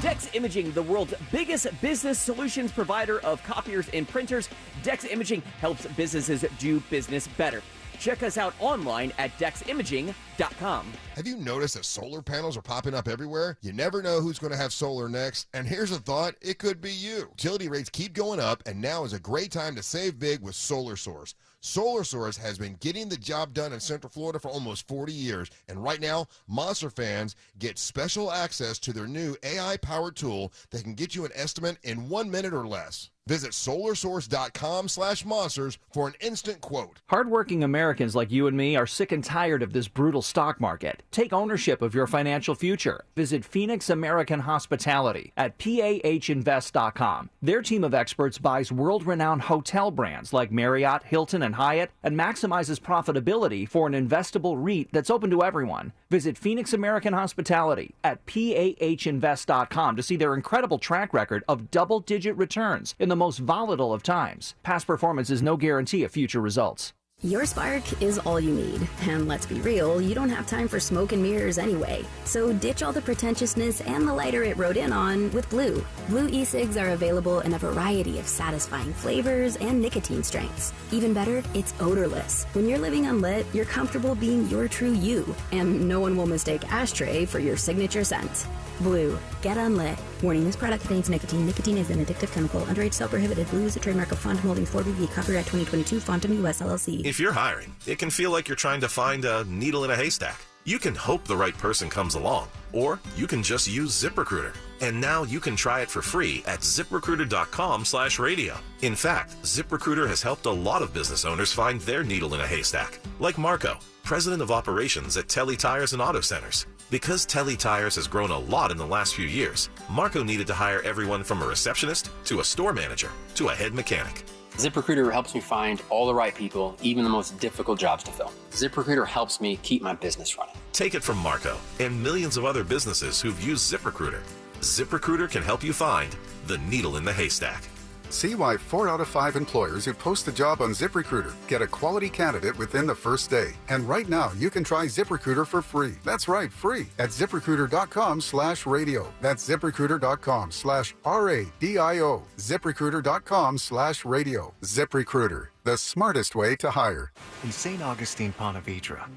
Dex Imaging, the world's biggest business solutions provider of copiers and printers. Dex Imaging helps businesses do business better. Check us out online at deximaging.com. Have you noticed that solar panels are popping up everywhere? You never know who's going to have solar next. And here's a thought, it could be you. Utility rates keep going up, and now is a great time to save big with Solar Source. Solar Source has been getting the job done in Central Florida for almost 40 years. And right now, Monster fans get special access to their new AI-powered tool that can get you an estimate in 1 minute or less. Visit solarsource.com/monsters for an instant quote. Hardworking Americans like you and me are sick and tired of this brutal stock market. Take ownership of your financial future. Visit Phoenix American Hospitality at PAHinvest.com. Their team of experts buys world-renowned hotel brands like Marriott, Hilton, and Hyatt and maximizes profitability for an investable REIT that's open to everyone. Visit Phoenix American Hospitality at PAHinvest.com to see their incredible track record of double-digit returns in the most volatile of times. Past performance is no guarantee of future results. Your spark is all you need. And let's be real, you don't have time for smoke and mirrors anyway. So ditch all the pretentiousness and the lighter it rode in on with Blue. Blue e-cigs are available in a variety of satisfying flavors and nicotine strengths. Even better, it's odorless. When you're living unlit, you're comfortable being your true you. And no one will mistake ashtray for your signature scent. Blue. Get unlit. Warning, this product contains nicotine. Nicotine is an addictive chemical. Underage sale prohibited. Blue is a trademark of Font Molding 4BV. Copyright 2022. Fontum US LLC. If you're hiring, it can feel like you're trying to find a needle in a haystack. You can hope the right person comes along, or you can just use ZipRecruiter. And now you can try it for free at ZipRecruiter.com/radio. In fact, ZipRecruiter has helped a lot of business owners find their needle in a haystack, like Marco, president of operations at Telly Tires and Auto Centers. Because Telly Tires has grown a lot in the last few years, Marco needed to hire everyone from a receptionist to a store manager to a head mechanic. ZipRecruiter helps me find all the right people, even the most difficult jobs to fill. ZipRecruiter helps me keep my business running. Take it from Marco and millions of other businesses who've used ZipRecruiter. ZipRecruiter can help you find the needle in the haystack. See why 4 out of 5 employers who post a job on ZipRecruiter get a quality candidate within the first day. And right now, you can try ZipRecruiter for free. That's right, free at ZipRecruiter.com/radio. That's ZipRecruiter.com/RADIO. ZipRecruiter.com/radio. ZipRecruiter, the smartest way to hire. In St. Augustine, Ponte Vedra,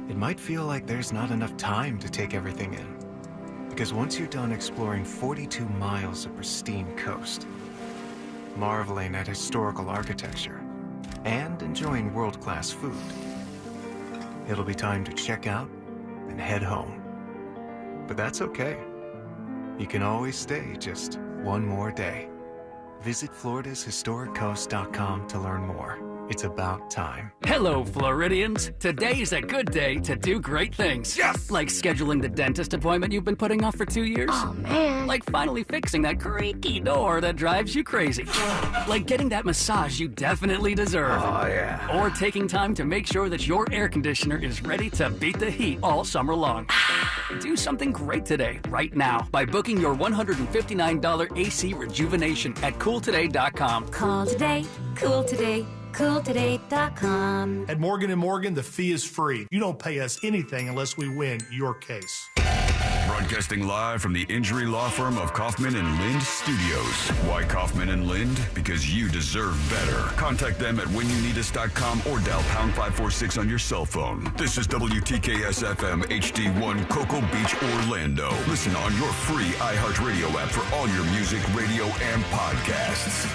it might feel like there's not enough time to take everything in. Because once you're done exploring 42 miles of pristine coast, marveling at historical architecture, and enjoying world-class food, it'll be time to check out and head home. But that's okay. You can always stay just one more day. Visit FloridasHistoricCoast.com to learn more. It's about time. Hello, Floridians. Today's a good day to do great things. Yes! Like scheduling the dentist appointment you've been putting off for 2 years. Oh, man. Like finally fixing that creaky door that drives you crazy. Like getting that massage you definitely deserve. Oh, yeah. Or taking time to make sure that your air conditioner is ready to beat the heat all summer long. Do something great today, right now, by booking your $159 AC rejuvenation at CoolToday.com. Call today, cool today. CoolToday.com. At Morgan & Morgan, the fee is free. You don't pay us anything unless we win your case. Broadcasting live from the injury law firm of Kaufman & Lind Studios. Why Kaufman & Lind? Because you deserve better. Contact them at whenyounneedus.com or dial #546 on your cell phone. This is WTKS-FM HD1 Cocoa Beach, Orlando. Listen on your free iHeartRadio app for all your music, radio, and podcasts.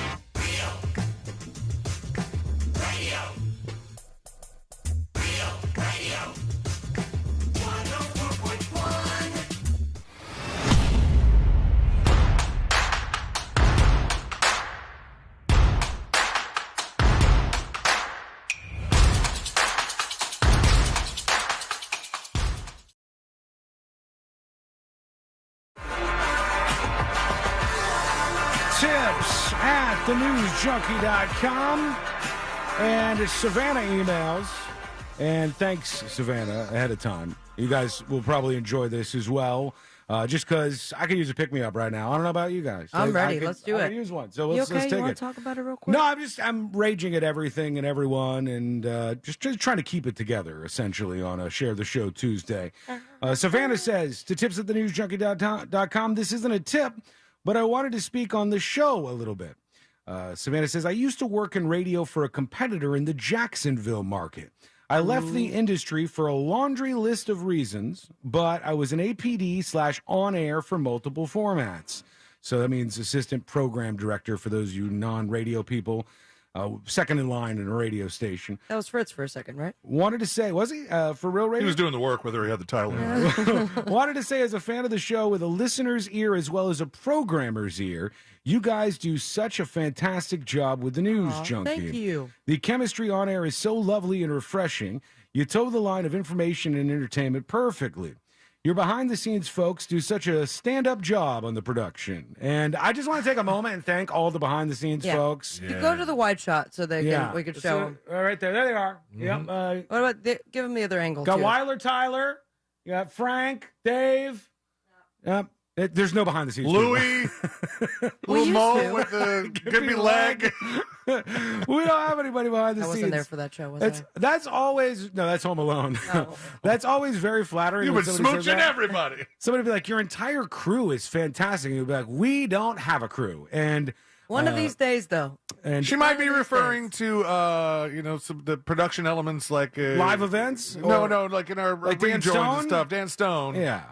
Tips at thenewsjunkie.com and Savannah emails. And thanks, Savannah, ahead of time. You guys will probably enjoy this as well. Just because I could use a pick-me-up right now. I don't know about you guys. I'm ready. Let's do it. I could use one. So You let's okay? take You it. want to talk about it real quick? No, I'm raging at everything and everyone, and just trying to keep it together, essentially, on a Share the Show Tuesday. Savannah says, to tips at thenewsjunkie.com, this isn't a tip, but I wanted to speak on the show a little bit. Savannah says, I used to work in radio for a competitor in the Jacksonville market. I left the industry for a laundry list of reasons, but I was an APD/on-air for multiple formats. So that means assistant program director for those of you non-radio people, second in line in a radio station. That was Fritz for a second, right? Wanted to say, was he for real radio? He was doing the work whether he had the title or not. Wanted to say, as a fan of the show with a listener's ear as well as a programmer's ear, you guys do such a fantastic job with the News Junkie. Thank you. The chemistry on air is so lovely and refreshing. You toe the line of information and entertainment perfectly. Your behind-the-scenes folks do such a stand-up job on the production. And I just want to take a moment and thank all the behind-the-scenes folks. You go to the wide shot so we can show them. Right there. There they are. Yep. What about give them the other angle, Got too. Weiler Tyler. You got Frank, Dave. Yep. There's no behind the scenes. Louie, Mo with the give me leg. We don't have anybody behind the I scenes. wasn't there for that show, was I? That's always that's Home Alone. Oh. That's always very flattering. You've when been somebody says smooching that. everybody. Somebody would be like, your entire crew is fantastic. And you'd be like, we don't have a crew. And One of these days, though. And she might be referring to some the production elements like live events. No, like in our like Dan rejoins and Stone stuff. Dan Stone. Yeah,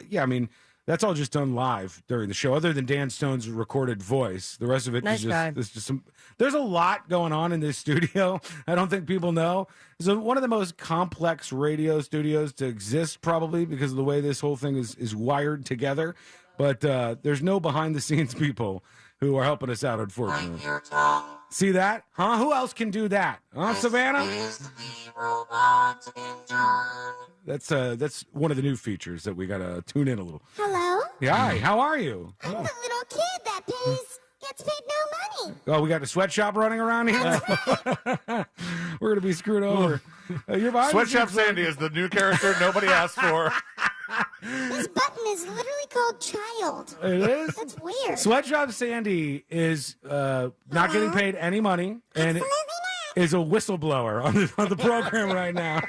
yeah. I mean, that's all just done live during the show. Other than Dan Stone's recorded voice, the rest of it Nice is just guy. there's just some. There's a lot going on in this studio. I don't think people know. It's one of the most complex radio studios to exist, probably because of the way this whole thing is wired together. But there's no behind the scenes people who are helping us out, unfortunately. See that? Huh? Who else can do that? Huh, Savannah? That's one of the new features that we got to tune in a little. Hello? Yeah, hi, how are you? I'm the little kid that gets paid no money. Oh, we got a sweatshop running around here? We're going to be screwed over. You're behind the Sweatshop scenes, Sandy is the new character nobody asked for. This button is literally called child. It is? That's weird. Sweatshop Sandy is not getting paid any money and is a whistleblower on the program right now.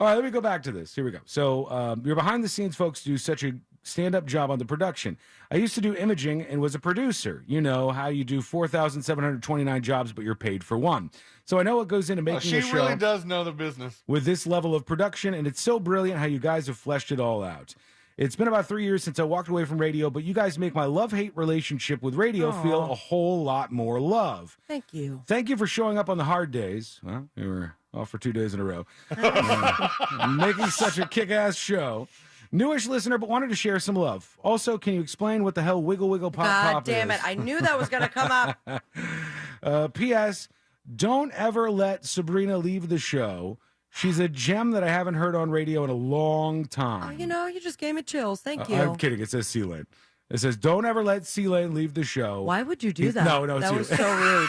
All right, let me go back to this. Here we go. So your behind-the-scenes folks do such a stand-up job on the production. I used to do imaging and was a producer. You know how you do 4,729 jobs, but you're paid for one. So I know what goes into making a She show really does know the business. with this level of production, and it's so brilliant how you guys have fleshed it all out. It's been about 3 years since I walked away from radio, but you guys make my love-hate relationship with radio feel a whole lot more love. Thank you. Thank you for showing up on the hard days. Well, you were off for 2 days in a row. Making such a kick-ass show. Newish listener, but wanted to share some love. Also, can you explain what the hell Wiggle Wiggle Pop God Pop damn is? it. I knew that was going to come up. P.S. Don't ever let Sabrina leave the show. She's a gem that I haven't heard on radio in a long time. Oh, you know, you just gave me chills. Thank you. I'm kidding. It says C-Lane. It says, don't ever let C-Lane leave the show. Why would you do that? No, it's that you. was so rude.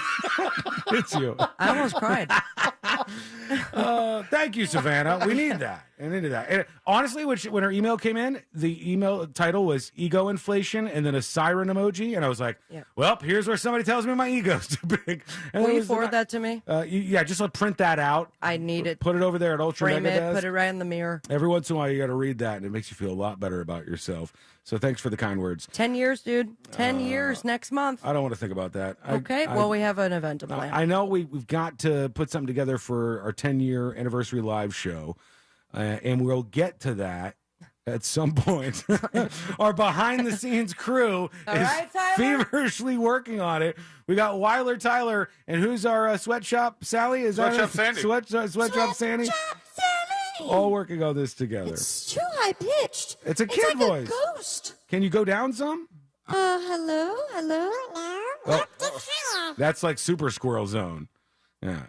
It's you. I almost cried. Thank you, Savannah. We need that. I needed that. And honestly, when her email came in, the email title was ego inflation and then a siren emoji. And I was like, well, here's where somebody tells me my ego's too big. And Will it you was forward that to me? Yeah, just print that out. I need it. Put it over there at Ultra Frame Mega it, Desk. put it right in the mirror. Every once in a while, you got to read that, and it makes you feel a lot better about yourself. So thanks for the kind words. 10 years, dude. 10 years next month. I don't want to think about that. Okay, well, we have an event to plan. I know we've got to put something together for our 10-year anniversary live show, and we'll get to that at some point. Our behind-the-scenes crew is feverishly working on it. We got Weiler Tyler, and who's our sweatshop Sally? Is Sweatshop that Sandy. Sweatshop Sandy? All working on this together. It's too high pitched. It's a kid like voice. A ghost. Can you go down some? Hello. Oh, that's like Super Squirrel Zone. Yeah.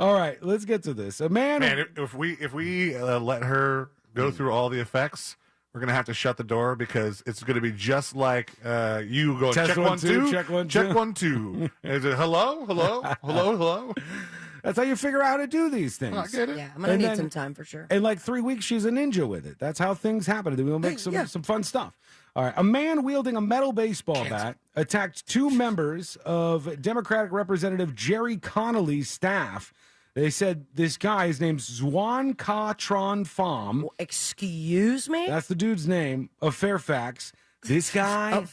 All right, let's get to this. A man. If we let her go through all the effects, we're gonna have to shut the door because it's gonna be just like you go Test check 1, 2, check 1, 2, check check 1, 2. Is it hello? That's how you figure out how to do these things. I get it. Yeah, I'm going to need some time for sure. In like 3 weeks, she's a ninja with it. That's how things happen. We'll make some fun stuff. All right. A man wielding a metal baseball bat attacked 2 members of Democratic Representative Jerry Connolly's staff. They said this guy, his name's Zwan Ka Tron Pham. Excuse me? That's the dude's name, of Fairfax. This guy.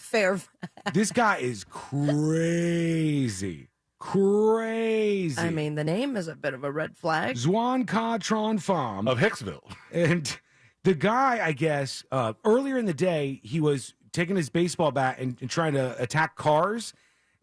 This guy is crazy. Crazy. I mean, the name is a bit of a red flag. Zwan Ka Tron Pham. Of Hicksville. And the guy, I guess, earlier in the day, he was taking his baseball bat and trying to attack cars.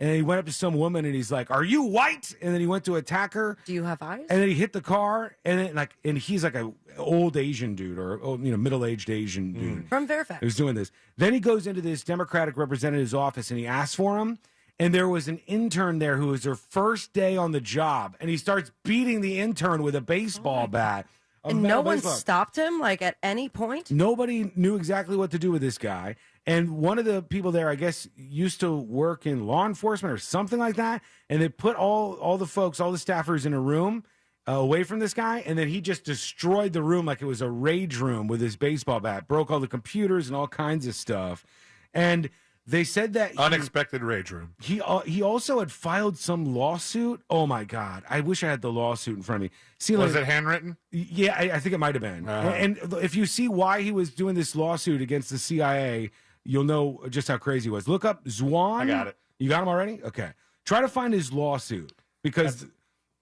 And he went up to some woman and he's like, "Are you white?" And then he went to attack her. Do you have eyes? And then he hit the car. And then and he's like a old Asian dude or middle-aged Asian dude from Fairfax who's doing this. Then he goes into this Democratic representative's office and he asks for him. And there was an intern there who was her first day on the job, and he starts beating the intern with a baseball bat. And no one stopped him, like, at any point? Nobody knew exactly what to do with this guy. And one of the people there, I guess, used to work in law enforcement or something like that. And they put all the folks, all the staffers in a room away from this guy. And then he just destroyed the room like it was a rage room with his baseball bat, broke all the computers and all kinds of stuff. And they said that unexpected rage room. He also had filed some lawsuit. Oh my God! I wish I had the lawsuit in front of me. See, was it handwritten? Yeah, I think it might have been. And if you see why he was doing this lawsuit against the CIA, you'll know just how crazy he was. Look up Zwan. I got it. You got him already? Okay. Try to find his lawsuit because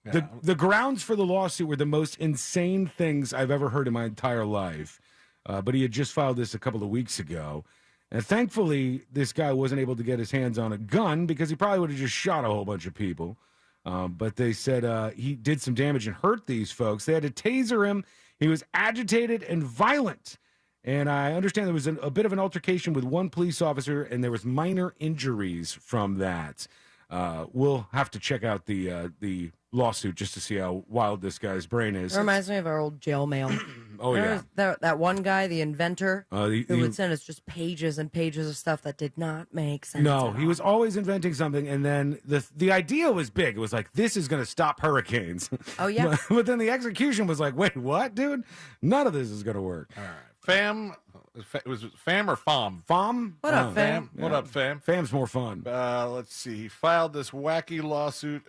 the grounds for the lawsuit were the most insane things I've ever heard in my entire life. But he had just filed this a couple of weeks ago. And thankfully, this guy wasn't able to get his hands on a gun because he probably would have just shot a whole bunch of people. But they said he did some damage and hurt these folks. They had to taser him. He was agitated and violent. And I understand there was a bit of an altercation with one police officer, and there was minor injuries from that. We'll have to check out the lawsuit just to see how wild this guy's brain is. It reminds me of our old jail mail. Oh, yeah. That one guy, the inventor, who the- would send us just pages and pages of stuff that did not make sense. No, at he all. was always inventing something, and then the idea was big. It was like, this is going to stop hurricanes. Oh, yeah. but then the execution was like, wait, what, dude? None of this is going to work. All right. Fam, was it Fam or Fam? Fam? What up, Fam? What up, Fam? Fam's more fun. Let's see. He filed this wacky lawsuit,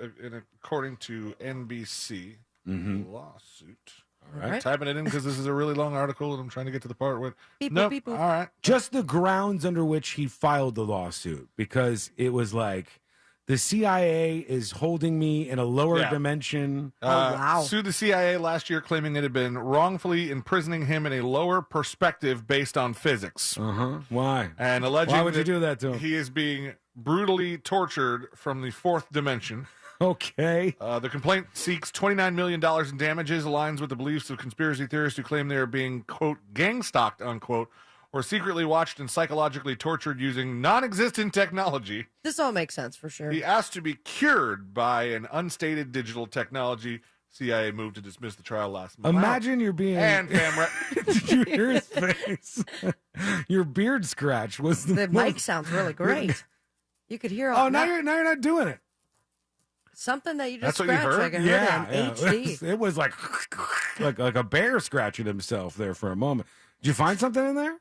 according to NBC. Lawsuit. All right. right. Typing it in because this is a really long article, and I'm trying to get to the part where. Beep, boop, Nope. beep, boop. All right. Just the grounds under which he filed the lawsuit, because it was like, the CIA is holding me in a lower Yeah. dimension. wow. Sued the CIA last year, claiming it had been wrongfully imprisoning him in a lower perspective based on physics. Why? And alleging Why would you do that to him? he is being brutally tortured from the fourth dimension. Okay. The complaint seeks $29 million in damages, aligns with the beliefs of conspiracy theorists who claim they are being, quote, gang-stalked, unquote, or secretly watched and psychologically tortured using non-existent technology. This all makes sense for sure. He asked to be cured by an unstated digital technology. CIA moved to dismiss the trial last month. Imagine you're being. And Fam, Did you hear his face? Your beard scratch was The mic sounds really great. You could hear all Oh, now you're not doing it. something that you just That's what you scratched. heard? Like I heard it in HD. It was like a bear scratching himself there for a moment. Did you find something in there?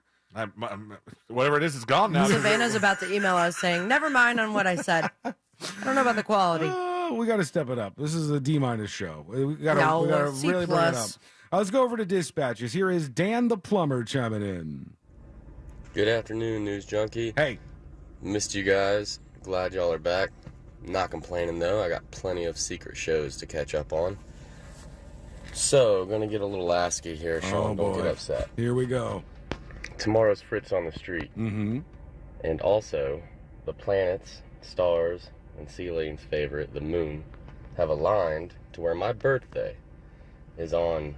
Whatever it is, it's gone now. Savannah's about to email us saying, "Never mind on what I said. I don't know about the quality." Oh, we got to step it up. This is a D- show. We got No, to C+. really bring it up. Let's go over to dispatches. Here is Dan the plumber chiming in. Good afternoon, News Junkie. Hey. Missed you guys. Glad y'all are back. Not complaining, though. I got plenty of secret shows to catch up on. So, gonna get a little ASCII here, Sean. Don't get upset. Here we go. Tomorrow's Fritz on the Street. Mm-hmm. And also, the planets, stars, and Celine's favorite, the moon, have aligned to where my birthday is on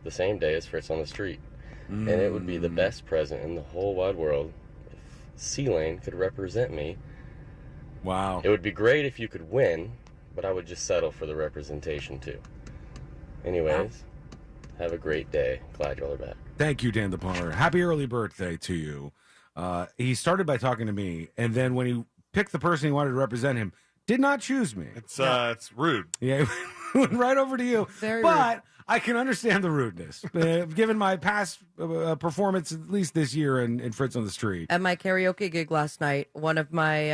the same day as Fritz on the Street. And it would be the best present in the whole wide world if Celine could represent me. Wow. It would be great if you could win, but I would just settle for the representation too. Anyways, have a great day. Glad y'all are back. Thank you, Dan the plumber. Happy early birthday to you. He started by talking to me, and then when he picked the person he wanted to represent him, did not choose me. It's rude. Yeah, went right over to you. Very but rude. I can understand the rudeness, given my past performance, at least this year in Fritz on the Street. At my karaoke gig last night, one of my,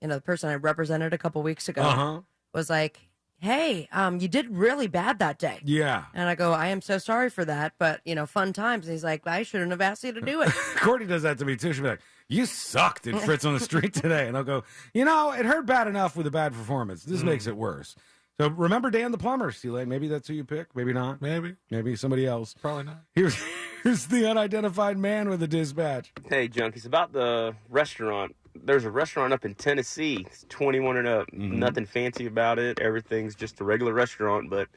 the person I represented a couple weeks ago Uh-huh. was like, "Hey, you did really bad that day." Yeah. And I go, "I am so sorry for that, but, fun times." And he's like, "I shouldn't have asked you to do it." Courtney does that to me, too. She'll be like, "You sucked at Fritz on the Street today." And I'll go, it hurt bad enough with a bad performance. This makes it worse. So remember Dan the plumber, Celine. Maybe that's who you pick. Maybe not. Maybe somebody else. Probably not. Here's the unidentified man with the dispatch. Hey, junkies, about the restaurant. There's a restaurant up in Tennessee. It's 21 and up. Nothing fancy about it. Everything's just a regular restaurant, but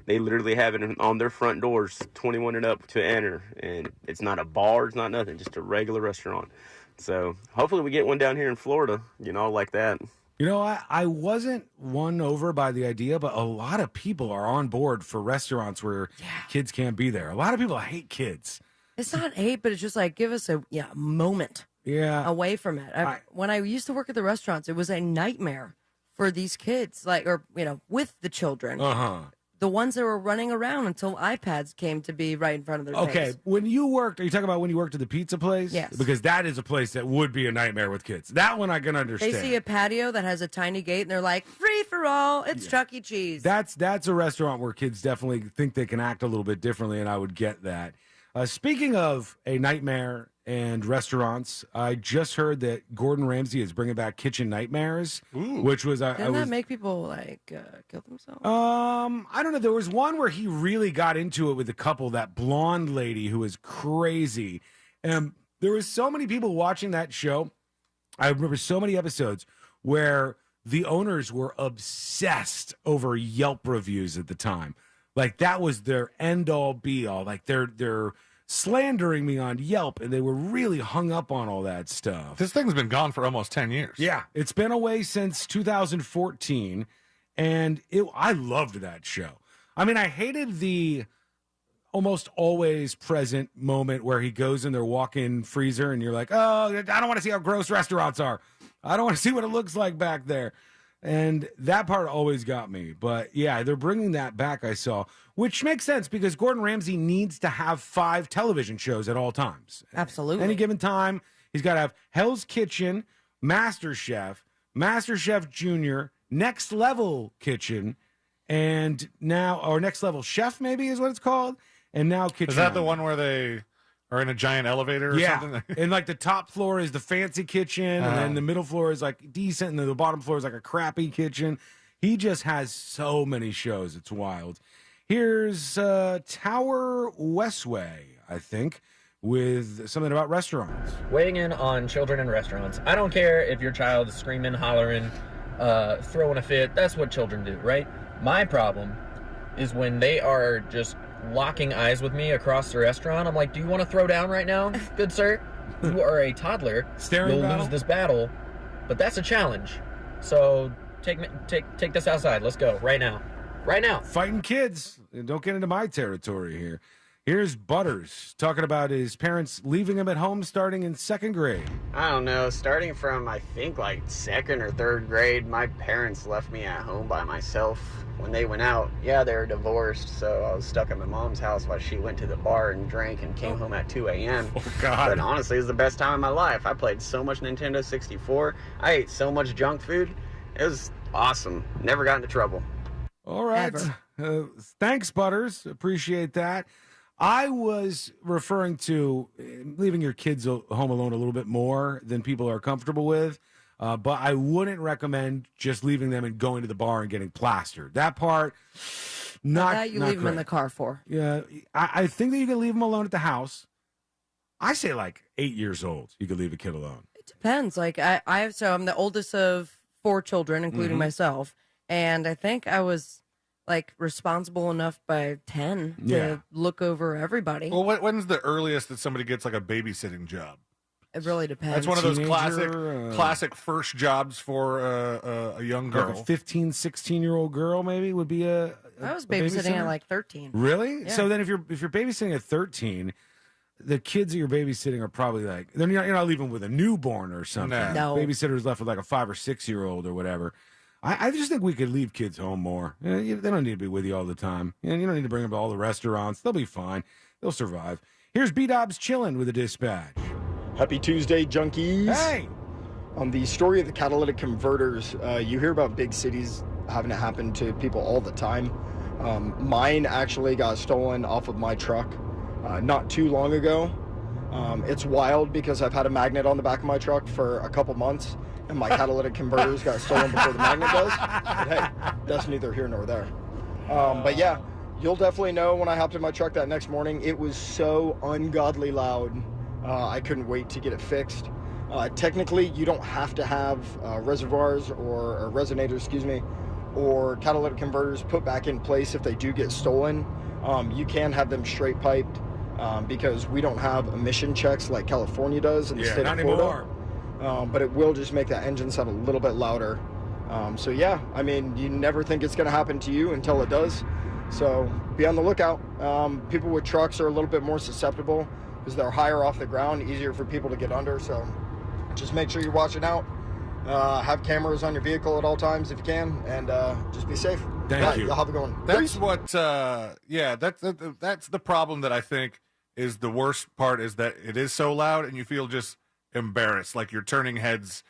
they literally have it on their front doors, 21 and up to enter. And it's not a bar. It's not nothing. Just a regular restaurant. So hopefully we get one down here in Florida, like that. I wasn't won over by the idea, but a lot of people are on board for restaurants where kids can't be there. A lot of people hate kids. It's not hate, but it's just like, give us a moment away from it. When I used to work at the restaurants, it was a nightmare for these kids, with the children. Uh-huh. The ones that were running around until iPads came to be right in front of their face. When you worked, are you talking about when you worked at the pizza place? Yes. Because that is a place that would be a nightmare with kids. That one I can understand. They see a patio that has a tiny gate, and they're like, "Free for all, it's Chuck E. Cheese." That's a restaurant where kids definitely think they can act a little bit differently, and I would get that. Speaking of a nightmare and restaurants, I just heard that Gordon Ramsay is bringing back Kitchen Nightmares, which was Didn't that make people kill themselves? I don't know. There was one where he really got into it with a couple, that blonde lady who was crazy. And there was so many people watching that show. I remember so many episodes where the owners were obsessed over Yelp reviews at the time. Like that was their end all be all. Like they're slandering me on Yelp, and they were really hung up on all that stuff. This thing's been gone for almost 10 years. Yeah, it's been away since 2014. And I loved that show. I mean, I hated the almost always present moment where he goes in their walk-in freezer and you're like, oh, I don't want to see how gross restaurants are. I don't want to see what it looks like back there. And that part always got me. But yeah, they're bringing that back, I saw, which makes sense because Gordon Ramsay needs to have 5 television shows at all times. Absolutely. Any given time, he's got to have Hell's Kitchen, MasterChef, MasterChef Junior, Next Level Kitchen, and now, or Next Level Chef maybe is what it's called, and now Kitchen. Is that the one where they are in a giant elevator or something? And like the top floor is the fancy kitchen, and then the middle floor is like decent, and then the bottom floor is like a crappy kitchen. He just has so many shows. It's wild. Here's Tower Westway, I think, with something about restaurants. Weighing in on children in restaurants. I don't care if your child is screaming, hollering, throwing a fit. That's what children do, right? My problem is when they are just locking eyes with me across the restaurant. I'm like, do you want to throw down right now, good sir? You are a toddler. Staring You'll lose this battle, but that's a challenge. So take this outside. Let's go right now. Right now. Fighting kids. Don't get into my territory here. Here's Butters talking about his parents leaving him at home starting in 2nd grade. I don't know, starting from I think like 2nd or 3rd grade, my parents left me at home by myself. When they went out, yeah, they were divorced, so I was stuck at my mom's house while she went to the bar and drank and came home at 2 a.m. Oh, God. But honestly, it was the best time of my life. I played so much Nintendo 64. I ate so much junk food. It was awesome. Never got into trouble. All right. Thanks, Butters. Appreciate that. I was referring to leaving your kids home alone a little bit more than people are comfortable with. But I wouldn't recommend just leaving them and going to the bar and getting plastered. That part, not that you not leave them in great. the car for. Yeah, I think that you can leave them alone at the house. I say like 8 years old, you could leave a kid alone. Depends. Like I'm the oldest of 4 children, including Mhm. myself, and I think I was like responsible enough by 10 Yeah. to look over everybody. Well, when's the earliest that somebody gets like a babysitting job? It really depends. That's one of those Teenager, classic first jobs for a young girl. Like a 15, 16-year-old girl maybe would be a I was a babysitting babysitter? at like 13. Really? Yeah. So then if you're babysitting at 13, the kids that you're babysitting are probably like, you're not leaving with a newborn or something. No. Babysitter's left with like a 5 or 6-year-old or whatever. I just think we could leave kids home more. They don't need to be with you all the time. You don't need to bring them to all the restaurants. They'll be fine. They'll survive. Here's B-Dobbs chilling with a dispatch. Happy Tuesday, junkies. Hey! On the story of the catalytic converters, you hear about big cities having it happen to people all the time. Mine actually got stolen off of my truck not too long ago. It's wild because I've had a magnet on the back of my truck for a couple months, and my catalytic converters got stolen before the magnet does. But hey, that's neither here nor there. But yeah, you'll definitely know when I hopped in my truck that next morning. It was so ungodly loud. I couldn't wait to get it fixed. Technically, you don't have to have reservoirs or resonators, or catalytic converters put back in place if they do get stolen. You can have them straight piped because we don't have emission checks like California does in the state of Florida. But it will just make that engine sound a little bit louder. So yeah, I mean, you never think it's going to happen to you until it does. So be on the lookout. People with trucks are a little bit more susceptible because they're higher off the ground, easier for people to get under. So just make sure you're watching out. Have cameras on your vehicle at all times if you can, and just be safe. Thank you. Y'all have a good one. That's what, that's the problem that I think is the worst part is that it is so loud and you feel just embarrassed, like you're turning heads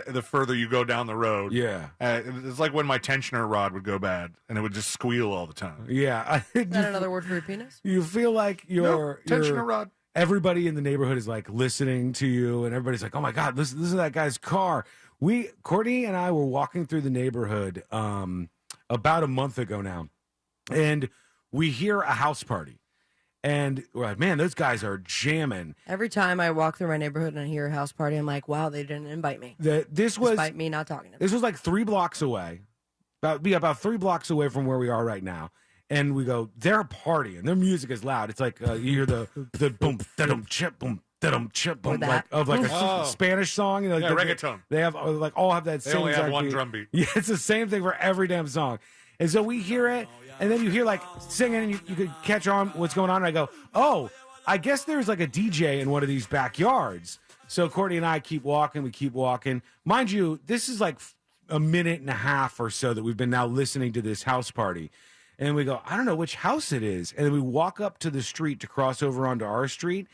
the further you go down the road. Yeah. It's like when my tensioner rod would go bad and it would just squeal all the time. Yeah. Is that another word for your penis? You feel like tensioner rod. Everybody in the neighborhood is like listening to you, and everybody's like, "Oh my God, listen to that guy's car." Courtney and I were walking through the neighborhood about a month ago now, and we hear a house party, and we're like, "Man, those guys are jamming." Every time I walk through my neighborhood and I hear a house party, I'm like, wow, they didn't invite me. Despite me not talking to them. This was like 3 blocks away, about 3 blocks away from where we are right now. And we go, they're partying. Their music is loud. It's like you hear the boom, da-dum, chip, boom, like that. a Oh. Spanish song. You know, Yeah, reggaeton. They have all have that They same only have exact one beat. drum beat. Yeah, it's the same thing for every damn song. And so we hear it, and then you hear like singing, and you could catch on what's going on. And I go, oh, I guess there's like a DJ in one of these backyards. So Courtney and I keep walking. We keep walking. Mind you, this is like a minute and a half or so that we've been now listening to this house party. And we go, I don't know which house it is. And then we walk up to the street to cross over onto our street,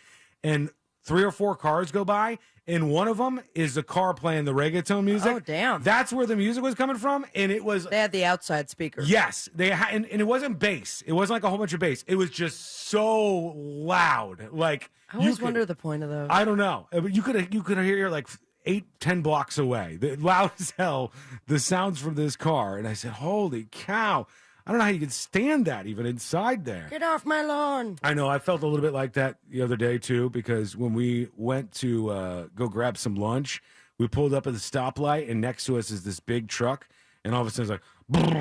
and 3 or 4 cars go by, and one of them is the car playing the reggaeton music. Oh, damn. That's where the music was coming from, and it was... They had the outside speaker. Yes. And it wasn't bass. It wasn't like a whole bunch of bass. It was just so loud. Like, I always wonder the point of those. I don't know. But you could hear like 8-10 blocks away. Loud as hell, the sounds from this car. And I said, holy cow. I don't know how you could stand that even inside there. Get off my lawn. I know. I felt a little bit like that the other day, too, because when we went to go grab some lunch, we pulled up at the stoplight, and next to us is this big truck, and all of a sudden it's like,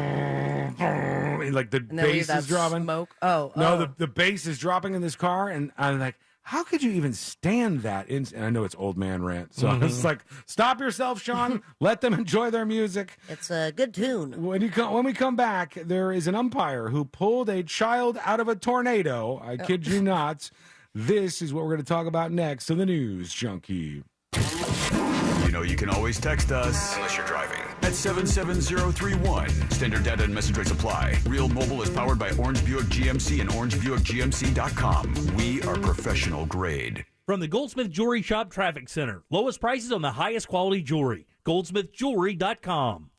and like the bass is dropping. Smoke. No, the bass is dropping in this car, and I'm like, how could you even stand that? And I know it's old man rant, so I was like, stop yourself, Sean. Let them enjoy their music. It's a good tune. When we come back, there is an umpire who pulled a child out of a tornado. I kid you not. This is what we're going to talk about next on the News Junkie. You know you can always text us, unless you're driving, at 77031. Standard data and message rates apply. Real Mobile is powered by Orange Buick GMC and orangebuickgmc.com. We are professional grade. From the Goldsmith Jewelry Shop Traffic Center. Lowest prices on the highest quality jewelry. goldsmithjewelry.com.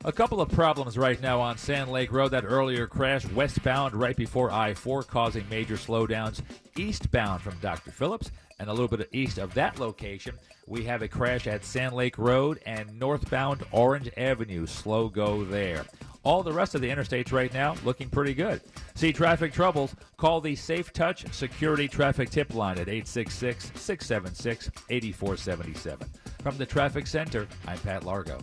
A couple of problems right now on Sand Lake Road. That earlier crash westbound right before I-4 causing major slowdowns eastbound from Dr. Phillips. And a little bit east of that location, we have a crash at Sand Lake Road and northbound Orange Avenue. Slow go there. All the rest of the interstates right now looking pretty good. See traffic troubles? Call the Safe Touch Security Traffic Tip Line at 866-676-8477. From the Traffic Center, I'm Pat Largo.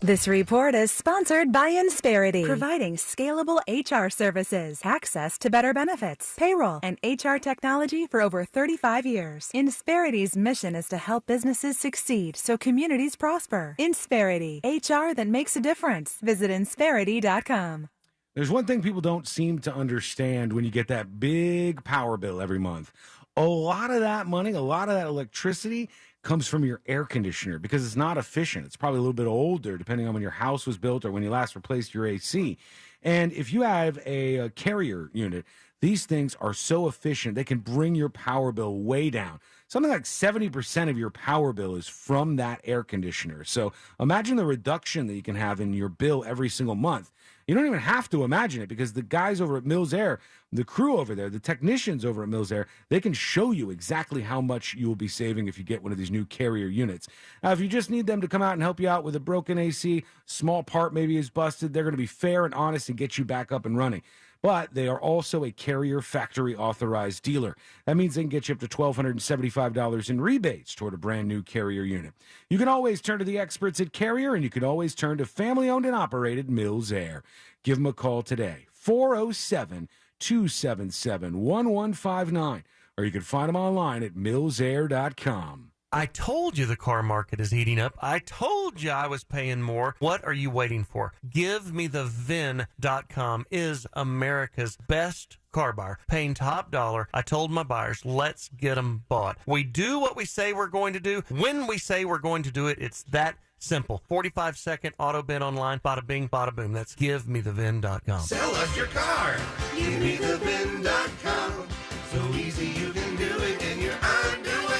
This report is sponsored by Insperity, providing scalable HR services, access to better benefits, payroll, and HR technology for over 35 years. Insperity's mission is to help businesses succeed so communities prosper. Insperity, HR that makes a difference. Visit Insperity.com. There's one thing people don't seem to understand when you get that big power bill every month. A lot of that money, a lot of that electricity comes from your air conditioner because it's not efficient. It's probably a little bit older, depending on when your house was built or when you last replaced your AC. And if you have a Carrier unit, these things are so efficient, they can bring your power bill way down. Something like 70% of your power bill is from that air conditioner. So imagine the reduction that you can have in your bill every single month. You don't even have to imagine it because the guys over at Mills Air, the crew over there, the technicians over at Mills Air, they can show you exactly how much you will be saving if you get one of these new Carrier units. Now, if you just need them to come out and help you out with a broken AC, small part maybe is busted, they're going to be fair and honest and get you back up and running. But they are also a Carrier factory authorized dealer. That means they can get you up to $1,275 in rebates toward a brand new Carrier unit. You can always turn to the experts at Carrier, and you can always turn to family owned and operated Mills Air. Give them a call today, 407-277-1159, or you can find them online at millsair.com. I told you the car market is heating up. I told you I was paying more. What are you waiting for? GiveMeTheVin.com is America's best car buyer, paying top dollar. I told my buyers, let's get them bought. We do what we say we're going to do. When we say we're going to do it, it's that simple. 45-second auto bid online. Bada bing, bada boom. That's GiveMeTheVin.com. Sell us your car. GiveMeTheVin.com. So easy you can do it in your underwear.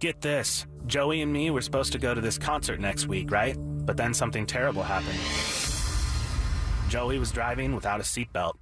Get this. Joey and me were supposed to go to this concert next week, right? But then something terrible happened. Joey was driving without a seatbelt.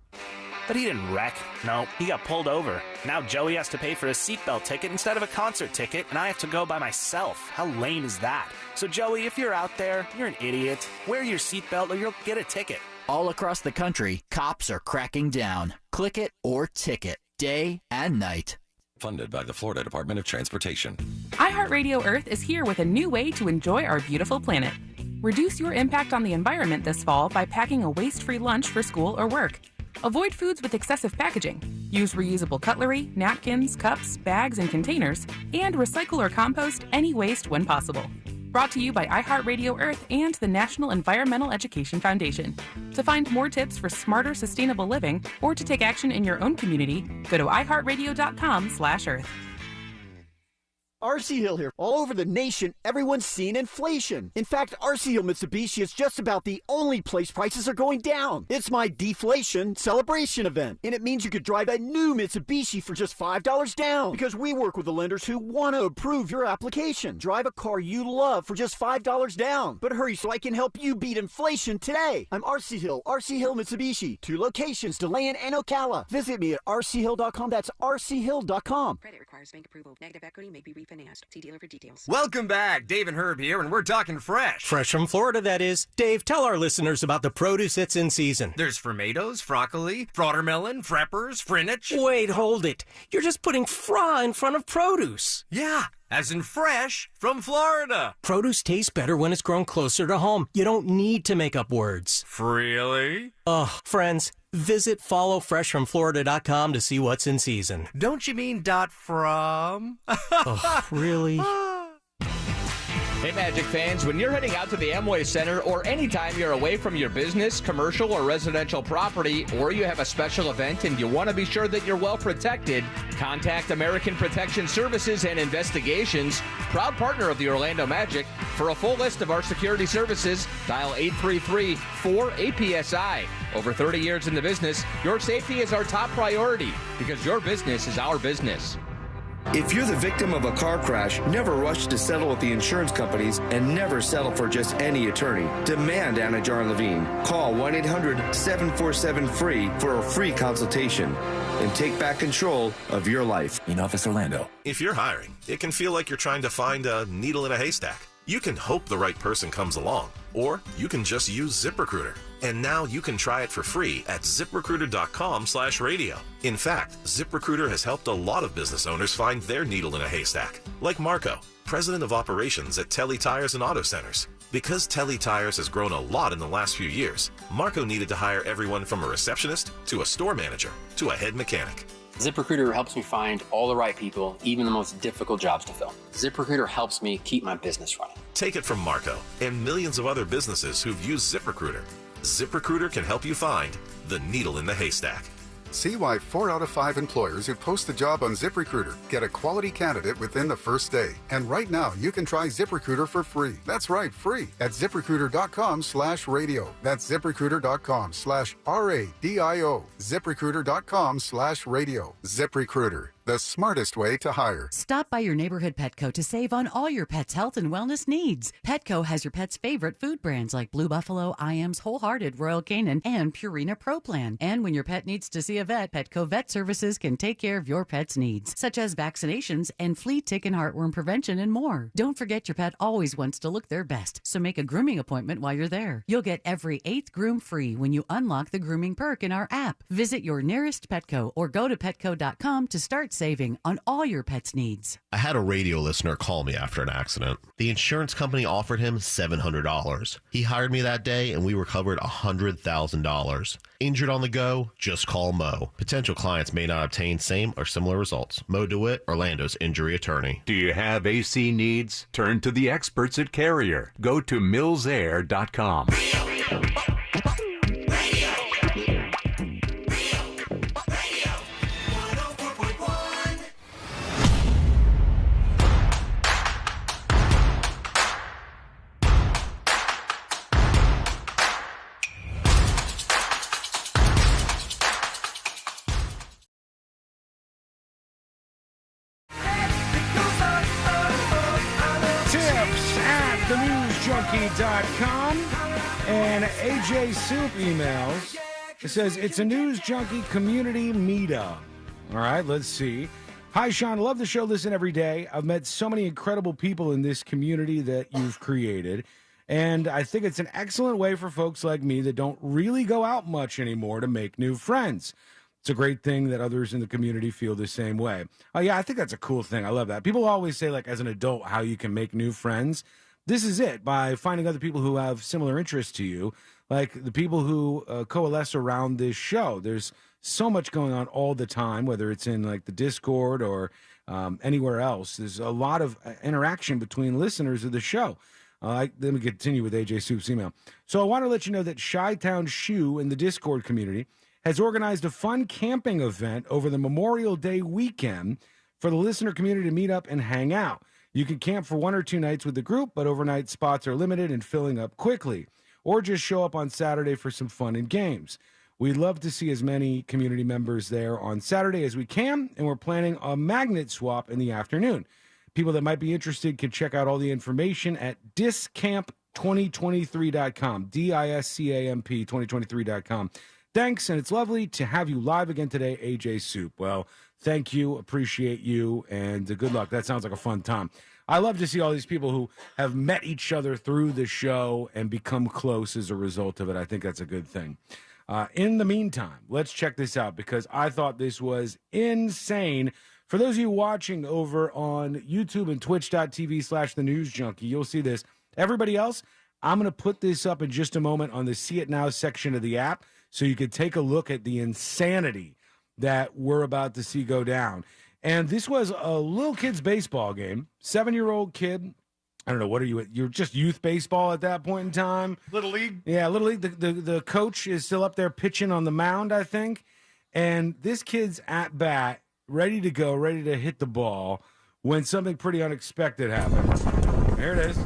But he didn't wreck. No, he got pulled over. Now Joey has to pay for a seatbelt ticket instead of a concert ticket, and I have to go by myself. How lame is that? So Joey, if you're out there, you're an idiot. Wear your seatbelt or you'll get a ticket. All across the country, cops are cracking down. Click it or ticket, day and night. Funded by the Florida Department of Transportation. iHeartRadio Earth is here with a new way to enjoy our beautiful planet. Reduce your impact on the environment this fall by packing a waste-free lunch for school or work. Avoid foods with excessive packaging. Use reusable cutlery, napkins, cups, bags, and containers, and recycle or compost any waste when possible. Brought to you by iHeartRadio Earth and the National Environmental Education Foundation. To find more tips for smarter, sustainable living, or to take action in your own community, go to iHeartRadio.com/Earth. RC Hill here. All over the nation, everyone's seeing inflation. In fact, RC Hill Mitsubishi is just about the only place prices are going down. It's my deflation celebration event, and it means you could drive a new Mitsubishi for just $5 down, because we work with the lenders who want to approve your application. Drive a car you love for just $5 down. But hurry so I can help you beat inflation today. I'm RC Hill Mitsubishi. 2 locations, DeLand and Ocala. Visit me at rchill.com. That's rchill.com. Credit requires bank approval. Negative equity may be refinanced. See dealer for details. Welcome back. Dave and Herb here, and we're talking fresh. Fresh from Florida, that is. Dave, tell our listeners about the produce that's in season. There's tomatoes, broccoli, watermelon, frappers, spinach. Wait, hold it. You're just putting fra in front of produce. Yeah, as in fresh from Florida. Produce tastes better when it's grown closer to home. You don't need to make up words. Really? Ugh, friends, visit followfreshfromflorida.com to see what's in season. Don't you mean .from? Ugh, really? Hey, Magic fans, when you're heading out to the Amway Center or anytime you're away from your business, commercial, or residential property, or you have a special event and you want to be sure that you're well protected, contact American Protection Services and Investigations, proud partner of the Orlando Magic. For a full list of our security services, dial 833-4APSI. Over 30 years in the business, your safety is our top priority because your business is our business. If you're the victim of a car crash, never rush to settle with the insurance companies and never settle for just any attorney. Demand Anna Jar Levine. Call 1-800-747-FREE for a free consultation and take back control of your life. In Office Orlando. If you're hiring, it can feel like you're trying to find a needle in a haystack. You can hope the right person comes along, or you can just use ZipRecruiter. And now you can try it for free at ZipRecruiter.com/radio. In fact, ZipRecruiter has helped a lot of business owners find their needle in a haystack, like Marco, president of operations at Telly Tires and Auto Centers. Because Telly Tires has grown a lot in the last few years, Marco needed to hire everyone from a receptionist to a store manager to a head mechanic. ZipRecruiter helps me find all the right people, even the most difficult jobs to fill. ZipRecruiter helps me keep my business running. Take it from Marco and millions of other businesses who've used ZipRecruiter. ZipRecruiter can help you find the needle in the haystack. See why 4 out of 5 employers who post a job on ZipRecruiter get a quality candidate within the first day. And right now, you can try ZipRecruiter for free. That's right, free at ZipRecruiter.com/radio. That's ZipRecruiter.com/RADIO. ZipRecruiter.com/radio. ZipRecruiter, the smartest way to hire. Stop by your neighborhood Petco to save on all your pet's health and wellness needs. Petco has your pet's favorite food brands like Blue Buffalo, IAM's Wholehearted, Royal Canin, and Purina Pro Plan. And when your pet needs to see a vet, Petco Vet Services can take care of your pet's needs, such as vaccinations and flea, tick, and heartworm prevention and more. Don't forget your pet always wants to look their best, so make a grooming appointment while you're there. You'll get every 8th groom free when you unlock the grooming perk in our app. Visit your nearest Petco or go to petco.com to start saving on all your pet's needs. I had a radio listener call me after an accident. The insurance company offered him $700. He hired me that day and we were covered $100,000. Injured on the go? Just call Mo. Potential clients may not obtain same or similar results. Mo DeWitt, Orlando's injury attorney. Do you have AC needs? Turn to the experts at Carrier. Go to millsair.com. thenewsjunkie.com, and AJ Soup emails. It says, it's a News Junkie community meetup. All right, let's see. Hi, Sean. Love the show. Listen every day. I've met so many incredible people in this community that you've created, and I think it's an excellent way for folks like me that don't really go out much anymore to make new friends. It's a great thing that others in the community feel the same way. Oh, yeah, I think that's a cool thing. I love that. People always say, like, as an adult, how you can make new friends. This is it, by finding other people who have similar interests to you, like the people who coalesce around this show. There's so much going on all the time, whether it's in like the Discord or anywhere else. There's a lot of interaction between listeners of the show. Let me continue with AJ Soup's email. So I want to let you know that Chi-Town Shoe in the Discord community has organized a fun camping event over the Memorial Day weekend for the listener community to meet up and hang out. You can camp for 1 or 2 nights with the group, but overnight spots are limited and filling up quickly. Or just show up on Saturday for some fun and games. We'd love to see as many community members there on Saturday as we can, and we're planning a magnet swap in the afternoon. People that might be interested can check out all the information at discamp2023.com, DISCAMP 2023.com. Thanks, and it's lovely to have you live again today, AJ Soup. Well, thank you, appreciate you, and good luck. That sounds like a fun time. I love to see all these people who have met each other through the show and become close as a result of it. I think that's a good thing. In the meantime, let's check this out because I thought this was insane. For those of you watching over on YouTube and twitch.tv/thenewsjunkie, you'll see this. Everybody else, I'm going to put this up in just a moment on the See It Now section of the app so you can take a look at the insanity that we're about to see go down. And this was a little kid's baseball game, 7-year-old kid. I don't know, what are you? You're just youth baseball at that point in time? Little League? Yeah, Little League. The coach is still up there pitching on the mound, I think. And this kid's at bat, ready to go, ready to hit the ball, when something pretty unexpected happened. There it is.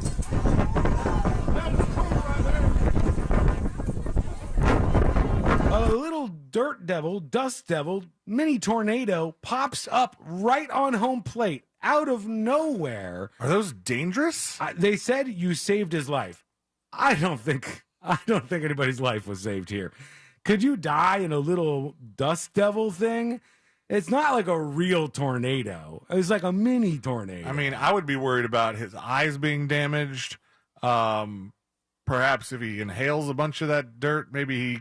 A little dirt devil, dust devil, mini tornado pops up right on home plate out of nowhere. Are those dangerous? They said you saved his life. I don't think anybody's life was saved here. Could you die in a little dust devil thing? It's not like a real tornado. It's like a mini tornado. I mean, I would be worried about his eyes being damaged. Perhaps if he inhales a bunch of that dirt, maybe he,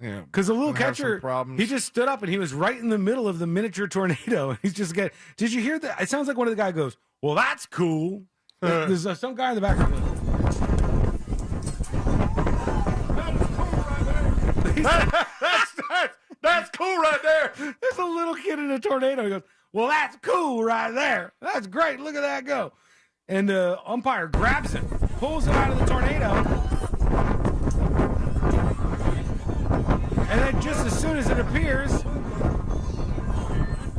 because the little catcher, he just stood up and he was right in the middle of the miniature tornado. He's just getting. Did you hear that? It sounds like one of the guys goes, "Well, that's cool." There's some guy in the background. That's cool right there. There's a little kid in a tornado. He goes, "Well, that's cool right there. That's great. Look at that go." And the umpire grabs him, pulls him out of the tornado. And then just as soon as it appears,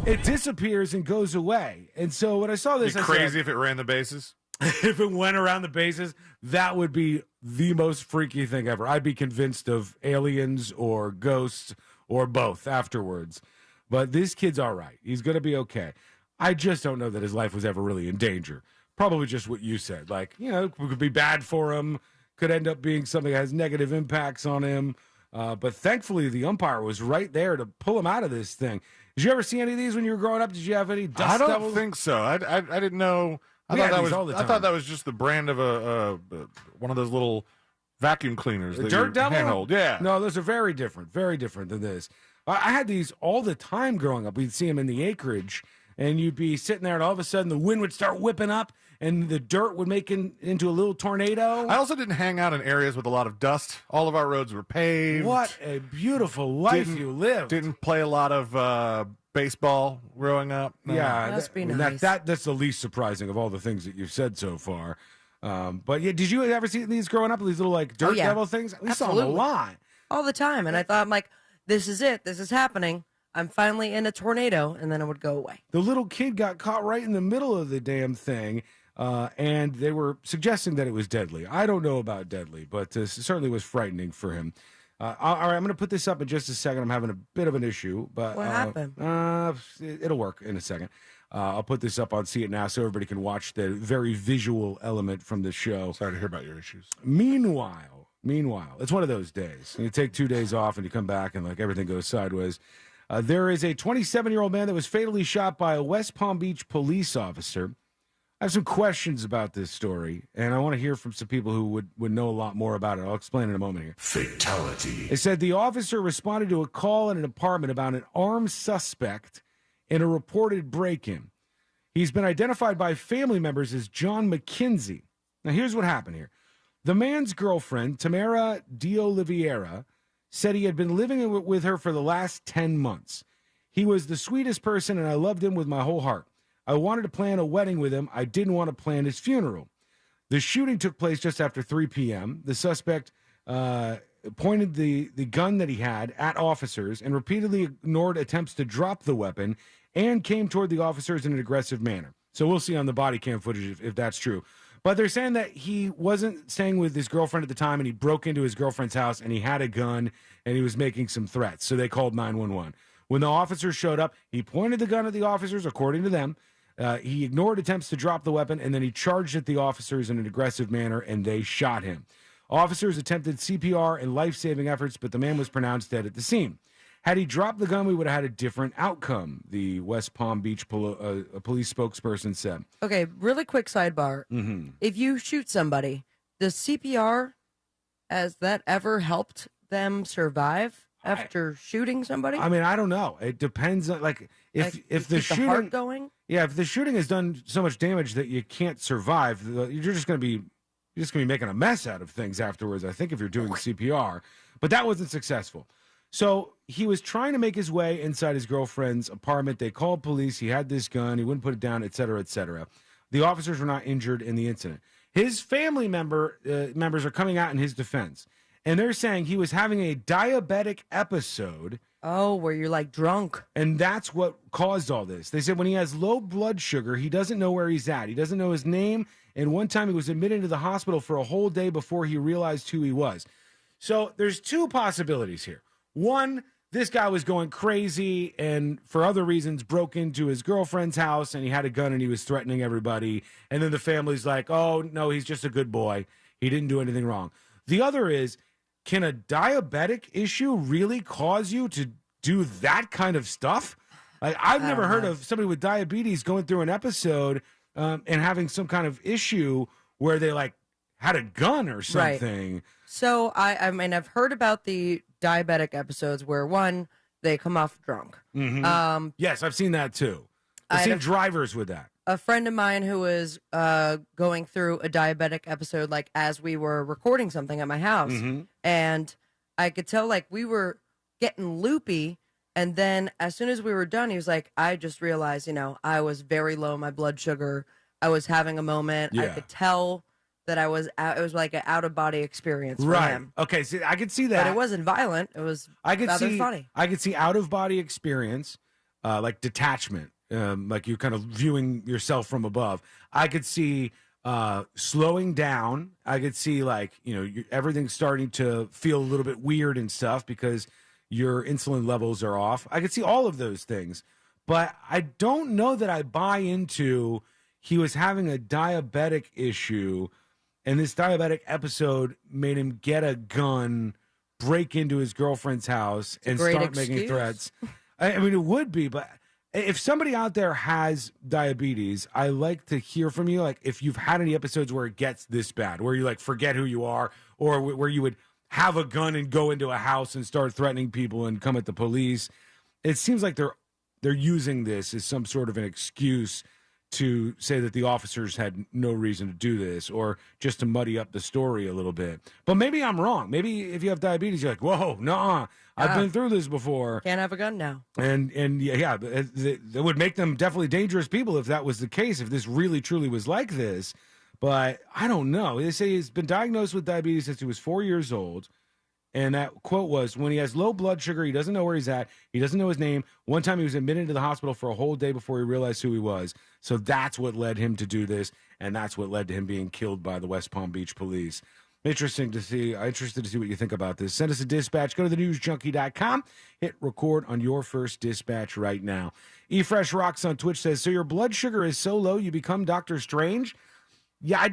it disappears and goes away. And so when I saw this, It'd be crazy if it ran the bases. If it went around the bases, that would be the most freaky thing ever. I'd be convinced of aliens or ghosts or both afterwards. But this kid's all right. He's going to be okay. I just don't know that his life was ever really in danger. Probably just what you said. Like, it could be bad for him. Could end up being something that has negative impacts on him. But thankfully, the umpire was right there to pull him out of this thing. Did you ever see any of these when you were growing up? Did you have any dust I don't devils? think so. I didn't know. I thought that was just the brand of a one of those little vacuum cleaners. The Dirt Devil? Handhold. Yeah. No, those are very different than this. I had these all the time growing up. We'd see them in the acreage, and you'd be sitting there, and all of a sudden the wind would start whipping up, and the dirt would make into a little tornado. I also didn't hang out in areas with a lot of dust. All of our roads were paved. What a beautiful life you lived. Didn't play a lot of baseball growing up. No. Yeah, Must be nice. That's the least surprising of all the things that you've said so far. But yeah, did you ever see these growing up? These little like dirt devil things? We saw them a lot. All the time. And I thought, this is it. This is happening. I'm finally in a tornado, and then it would go away. The little kid got caught right in the middle of the damn thing, and they were suggesting that it was deadly. I don't know about deadly, but it certainly was frightening for him. All right, I'm going to put this up in just a second. I'm having a bit of an issue, but what happened? It'll work in a second. I'll put this up on See It Now so everybody can watch the very visual element from the show. Sorry to hear about your issues. Meanwhile, it's one of those days. You take 2 days off and you come back and everything goes sideways. There is a 27-year-old man that was fatally shot by a West Palm Beach police officer. I have some questions about this story, and I want to hear from some people who would know a lot more about it. I'll explain in a moment here. Fatality. It said the officer responded to a call in an apartment about an armed suspect in a reported break-in. He's been identified by family members as John McKenzie. Now, here's what happened here. The man's girlfriend, Tamara D'Oliveira, said he had been living with her for the last 10 months. He was the sweetest person, and I loved him with my whole heart. I wanted to plan a wedding with him. I didn't want to plan his funeral. The shooting took place just after 3 p.m. The suspect pointed the gun that he had at officers and repeatedly ignored attempts to drop the weapon and came toward the officers in an aggressive manner. So we'll see on the body cam footage if that's true. But they're saying that he wasn't staying with his girlfriend at the time, and he broke into his girlfriend's house, and he had a gun, and he was making some threats. So they called 911. When the officers showed up, he pointed the gun at the officers, according to them. He ignored attempts to drop the weapon, and then he charged at the officers in an aggressive manner, and they shot him. Officers attempted CPR and life-saving efforts, but the man was pronounced dead at the scene. Had he dropped the gun, we would have had a different outcome, the West Palm Beach police spokesperson said. Okay, really quick sidebar. Mm-hmm. If you shoot somebody, does CPR, has that ever helped them survive after shooting somebody? I mean, I don't know. It depends on, if the shooting... the heart going? Yeah, if the shooting has done so much damage that you can't survive, you're just going to be making a mess out of things afterwards, I think, if you're doing CPR. But that wasn't successful. So he was trying to make his way inside his girlfriend's apartment. They called police. He had this gun. He wouldn't put it down, et cetera, et cetera. The officers were not injured in the incident. His family members are coming out in his defense, and they're saying he was having a diabetic episode. Oh, where you're like drunk. And that's what caused all this. They said when he has low blood sugar, he doesn't know where he's at. He doesn't know his name. And one time he was admitted to the hospital for a whole day before he realized who he was. So there's two possibilities here. One, this guy was going crazy and for other reasons broke into his girlfriend's house and he had a gun and he was threatening everybody. And then the family's like, oh, no, he's just a good boy. He didn't do anything wrong. The other is, can a diabetic issue really cause you to do that kind of stuff? Like, I've never heard of somebody with diabetes going through an episode and having some kind of issue where they had a gun or something. Right. So I mean, I've heard about the diabetic episodes where they come off drunk. Mm-hmm. Yes, I've seen that too. I've seen drivers with that. A friend of mine who was going through a diabetic episode, as we were recording something at my house, and I could tell we were getting loopy. And then as soon as we were done, he was like, I just realized, I was very low in my blood sugar. I was having a moment. Yeah. I could tell that I was out. It was like an out-of-body experience for him. Okay, see, I could see that. But it wasn't violent. It was rather funny. I could see out-of-body experience, like detachment, like you're kind of viewing yourself from above. I could see slowing down. I could see everything's starting to feel a little bit weird and stuff because your insulin levels are off. I could see all of those things. But I don't know that I buy into he was having a diabetic issue, and this diabetic episode made him get a gun, break into his girlfriend's house, and start making threats. I mean, it would be, but if somebody out there has diabetes, I like to hear from you. If you've had any episodes where it gets this bad, where you forget who you are, or where you would have a gun and go into a house and start threatening people and come at the police. It seems like they're using this as some sort of an excuse to say that the officers had no reason to do this, or just to muddy up the story a little bit. But maybe I'm wrong. Maybe if you have diabetes, you're like, whoa, nuh-uh. I've been through this before. Can't have a gun now. And yeah, that would make them definitely dangerous people if that was the case, if this really, truly was like this. But I don't know. They say he's been diagnosed with diabetes since he was 4 years old. And that quote was, when he has low blood sugar, he doesn't know where he's at. He doesn't know his name. One time he was admitted to the hospital for a whole day before he realized who he was. So that's what led him to do this. And that's what led to him being killed by the West Palm Beach police. Interesting to see. Interested to see what you think about this. Send us a dispatch. Go to thenewsjunkie.com. Hit record on your first dispatch right now. eFresh Rocks on Twitch says, so your blood sugar is so low you become Dr. Strange? Yeah, I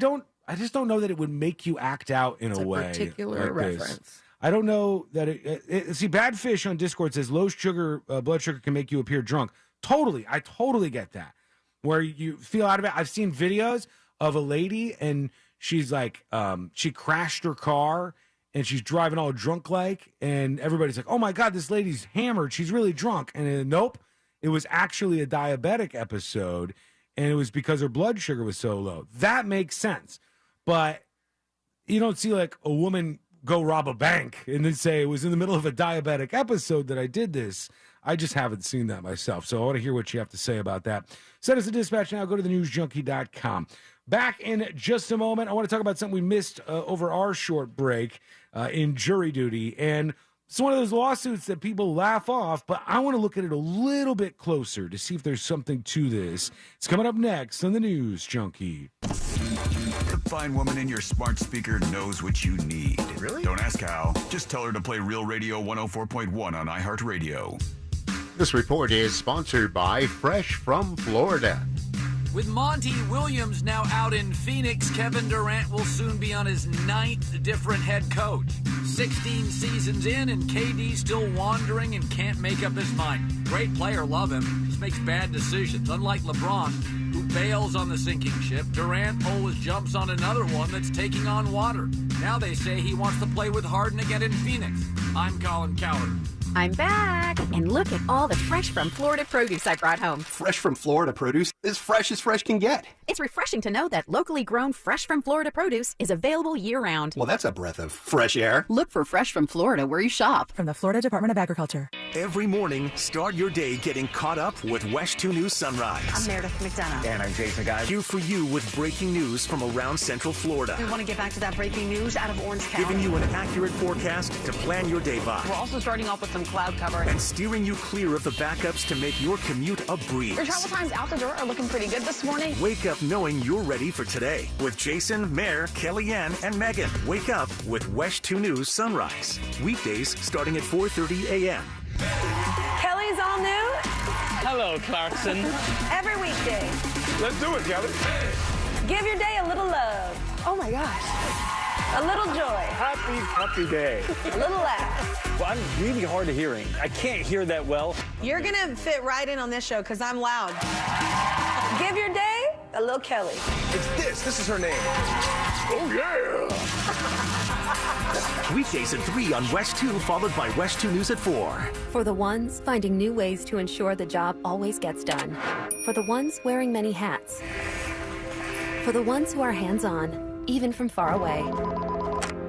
just don't know that it would make you act out in a way. Particular reference. This. I don't know that see, Bad Fish on Discord says low sugar, blood sugar can make you appear drunk. Totally. I totally get that. Where you feel out of it. I've seen videos of a lady and she's she crashed her car and she's driving all drunk and everybody's like, oh my God, this lady's hammered. She's really drunk. And nope, it was actually a diabetic episode and it was because her blood sugar was so low. That makes sense. But you don't see a woman go rob a bank and then say it was in the middle of a diabetic episode that I did this. I just haven't seen that myself. So I want to hear what you have to say about that. Send us a dispatch now. Go to thenewsjunkie.com. Back in just a moment. I want to talk about something we missed over our short break in jury duty. And it's one of those lawsuits that people laugh off, but I want to look at it a little bit closer to see if there's something to this. It's coming up next on the News Junkie. The fine woman in your smart speaker knows what you need. Really? Don't ask how. Just tell her to play Real Radio 104.1 on iHeartRadio. This report is sponsored by Fresh from Florida. With Monty Williams now out in Phoenix, Kevin Durant will soon be on his 9th different head coach. 16 seasons in, and KD still wandering and can't make up his mind. Great player, love him. Just makes bad decisions. Unlike LeBron, who bails on the sinking ship, Durant always jumps on another one that's taking on water. Now they say he wants to play with Harden again in Phoenix. I'm Colin Cowherd. I'm back, and look at all the Fresh from Florida produce I brought home. Fresh from Florida produce is fresh as fresh can get. It's refreshing to know that locally grown Fresh from Florida produce is available year-round. Well, that's a breath of fresh air. Look for Fresh from Florida where you shop. From the Florida Department of Agriculture. Every morning, start your day getting caught up with West 2 News Sunrise. I'm Meredith McDonough. And I'm Jason Guy. Here for you with breaking news from around Central Florida. We want to get back to that breaking news out of Orange County. Giving you an accurate forecast to plan your day by. We're also starting off with some cloud cover. And steering you clear of the backups to make your commute a breeze. Your travel times out the door are looking pretty good this morning. Wake up knowing you're ready for today with Jason, Mare, Kellyanne, and Megan. Wake up with West 2 News Sunrise. Weekdays starting at 4:30 a.m. Kelly's all new. Hello, Clarkson. Every weekday. Let's do it, Kelly. Give your day a little love. Oh my gosh. A little joy. Happy day. A little laugh. Well, I'm really hard of hearing. I can't hear that well. You're going to fit right in on this show because I'm loud. Give your day a little Kelly. It's this. This is her name. Oh, yeah. Weekdays at 3 on West 2, followed by West 2 News at 4. For the ones finding new ways to ensure the job always gets done. For the ones wearing many hats. For the ones who are hands-on, even from far away.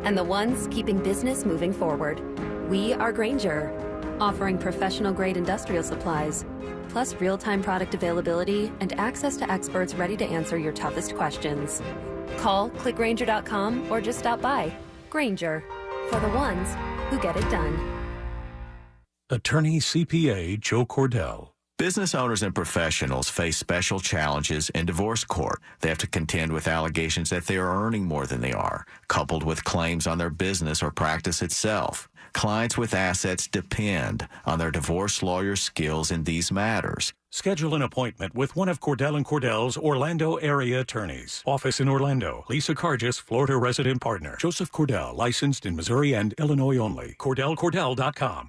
And the ones keeping business moving forward. We are Grainger, offering professional-grade industrial supplies, plus real-time product availability and access to experts ready to answer your toughest questions. Call, click Grainger.com, or just stop by. Grainger, for the ones who get it done. Attorney CPA Joe Cordell. Business owners and professionals face special challenges in divorce court. They have to contend with allegations that they are earning more than they are, coupled with claims on their business or practice itself. Clients with assets depend on their divorce lawyer's skills in these matters. Schedule an appointment with one of Cordell & Cordell's Orlando area attorneys. Office in Orlando. Lisa Cargis, Florida resident partner. Joseph Cordell, licensed in Missouri and Illinois only. CordellCordell.com.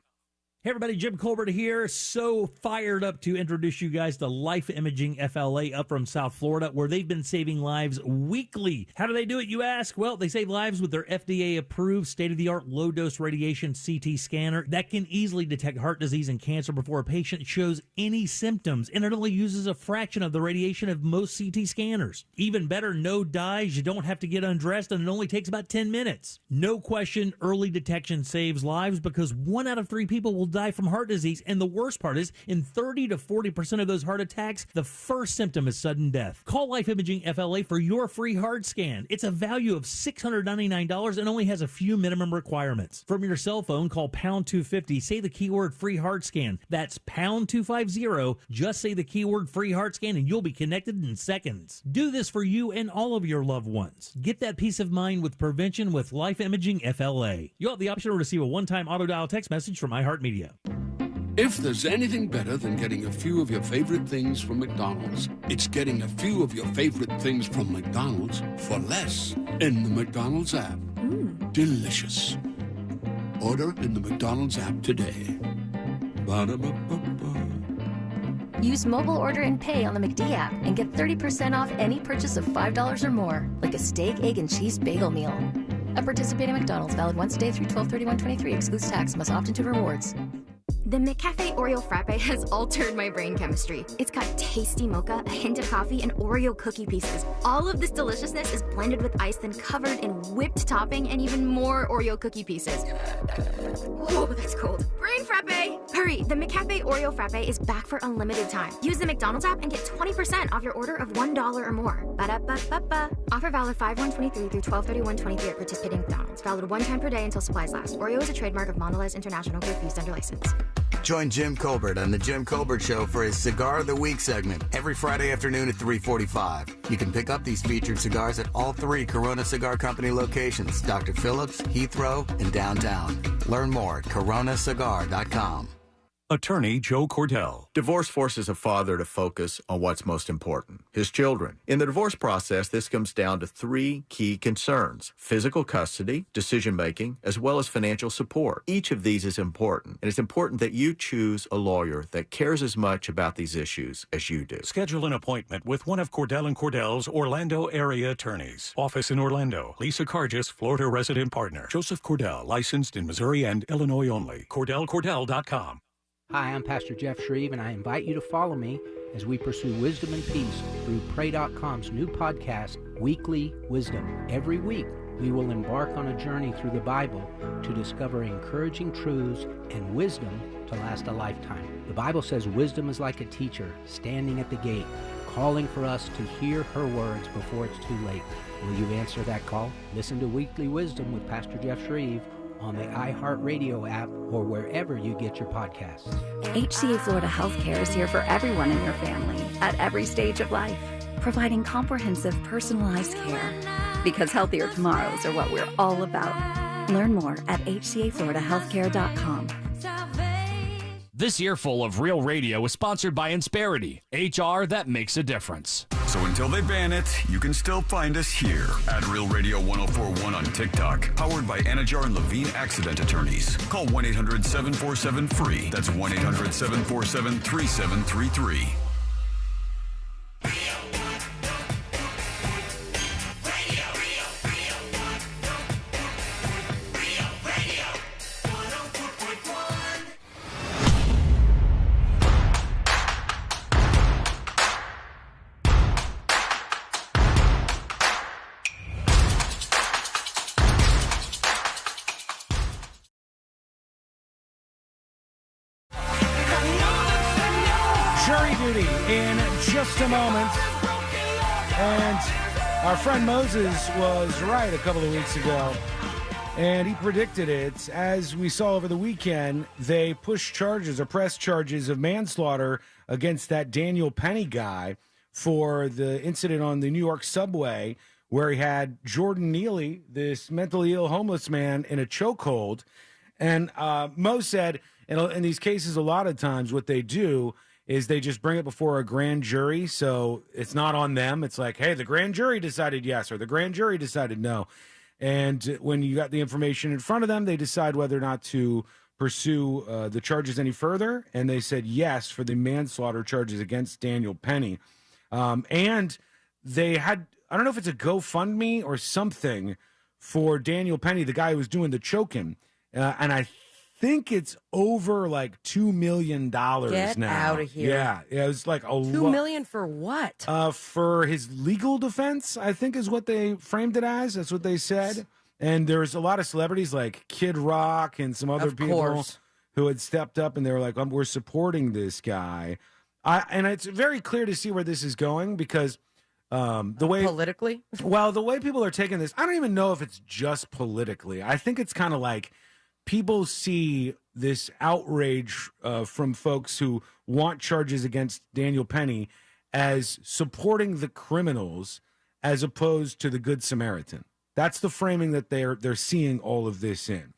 Hey everybody, Jim Colbert here. So fired up to introduce you guys to Life Imaging FLA up from South Florida, where they've been saving lives weekly. How do they do it, you ask? Well, they save lives with their FDA-approved state-of-the-art low-dose radiation CT scanner that can easily detect heart disease and cancer before a patient shows any symptoms, and it only uses a fraction of the radiation of most CT scanners. Even better, no dyes. You don't have to get undressed, and it only takes about 10 minutes. No question, early detection saves lives because 1 out of 3 people will die from heart disease, and the worst part is, in 30 to 40% of those heart attacks, the first symptom is sudden death. Call Life Imaging FLA for your free heart scan. It's a value of $699 and only has a few minimum requirements. From your cell phone, call pound 250, say the keyword free heart scan. That's pound 250, just say the keyword free heart scan and you'll be connected in seconds. Do this for you and all of your loved ones. Get that peace of mind with prevention with Life Imaging FLA. You'll have the option to receive a one-time auto-dial text message from iHeartMedia. If there's anything better than getting a few of your favorite things from McDonald's, it's getting a few of your favorite things from McDonald's for less in the McDonald's app. Delicious. Order in the McDonald's app today. Ba-da-ba-ba-ba. Use mobile order and pay on the McD app and get 30% off any purchase of $5 or more, like a steak, egg, and cheese bagel meal. At participating McDonald's, valid once a day through 12/31/23, excludes tax, must opt into rewards. The McCafe Oreo Frappe has altered my brain chemistry. It's got tasty mocha, a hint of coffee, and Oreo cookie pieces. All of this deliciousness is blended with ice, then covered in whipped topping and even more Oreo cookie pieces. Whoa, that's cold. Brain Frappe! Hurry, the McCafe Oreo Frappe is back for unlimited time. Use the McDonald's app and get 20% off your order of $1 or more. Ba-da-ba-ba-ba. Offer valid 5/1/23 through 12/31/23 at participating McDonald's. Valid one time per day until supplies last. Oreo is a trademark of Mondelez International Group used under license. Join Jim Colbert on The Jim Colbert Show for his Cigar of the Week segment every Friday afternoon at 3:45. You can pick up these featured cigars at all 3 Corona Cigar Company locations, Dr. Phillips, Heathrow, and downtown. Learn more at coronacigar.com. Attorney Joe Cordell. Divorce forces a father to focus on what's most important, his children. In the divorce process, this comes down to 3 key concerns: physical custody, decision-making, as well as financial support. Each of these is important, and it's important that you choose a lawyer that cares as much about these issues as you do. Schedule an appointment with one of Cordell & Cordell's Orlando area attorneys. Office in Orlando. Lisa Cargis, Florida resident partner. Joseph Cordell, licensed in Missouri and Illinois only. CordellCordell.com. Hi, I'm Pastor Jeff Shreve, and I invite you to follow me as we pursue wisdom and peace through Pray.com's new podcast, Weekly Wisdom. Every week, we will embark on a journey through the Bible to discover encouraging truths and wisdom to last a lifetime. The Bible says wisdom is like a teacher standing at the gate, calling for us to hear her words before it's too late. Will you answer that call? Listen to Weekly Wisdom with Pastor Jeff Shreve on the iHeartRadio app or wherever you get your podcasts. HCA Florida Healthcare is here for everyone in your family at every stage of life, providing comprehensive, personalized care. Because healthier tomorrows are what we're all about. Learn more at hcafloridahealthcare.com. This earful of Real Radio is sponsored by Insperity, HR that makes a difference. So until they ban it, you can still find us here at Real Radio 1041 on TikTok, powered by Anajar and Levine Accident Attorneys. Call 1-800-747-FREE. That's 1-800-747-3733. In just a moment. And our friend Moses was right a couple of weeks ago, and he predicted it. As we saw over the weekend, they pushed charges or pressed charges of manslaughter against that Daniel Penny guy for the incident on the New York subway where he had Jordan Neely, this mentally ill homeless man, in a chokehold. And Mo said in these cases, a lot of times what they do is they just bring it before a grand jury, so it's not on them. It's like, hey, the grand jury decided yes, or the grand jury decided no. And when you got the information in front of them, they decide whether or not to pursue the charges any further, and they said yes for the manslaughter charges against Daniel Penny. And they had, I don't know if it's a GoFundMe or something for Daniel Penny, the guy who was doing the choking, and I think it's over like $2 million now. Get out of here. Yeah, it was like $2 million for what? For his legal defense, I think is what they framed it as. That's what they said. And there's a lot of celebrities like Kid Rock and some other people who had stepped up, and they were like, we're supporting this guy. And it's very clear to see where this is going because the way politically, well, the way people are taking this, I don't even know if it's just politically. I think it's kind of like people see this outrage from folks who want charges against Daniel Penny as supporting the criminals as opposed to the Good Samaritan. That's the framing that they're seeing all of this in.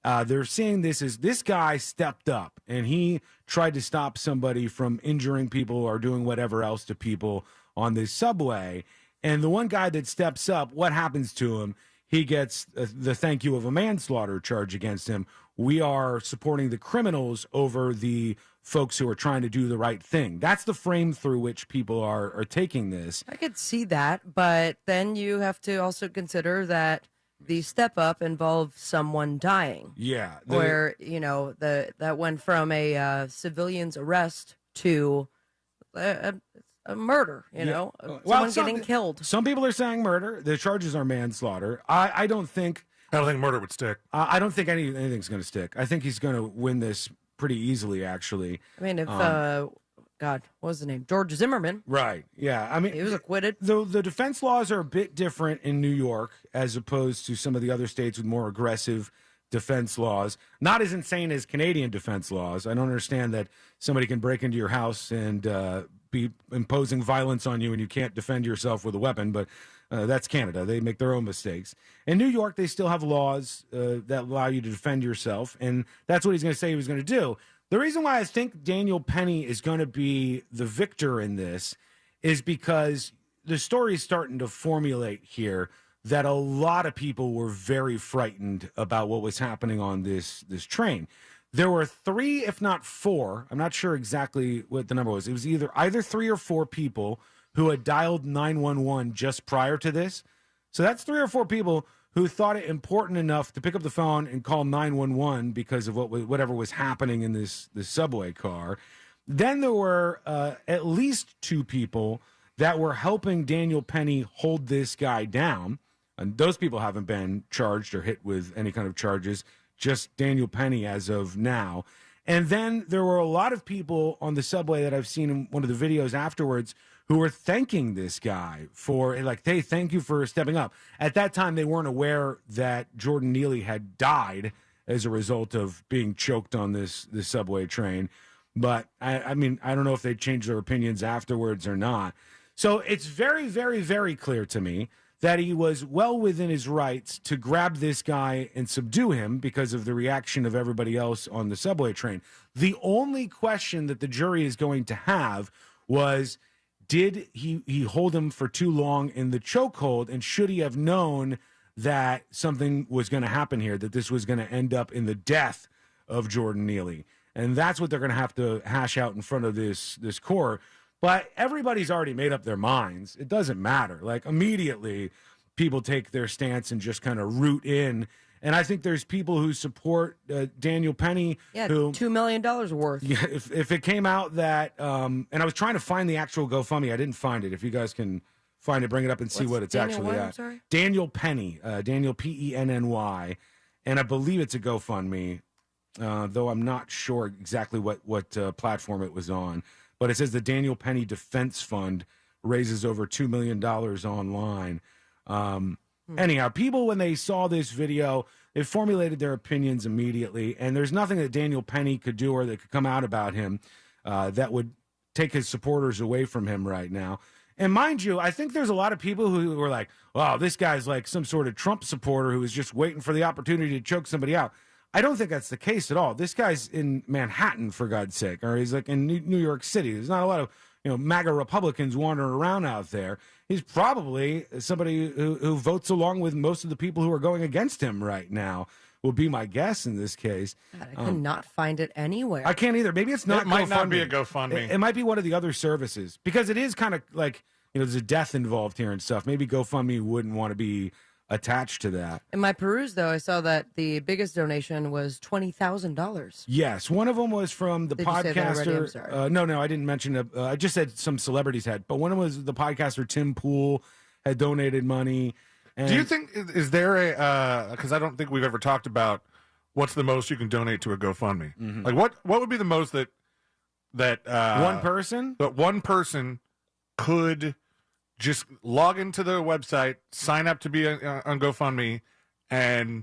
They're seeing this as this guy stepped up and he tried to stop somebody from injuring people or doing whatever else to people on this subway. And the one guy that steps up, what happens to him? He gets the thank you of a manslaughter charge against him. We are supporting the criminals over the folks who are trying to do the right thing. That's the frame through which people are taking this. I could see that, but then you have to also consider that the step up involved someone dying. Yeah. Where, that went from a civilian's arrest to a murder, someone getting killed. Some people are saying murder. The charges are manslaughter. I don't think murder would stick. I don't think anything's going to stick. I think he's going to win this pretty easily, actually. I mean, if God, what was the name? George Zimmerman. Right. Yeah. I mean, he was acquitted. The defense laws are a bit different in New York as opposed to some of the other states with more aggressive defense laws. Not as insane as Canadian defense laws. I don't understand that somebody can break into your house and be imposing violence on you and you can't defend yourself with a weapon, but that's Canada. They make their own mistakes. In New York, they still have laws that allow you to defend yourself, and that's what he's going to say he was going to do. The reason why I think Daniel Penny is going to be the victor in this is because the story is starting to formulate here that a lot of people were very frightened about what was happening on this train. There were 3, if not 4, I'm not sure exactly what the number was. It was either 3 or 4 people who had dialed 911 just prior to this. So that's 3 or 4 people who thought it important enough to pick up the phone and call 911 because of whatever was happening in this subway car. Then there were at least 2 people that were helping Daniel Penny hold this guy down. And those people haven't been charged or hit with any kind of charges, just Daniel Penny as of now. And then there were a lot of people on the subway that I've seen in one of the videos afterwards who were thanking this guy for, like, hey, thank you for stepping up. At that time, they weren't aware that Jordan Neely had died as a result of being choked on this subway train. But, I mean, I don't know if they changed their opinions afterwards or not. So it's very, very, very clear to me that he was well within his rights to grab this guy and subdue him because of the reaction of everybody else on the subway train. The only question that the jury is going to have was, did he hold him for too long in the chokehold, and should he have known that something was going to happen here, that this was going to end up in the death of Jordan Neely? And that's what they're going to have to hash out in front of this court. But everybody's already made up their minds. It doesn't matter. Like, immediately, people take their stance and just kind of root in. And I think there's people who support Daniel Penny. Yeah, who, $2 million worth. Yeah, if it came out that, and I was trying to find the actual GoFundMe. I didn't find it. If you guys can find it, bring it up and see what it's Daniel actually what? at. I'm sorry? Daniel Penny, Daniel Penny. And I believe it's a GoFundMe, though I'm not sure exactly what platform it was on. But it says the Daniel Penny Defense Fund raises over $2 million online. Anyhow, people, when they saw this video, they formulated their opinions immediately. And there's nothing that Daniel Penny could do or that could come out about him that would take his supporters away from him right now. And mind you, I think there's a lot of people who were like, wow, this guy's like some sort of Trump supporter who is just waiting for the opportunity to choke somebody out. I don't think that's the case at all. This guy's in Manhattan, for God's sake, or he's like in New York City. There's not a lot of MAGA Republicans wandering around out there. He's probably somebody who votes along with most of the people who are going against him right now, will be my guess in this case. God, I could not find it anywhere. I can't either. Maybe it's not. It might not be a GoFundMe. It might be one of the other services, because it is kind of like, there's a death involved here and stuff. Maybe GoFundMe wouldn't want to be attached to that. In my peruse, though, I saw that the biggest donation was $20,000. Yes, one of them was from the Did you say that already? I'm podcaster. sorry. No, I didn't mention it. I just said some celebrities had, but one of them was the podcaster Tim Pool had donated money. And Do you think, is there a, because I don't think we've ever talked about what's the most you can donate to a GoFundMe. Mhm. Like what would be the most that one person? That one person could just log into the website, sign up to be on GoFundMe, and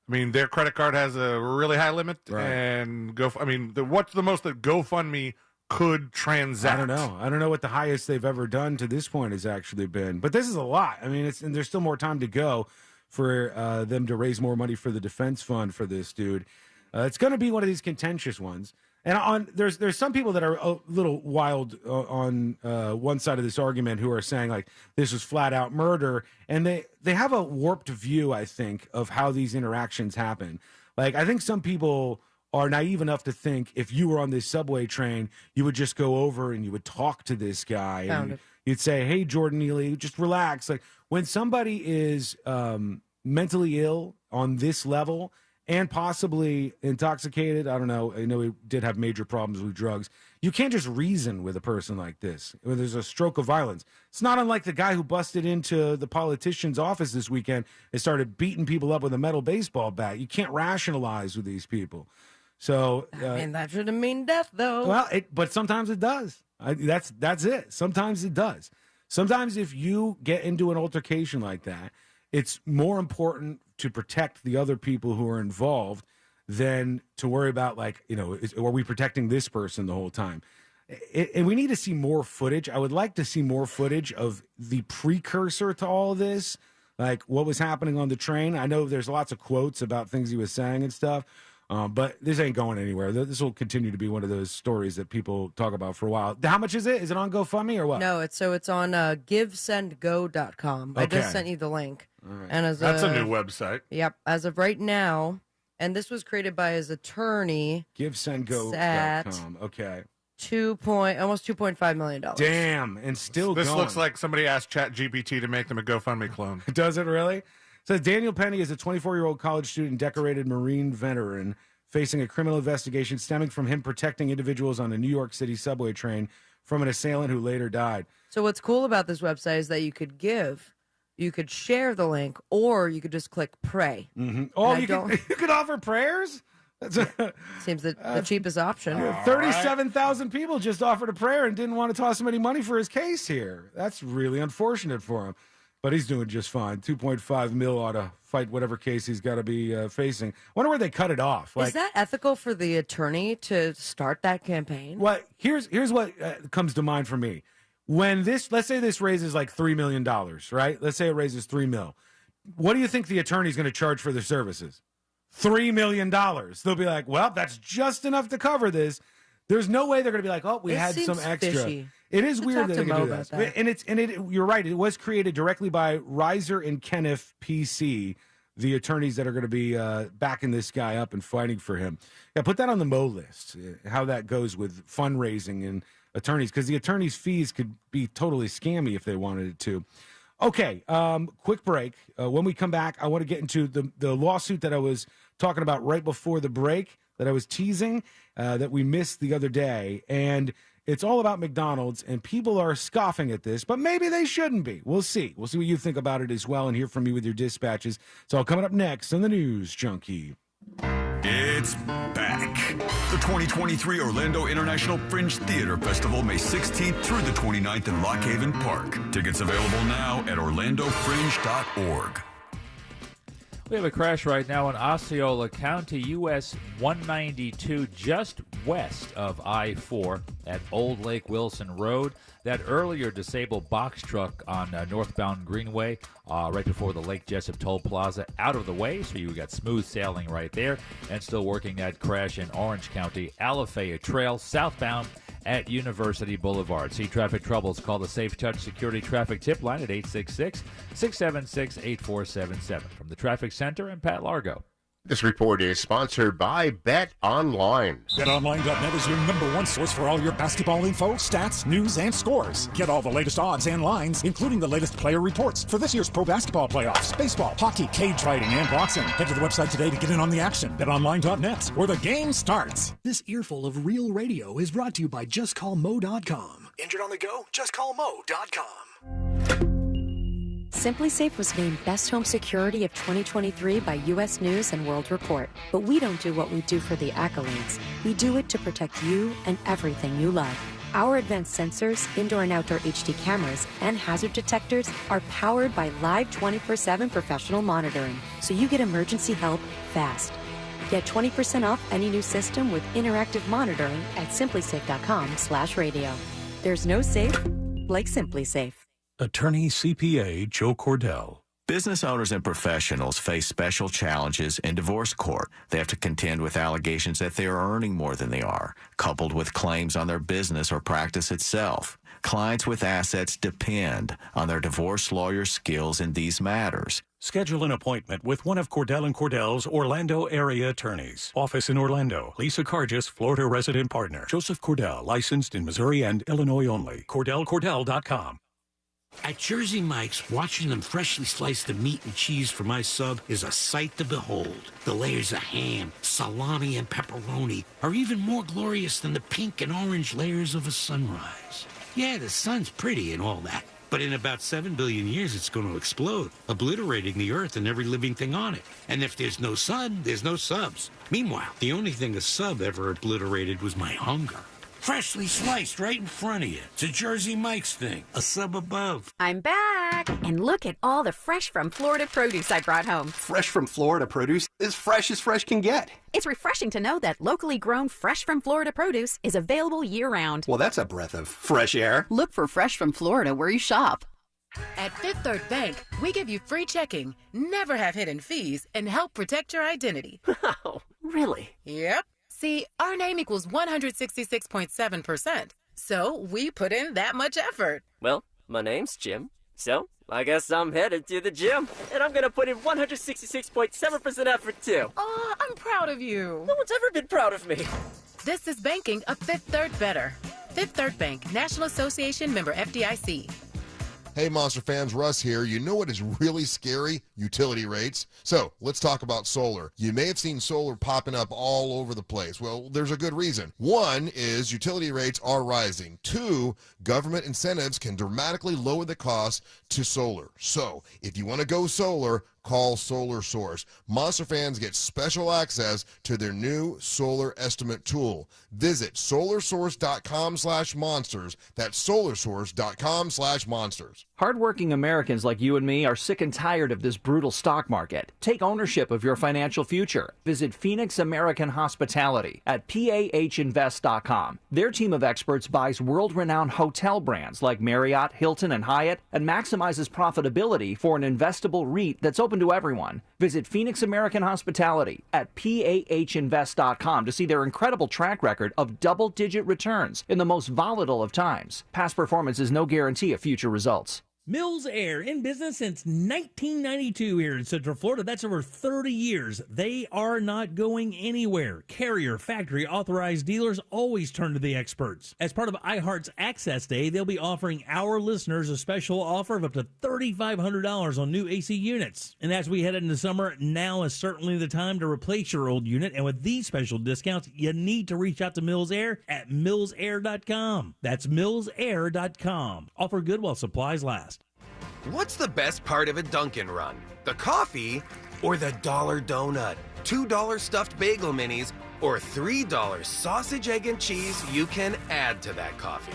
I mean their credit card has a really high limit, and what's the most that GoFundMe could transact? I don't know what the highest they've ever done to this point has actually been, but this is a lot. I mean, and there's still more time to go for them to raise more money for the defense fund for this dude. It's going to be one of these contentious ones. And there's some people that are a little wild on one side of this argument who are saying, like, this was flat out murder. And they have a warped view, I think, of how these interactions happen. Like, I think some people are naive enough to think if you were on this subway train, you would just go over and you would talk to this guy. Found And it. you'd say, hey, Jordan Neely, just relax. Like, when somebody is, mentally ill on this level and possibly intoxicated, I don't know. I know he did have major problems with drugs. You can't just reason with a person like this when there's a stroke of violence. It's not unlike the guy who busted into the politician's office this weekend and started beating people up with a metal baseball bat. You can't rationalize with these people. So I mean, that shouldn't mean death, though. Well, but sometimes it does. That's it. Sometimes it does. Sometimes if you get into an altercation like that, it's more important to protect the other people who are involved than to worry about, like, are we protecting this person the whole time? And we need to see more footage. I would like to see more footage of the precursor to all of this, like what was happening on the train. I know there's lots of quotes about things he was saying and stuff, but this ain't going anywhere. This will continue to be one of those stories that people talk about for a while. How much is it? Is it on GoFundMe or what? No, it's on GiveSendGo.com. I just sent you the link. All right. And That's a new website. Yep. As of right now, and this was created by his attorney. GiveSendGo.com. Okay. Almost $2.5 million. Damn, and still This going. looks like somebody asked ChatGPT to make them a GoFundMe clone. Does it really? Says Daniel Penny is a 24-year-old college student, decorated Marine veteran, facing a criminal investigation stemming from him protecting individuals on a New York City subway train from an assailant who later died. So what's cool about this website is that you could give, you could share the link, or you could just click pray. Mm-hmm. Oh, you could offer prayers? Seems the cheapest option. 37,000 people just offered a prayer and didn't want to toss him any money for his case here. That's really unfortunate for him. But he's doing just fine. 2.5 mil ought to fight whatever case he's got to be facing. Wonder where they cut it off. Is that ethical for the attorney to start that campaign? Well, here's what comes to mind for me. When let's say this raises like $3 million, right? Let's say it raises $3 million. What do you think the attorney's going to charge for their services? $3 million. They'll be like, well, that's just enough to cover this. There's no way they're going to be like, oh, we had some extra. Fishy. It is weird that they can do that. And you're right. It was created directly by Reiser and Kenneth PC, the attorneys that are going to be backing this guy up and fighting for him. Yeah, put that on the Mo list, how that goes with fundraising and attorneys, because the attorneys' fees could be totally scammy if they wanted it to. Okay, quick break. When we come back, I want to get into the lawsuit that I was talking about right before the break, that I was teasing, that we missed the other day. And it's all about McDonald's, and people are scoffing at this, but maybe they shouldn't be. We'll see. We'll see what you think about it as well and hear from you with your dispatches. It's all coming up next on the News Junkie. It's back. The 2023 Orlando International Fringe Theater Festival, May 16th through the 29th in Lock Haven Park. Tickets available now at orlandofringe.org. We have a crash right now in Osceola County, US 192, just west of I-4 at Old Lake Wilson Road. That earlier disabled box truck on northbound Greenway, right before the Lake Jessup Toll Plaza, out of the way, so you got smooth sailing right there. And still working that crash in Orange County, Alafaya Trail, southbound at University Boulevard. See traffic troubles, call the Safe Touch Security Traffic Tip Line at 866-676-8477. From the Traffic Center, I'm Pat Largo. This report is sponsored by Bet Online. BetOnline.net is your #1 source for all your basketball info, stats, news, and scores. Get all the latest odds and lines, including the latest player reports for this year's pro basketball playoffs, baseball, hockey, cage fighting, and boxing. Head to the website today to get in on the action. BetOnline.net, where the game starts. This earful of Real Radio is brought to you by JustCallMo.com. Injured on the go? JustCallMo.com. Simply Safe was named Best Home Security of 2023 by U.S. News and World Report. But we don't do what we do for the accolades. We do it to protect you and everything you love. Our advanced sensors, indoor and outdoor HD cameras, and hazard detectors are powered by live 24/7 professional monitoring, so you get emergency help fast. Get 20% off any new system with interactive monitoring at simplysafe.com/radio. There's no safe like Simply Safe. Attorney CPA Joe Cordell. Business owners and professionals face special challenges in divorce court. They have to contend with allegations that they are earning more than they are, coupled with claims on their business or practice itself. Clients with assets depend on their divorce lawyer's skills in these matters. Schedule an appointment with one of Cordell & Cordell's Orlando area attorneys. Office in Orlando. Lisa Cargis, Florida resident partner. Joseph Cordell, licensed in Missouri and Illinois only. CordellCordell.com. At Jersey Mike's, watching them freshly slice the meat and cheese for my sub is a sight to behold. The layers of ham, salami, and pepperoni are even more glorious than the pink and orange layers of a sunrise. Yeah, the sun's pretty and all that, but in about 7 billion years, it's going to explode, obliterating the Earth and every living thing on it. And if there's no sun, there's no subs. Meanwhile, the only thing a sub ever obliterated was my hunger. Freshly sliced right in front of you. It's a Jersey Mike's thing. A sub above. I'm back! And look at all the fresh from Florida produce I brought home. Fresh from Florida produce is fresh as fresh can get. It's refreshing to know that locally grown fresh from Florida produce is available year-round. Well, that's a breath of fresh air. Look for Fresh from Florida where you shop. At Fifth Third Bank, we give you free checking, never have hidden fees, and help protect your identity. Wow, really? Yep. See, our name equals 166.7%, so we put in that much effort. Well, my name's Jim, so I guess I'm headed to the gym, and I'm gonna put in 166.7% effort too. Aw, I'm proud of you. No one's ever been proud of me. This is banking a Fifth Third better. Fifth Third Bank, National Association member FDIC. Hey, Monster fans, Russ here. You know what is really scary? Utility rates. So let's talk about solar. You may have seen solar popping up all over the place. Well, there's a good reason. One is utility rates are rising. Two, government incentives can dramatically lower the cost to solar. So if you want to go solar, call Solar Source. Monster fans get special access to their new solar estimate tool. Visit solarsource.com/monsters. That's solarsource.com/monsters. Hardworking Americans like you and me are sick and tired of this brutal stock market. Take ownership of your financial future. Visit Phoenix American Hospitality at PAHinvest.com. Their team of experts buys world-renowned hotel brands like Marriott, Hilton, and Hyatt and maximizes profitability for an investable REIT that's open to everyone. Visit Phoenix American Hospitality at PAHinvest.com to see their incredible track record of double-digit returns in the most volatile of times. Past performance is no guarantee of future results. Mills Air, in business since 1992 here in Central Florida. That's over 30 years. They are not going anywhere. Carrier, factory, authorized dealers always turn to the experts. As part of iHeart's Access Day, they'll be offering our listeners a special offer of up to $3,500 on new AC units. And as we head into summer, now is certainly the time to replace your old unit. And with these special discounts, you need to reach out to Mills Air at millsair.com. That's millsair.com. Offer good while supplies last. What's the best part of a Dunkin' run? The coffee or the dollar donut? $2 stuffed bagel minis or $3 sausage, egg, and cheese you can add to that coffee?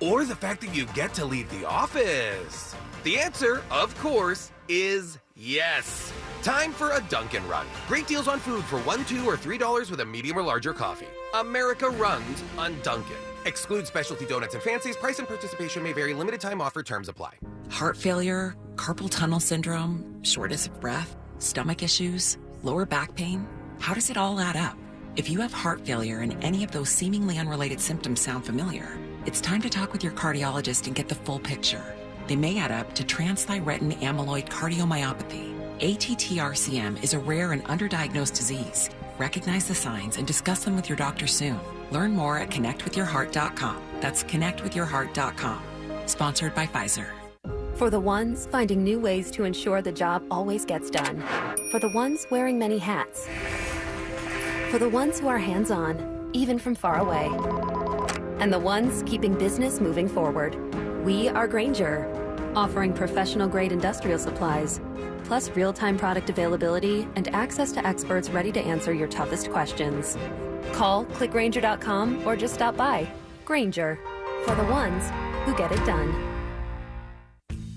Or the fact that you get to leave the office? The answer, of course, is yes. Time for a Dunkin' run. Great deals on food for $1, $2, or $3 with a medium or larger coffee. America runs on Dunkin'. Exclude specialty donuts and fancies. Price and participation may vary. Limited time offer. Terms apply. Heart failure, carpal tunnel syndrome, shortness of breath, stomach issues, lower back pain. How does it all add up? If you have heart failure and any of those seemingly unrelated symptoms sound familiar, it's time to talk with your cardiologist and get the full picture. They may add up to transthyretin amyloid cardiomyopathy. ATTR-CM is a rare and underdiagnosed disease. Recognize the signs and discuss them with your doctor soon. Learn more at connectwithyourheart.com. That's connectwithyourheart.com. Sponsored by Pfizer. For the ones finding new ways to ensure the job always gets done. For the ones wearing many hats. For the ones who are hands-on, even from far away. And the ones keeping business moving forward. We are Grainger, offering professional-grade industrial supplies, plus real-time product availability and access to experts ready to answer your toughest questions. Call, click Grainger.com, or just stop by. Grainger, for the ones who get it done.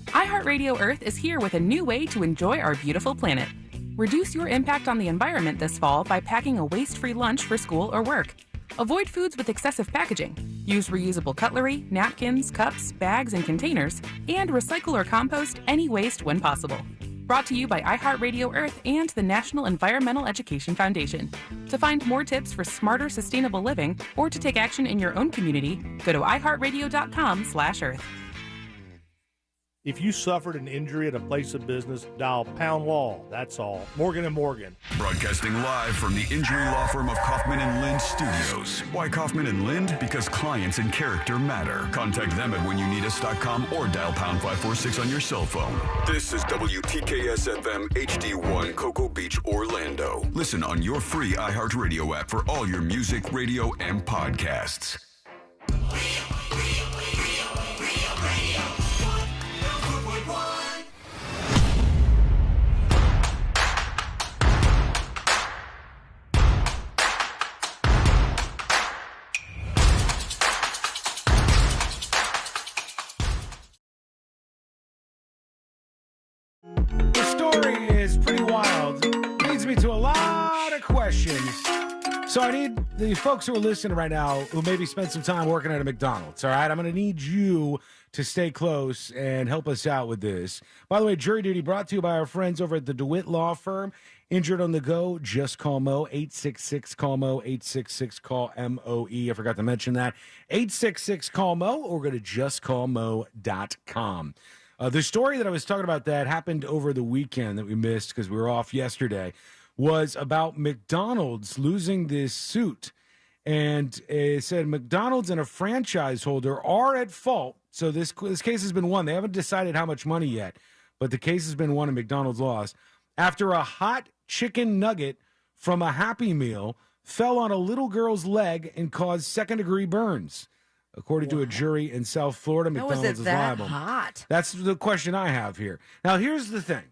iHeartRadio Earth is here with a new way to enjoy our beautiful planet. Reduce your impact on the environment this fall by packing a waste-free lunch for school or work. Avoid foods with excessive packaging. Use reusable cutlery, napkins, cups, bags, and containers, and recycle or compost any waste when possible. Brought to you by iHeartRadio Earth and the National Environmental Education Foundation. To find more tips for smarter, sustainable living, or to take action in your own community, go to iHeartRadio.com/Earth. If you suffered an injury at a place of business, dial Pound Law. That's all. Morgan & Morgan. Broadcasting live from the injury law firm of Kaufman & Lind Studios. Why Kaufman & Lind? Because clients and character matter. Contact them at whenyouneedus.com or dial pound 546 on your cell phone. This is WTKS-FM HD1 Cocoa Beach, Orlando. Listen on your free iHeartRadio app for all your music, radio, and podcasts. The story is pretty wild. Leads me to a lot of questions. So I need the folks who are listening right now who maybe spent some time working at a McDonald's, all right? I'm going to need you to stay close and help us out with this. By the way, Jury Duty brought to you by our friends over at the DeWitt Law Firm. Injured on the go, just call Mo, 866-CALL-MO, 866-CALL-MOE. I forgot to mention that. 866-CALL-MO, or go to justcallmo.com. The story that I was talking about that happened over the weekend that we missed because we were off yesterday was about McDonald's losing this suit. And it said McDonald's and a franchise holder are at fault. So this case has been won. They haven't decided how much money yet, but the case has been won and McDonald's lost after a hot chicken nugget from a Happy Meal fell on a little girl's leg and caused second-degree burns. According to a jury in South Florida, McDonald's is liable. Hot? That's the question I have here. Now, here's the thing.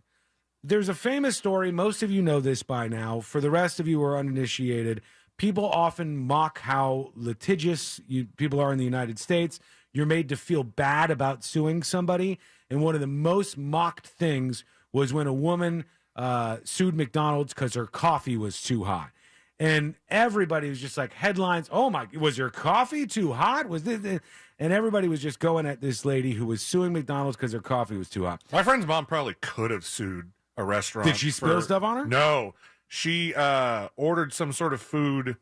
There's a famous story. Most of you know this by now. For the rest of you who are uninitiated, people often mock how litigious people are in the United States. You're made to feel bad about suing somebody. And one of the most mocked things was when a woman sued McDonald's because her coffee was too hot. And everybody was just like, headlines, oh my, was your coffee too hot? Was this? And everybody was just going at this lady who was suing McDonald's because her coffee was too hot. My friend's mom probably could have sued a restaurant. Did she spill stuff on her? No. She ordered some sort of food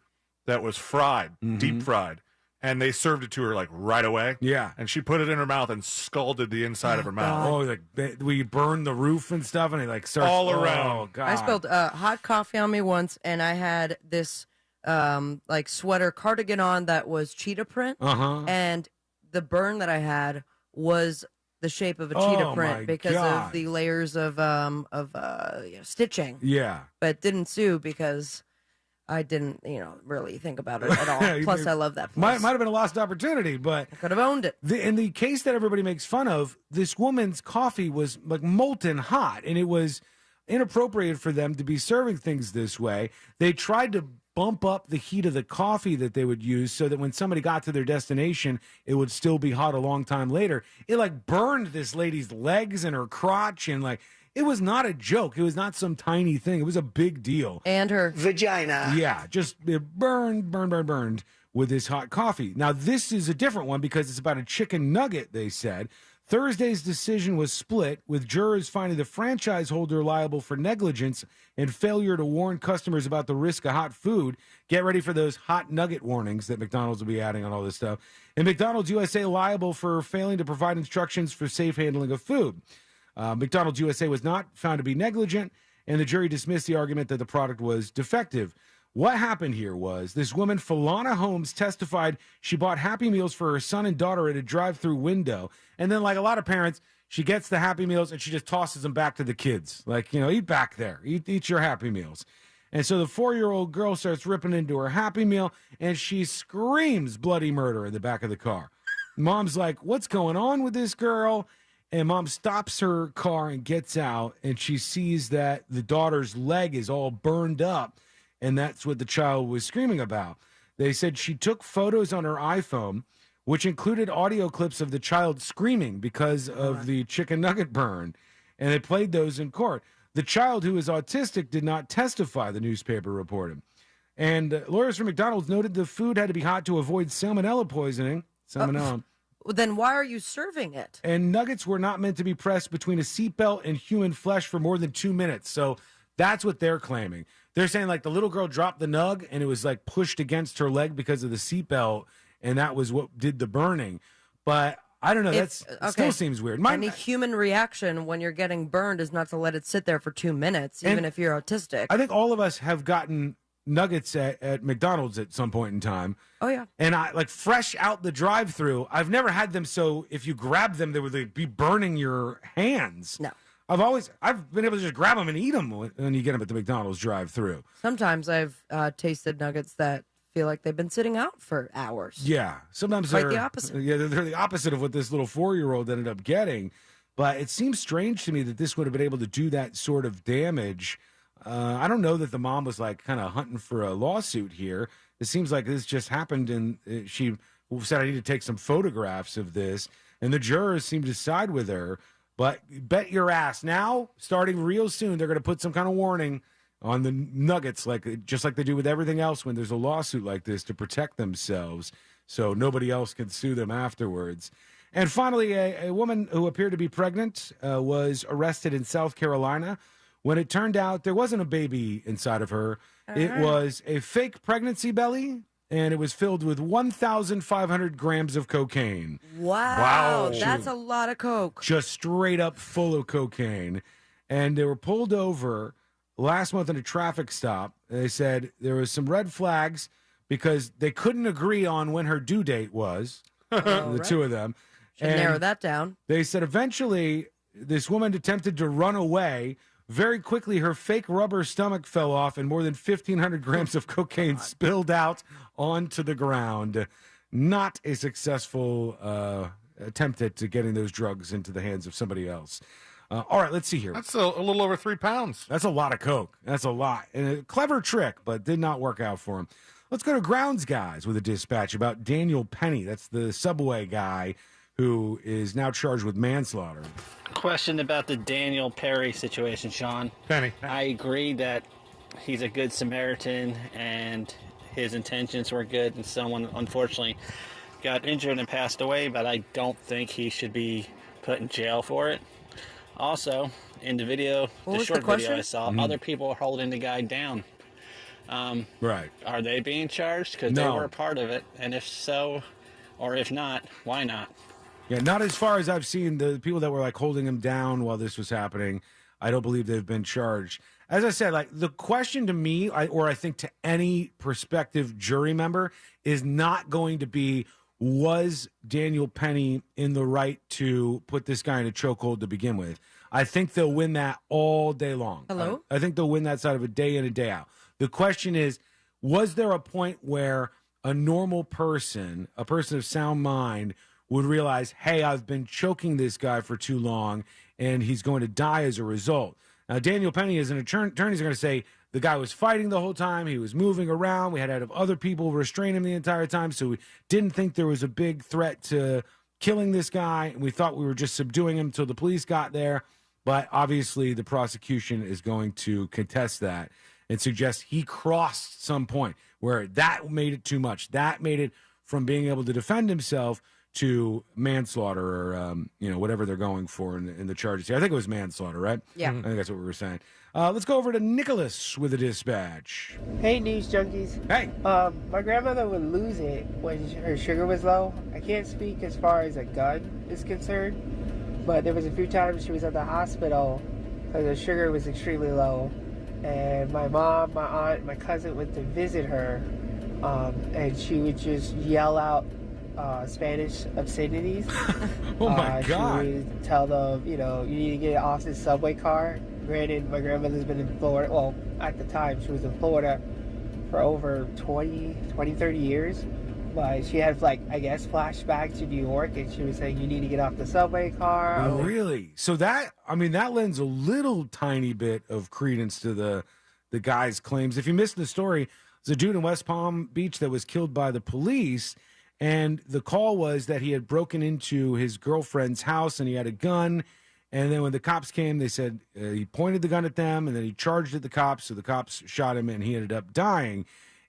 that was fried, deep fried. And they served it to her like right away. Yeah. And she put it in her mouth and scalded the inside of her mouth. Oh, like we burned the roof and stuff, and it like starts all around. Oh, God. I spilled hot coffee on me once, and I had this like sweater cardigan on that was cheetah print, and the burn that I had was the shape of a cheetah print because of the layers of stitching. Yeah, but didn't sue because I didn't, really think about it at all. Plus, I love that place. Might have been a lost opportunity, but I could have owned it. In the case that everybody makes fun of, this woman's coffee was like molten hot, and it was inappropriate for them to be serving things this way. They tried to bump up the heat of the coffee that they would use so that when somebody got to their destination, it would still be hot a long time later. It like burned this lady's legs and her crotch, and like, it was not a joke. It was not some tiny thing. It was a big deal. And her vagina. Yeah, just it burned with this hot coffee. Now, this is a different one because it's about a chicken nugget, they said. Thursday's decision was split, with jurors finding the franchise holder liable for negligence and failure to warn customers about the risk of hot food. Get ready for those hot nugget warnings that McDonald's will be adding on all this stuff. And McDonald's USA liable for failing to provide instructions for safe handling of food. McDonald's USA was not found to be negligent, and the jury dismissed the argument that the product was defective. What happened here was this woman, Falana Holmes, testified she bought Happy Meals for her son and daughter at a drive-through window. And then, like a lot of parents, she gets the Happy Meals and she just tosses them back to the kids. Like, eat back there. Eat your Happy Meals. And so the 4-year-old girl starts ripping into her Happy Meal, and she screams bloody murder in the back of the car. Mom's like, what's going on with this girl? And mom stops her car and gets out, and she sees that the daughter's leg is all burned up, and that's what the child was screaming about. They said she took photos on her iPhone, which included audio clips of the child screaming because of the chicken nugget burn, and they played those in court. The child, who is autistic, did not testify, the newspaper reported. And lawyers from McDonald's noted the food had to be hot to avoid salmonella poisoning. Salmonella. Well, then why are you serving it? And nuggets were not meant to be pressed between a seatbelt and human flesh for more than 2 minutes. So that's what they're claiming. They're saying, like, the little girl dropped the nug and it was, like, pushed against her leg because of the seatbelt, and that was what did the burning. But I don't know. If- That still seems weird. Any human reaction when you're getting burned is not to let it sit there for 2 minutes, even And if you're autistic. I think all of us have gotten nuggets at McDonald's at some point in time. Oh, yeah. And I like fresh out the drive-through. I've never had them so if you grab them, they would be burning your hands. No. I've been able to just grab them and eat them when you get them at the McDonald's drive-through. Sometimes I've tasted nuggets that feel like they've been sitting out for hours. Yeah, sometimes Quite they're the opposite. Yeah, they're the opposite of what this little 4-year-old ended up getting. But it seems strange to me that this would have been able to do that sort of damage. I don't know that the mom was like kind of hunting for a lawsuit here. It seems like this just happened, and she said, "I need to take some photographs of this," and the jurors seem to side with her. But bet your ass now, starting real soon, they're going to put some kind of warning on the Nuggets, just like they do with everything else when there's a lawsuit like this, to protect themselves so nobody else can sue them afterwards. And finally, a woman who appeared to be pregnant was arrested in South Carolina when it turned out there wasn't a baby inside of her. It was a fake pregnancy belly, and it was filled with 1,500 grams of cocaine. Wow. That's a lot of coke. Just straight up full of cocaine. And they were pulled over last month in a traffic stop. They said there was some red flags because they couldn't agree on when her due date was, the two of them. Should narrow that down. They said eventually this woman attempted to run away. Very quickly, her fake rubber stomach fell off and more than 1,500 grams of cocaine spilled out onto the ground. Not a successful attempt at getting those drugs into the hands of somebody else. All right, let's see here. That's a little over 3 pounds. That's a lot of coke. That's a lot. And a clever trick, but did not work out for him. Let's go to Grounds Guys with a dispatch about Daniel Penny. That's the Subway guy who is now charged with manslaughter. Question about the Daniel Perry situation, Sean. Penny. I agree that he's a good Samaritan and his intentions were good, and someone unfortunately got injured and passed away, but I don't think he should be put in jail for it. Also, in the video, the short video I saw, other people are holding the guy down. Right. Are they being charged? Because they were a part of it, and if so, or if not, why not? Yeah, not as far as I've seen. The people that were like holding him down while this was happening, I don't believe they've been charged. As I said, like the question to me, or I think to any prospective jury member, is not going to be, was Daniel Penny in the right to put this guy in a chokehold to begin with? I think they'll win that all day long. Hello? I think they'll win that side of it day in and day out. The question is, was there a point where a normal person, a person of sound mind, would realize, hey, I've been choking this guy for too long, and he's going to die as a result? Now, Daniel Penny, as an attorney, is going to say the guy was fighting the whole time. He was moving around. We had to have other people restrain him the entire time, so we didn't think there was a big threat to killing this guy. We thought we were just subduing him until the police got there. But obviously, the prosecution is going to contest that and suggest he crossed some point where that made it too much. That made it from being able to defend himself to manslaughter or, whatever they're going for in the charges here. I think it was manslaughter, right? Yeah. I think that's what we were saying. Let's go over to Nicholas with a dispatch. Hey, News Junkies. Hey. My grandmother would lose it when her sugar was low. I can't speak as far as a gun is concerned, but there was a few times she was at the hospital because her sugar was extremely low. And my mom, my aunt, my cousin went to visit her, and she would just yell out Spanish obscenities. Oh my God. She would tell them, you need to get off this subway car. Granted, my grandmother's been in Florida. Well, at the time, she was in Florida for over 30 years. But she had, flashbacks to New York, and she was saying, you need to get off the subway car. Oh, really? So that lends a little tiny bit of credence to the guy's claims. If you missed the story, there's a dude in West Palm Beach that was killed by the police, and the call was that he had broken into his girlfriend's house and he had a gun. And then when the cops came, they said he pointed the gun at them, and then he charged at the cops. So the cops shot him, and he ended up dying.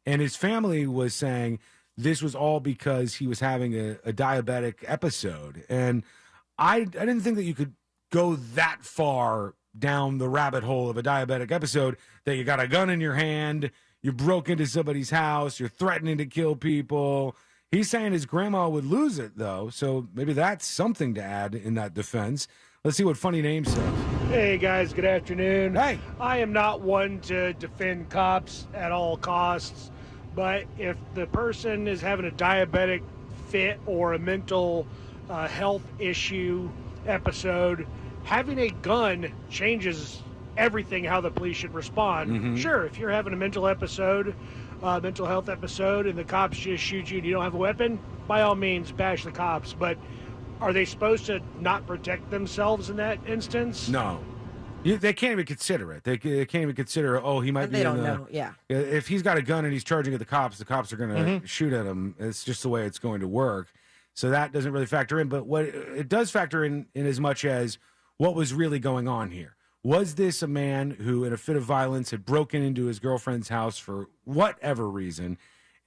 And his family was saying this was all because he was having a diabetic episode. And I didn't think that you could go that far down the rabbit hole of a diabetic episode, that you got a gun in your hand, you broke into somebody's house, you're threatening to kill people, He's saying his grandma would lose it, though, so maybe that's something to add in that defense. Let's see what Funny Name says. Hey, guys, good afternoon. Hey. I am not one to defend cops at all costs, but if the person is having a diabetic fit or a mental health issue episode, having a gun changes everything how the police should respond. Mm-hmm. Sure, if you're having a mental health episode, and the cops just shoot you and you don't have a weapon, by all means, bash the cops. But are they supposed to not protect themselves in that instance? No. They can't even consider it. They can't even consider, he might be They in don't the- know. Yeah. If he's got a gun and he's charging at the cops are going to Mhm. shoot at him. It's just the way it's going to work. So that doesn't really factor in. But what it does factor in as much as what was really going on here. Was this a man who, in a fit of violence, had broken into his girlfriend's house for whatever reason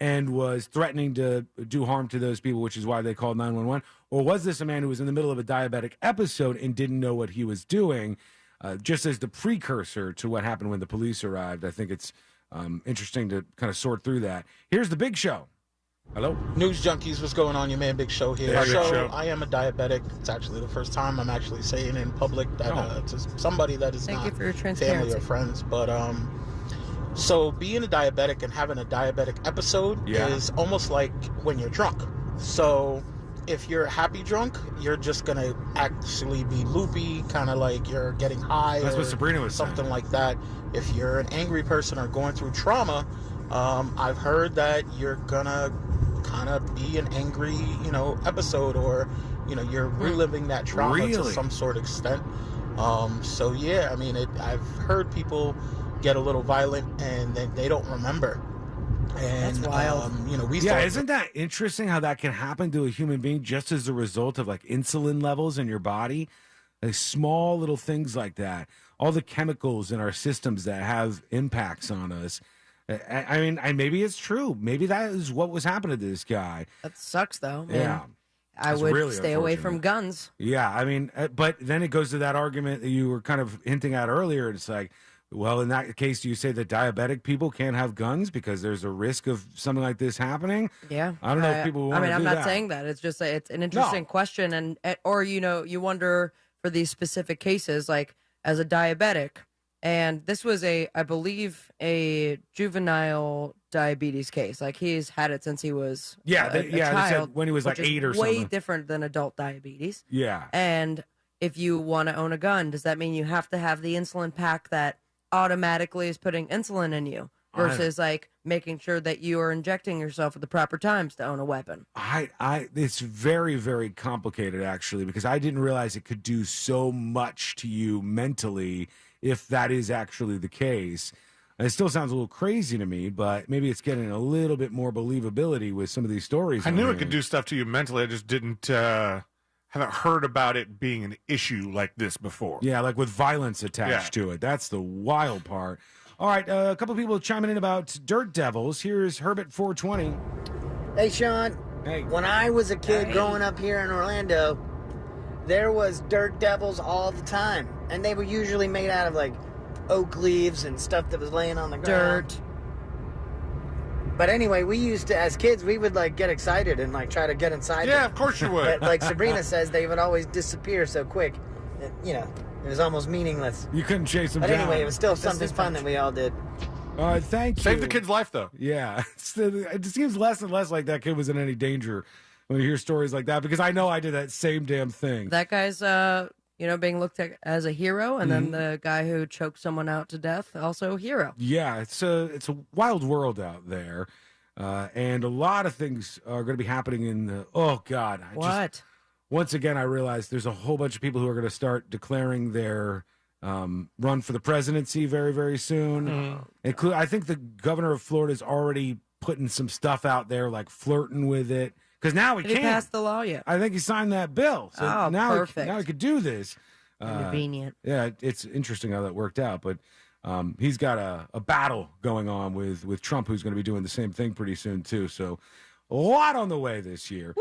and was threatening to do harm to those people, which is why they called 911? Or was this a man who was in the middle of a diabetic episode and didn't know what he was doing, just as the precursor to what happened when the police arrived? I think it's interesting to kind of sort through that. Here's the Big Show. Hello? News Junkies, what's going on? Your man Big Show here. Yeah, Big Show. I am a diabetic. It's actually the first time I'm actually saying in public that to somebody that is Thank not you for your family transparency. or friends. But so being a diabetic and having a diabetic episode is almost like when you're drunk. So if you're happy drunk, you're just gonna actually be loopy, kind of like you're getting high. That's what or Sabrina was saying. something like that. If you're an angry person or going through trauma, I've heard that you're gonna kind of be an angry, episode, or you're reliving that trauma to Really? some sort of extent. So yeah, I mean, I've heard people get a little violent and then they don't remember. And That's wild. Isn't that interesting how that can happen to a human being just as a result of like insulin levels in your body? Like small little things like that. All the chemicals in our systems that have impacts on us. I mean, maybe it's true. Maybe that is what was happening to this guy. That sucks, though. Man. Yeah. I That's would really stay away unfortunate. from guns. Yeah, I mean, but then it goes to that argument that you were kind of hinting at earlier. It's like, well, in that case, do you say that diabetic people can't have guns because there's a risk of something like this happening? Yeah. I don't know if people want to do I'm not that. saying that. It's just it's an interesting question, and or you wonder for these specific cases, like as a diabetic, and this was I believe a juvenile diabetes case. Like he's had it since he was a They child, said when he was like which is 8 or way something. different than adult diabetes. Yeah. And if you want to own a gun, does that mean you have to have the insulin pack that automatically is putting insulin in you versus like making sure that you are injecting yourself at the proper times to own a weapon? It's very, very complicated actually, because I didn't realize it could do so much to you mentally if that is actually the case. And it still sounds a little crazy to me, but maybe it's getting a little bit more believability with some of these stories. I I'm knew it hearing. could do stuff to you mentally. I just didn't haven't heard about it being an issue like this before. Yeah, like with violence attached to it. That's the wild part. All right, a couple people chiming in about Dirt Devils. Here's Herbert 420. Hey, Sean. Hey. When I was a kid growing up here in Orlando, there was Dirt Devils all the time. And they were usually made out of, like, oak leaves and stuff that was laying on the ground. Dirt. But anyway, we used to, as kids, we would, like, get excited and, like, try to get inside Yeah, them. of course you would. But, like Sabrina says, they would always disappear so quick that, it was almost meaningless. You couldn't chase them But down. anyway, it was still something fun that we all did. All right, thank you. Save the kid's life, though. Yeah. It seems less and less like that kid was in any danger when you hear stories like that, because I know I did that same damn thing. That guy's being looked at as a hero, and then the guy who choked someone out to death, also a hero. Yeah, it's a wild world out there, and a lot of things are going to be happening in the. Oh God! Once again, I realized there's a whole bunch of people who are going to start declaring their run for the presidency very, very soon. I think the governor of Florida is already putting some stuff out there, like flirting with it, because now he Did he can't. pass the law yet? I think he signed that bill. So Oh, now perfect. Now he could do this. Convenient. Yeah, it's interesting how that worked out. But he's got a battle going on with Trump, who's going to be doing the same thing pretty soon, too. So a lot on the way this year.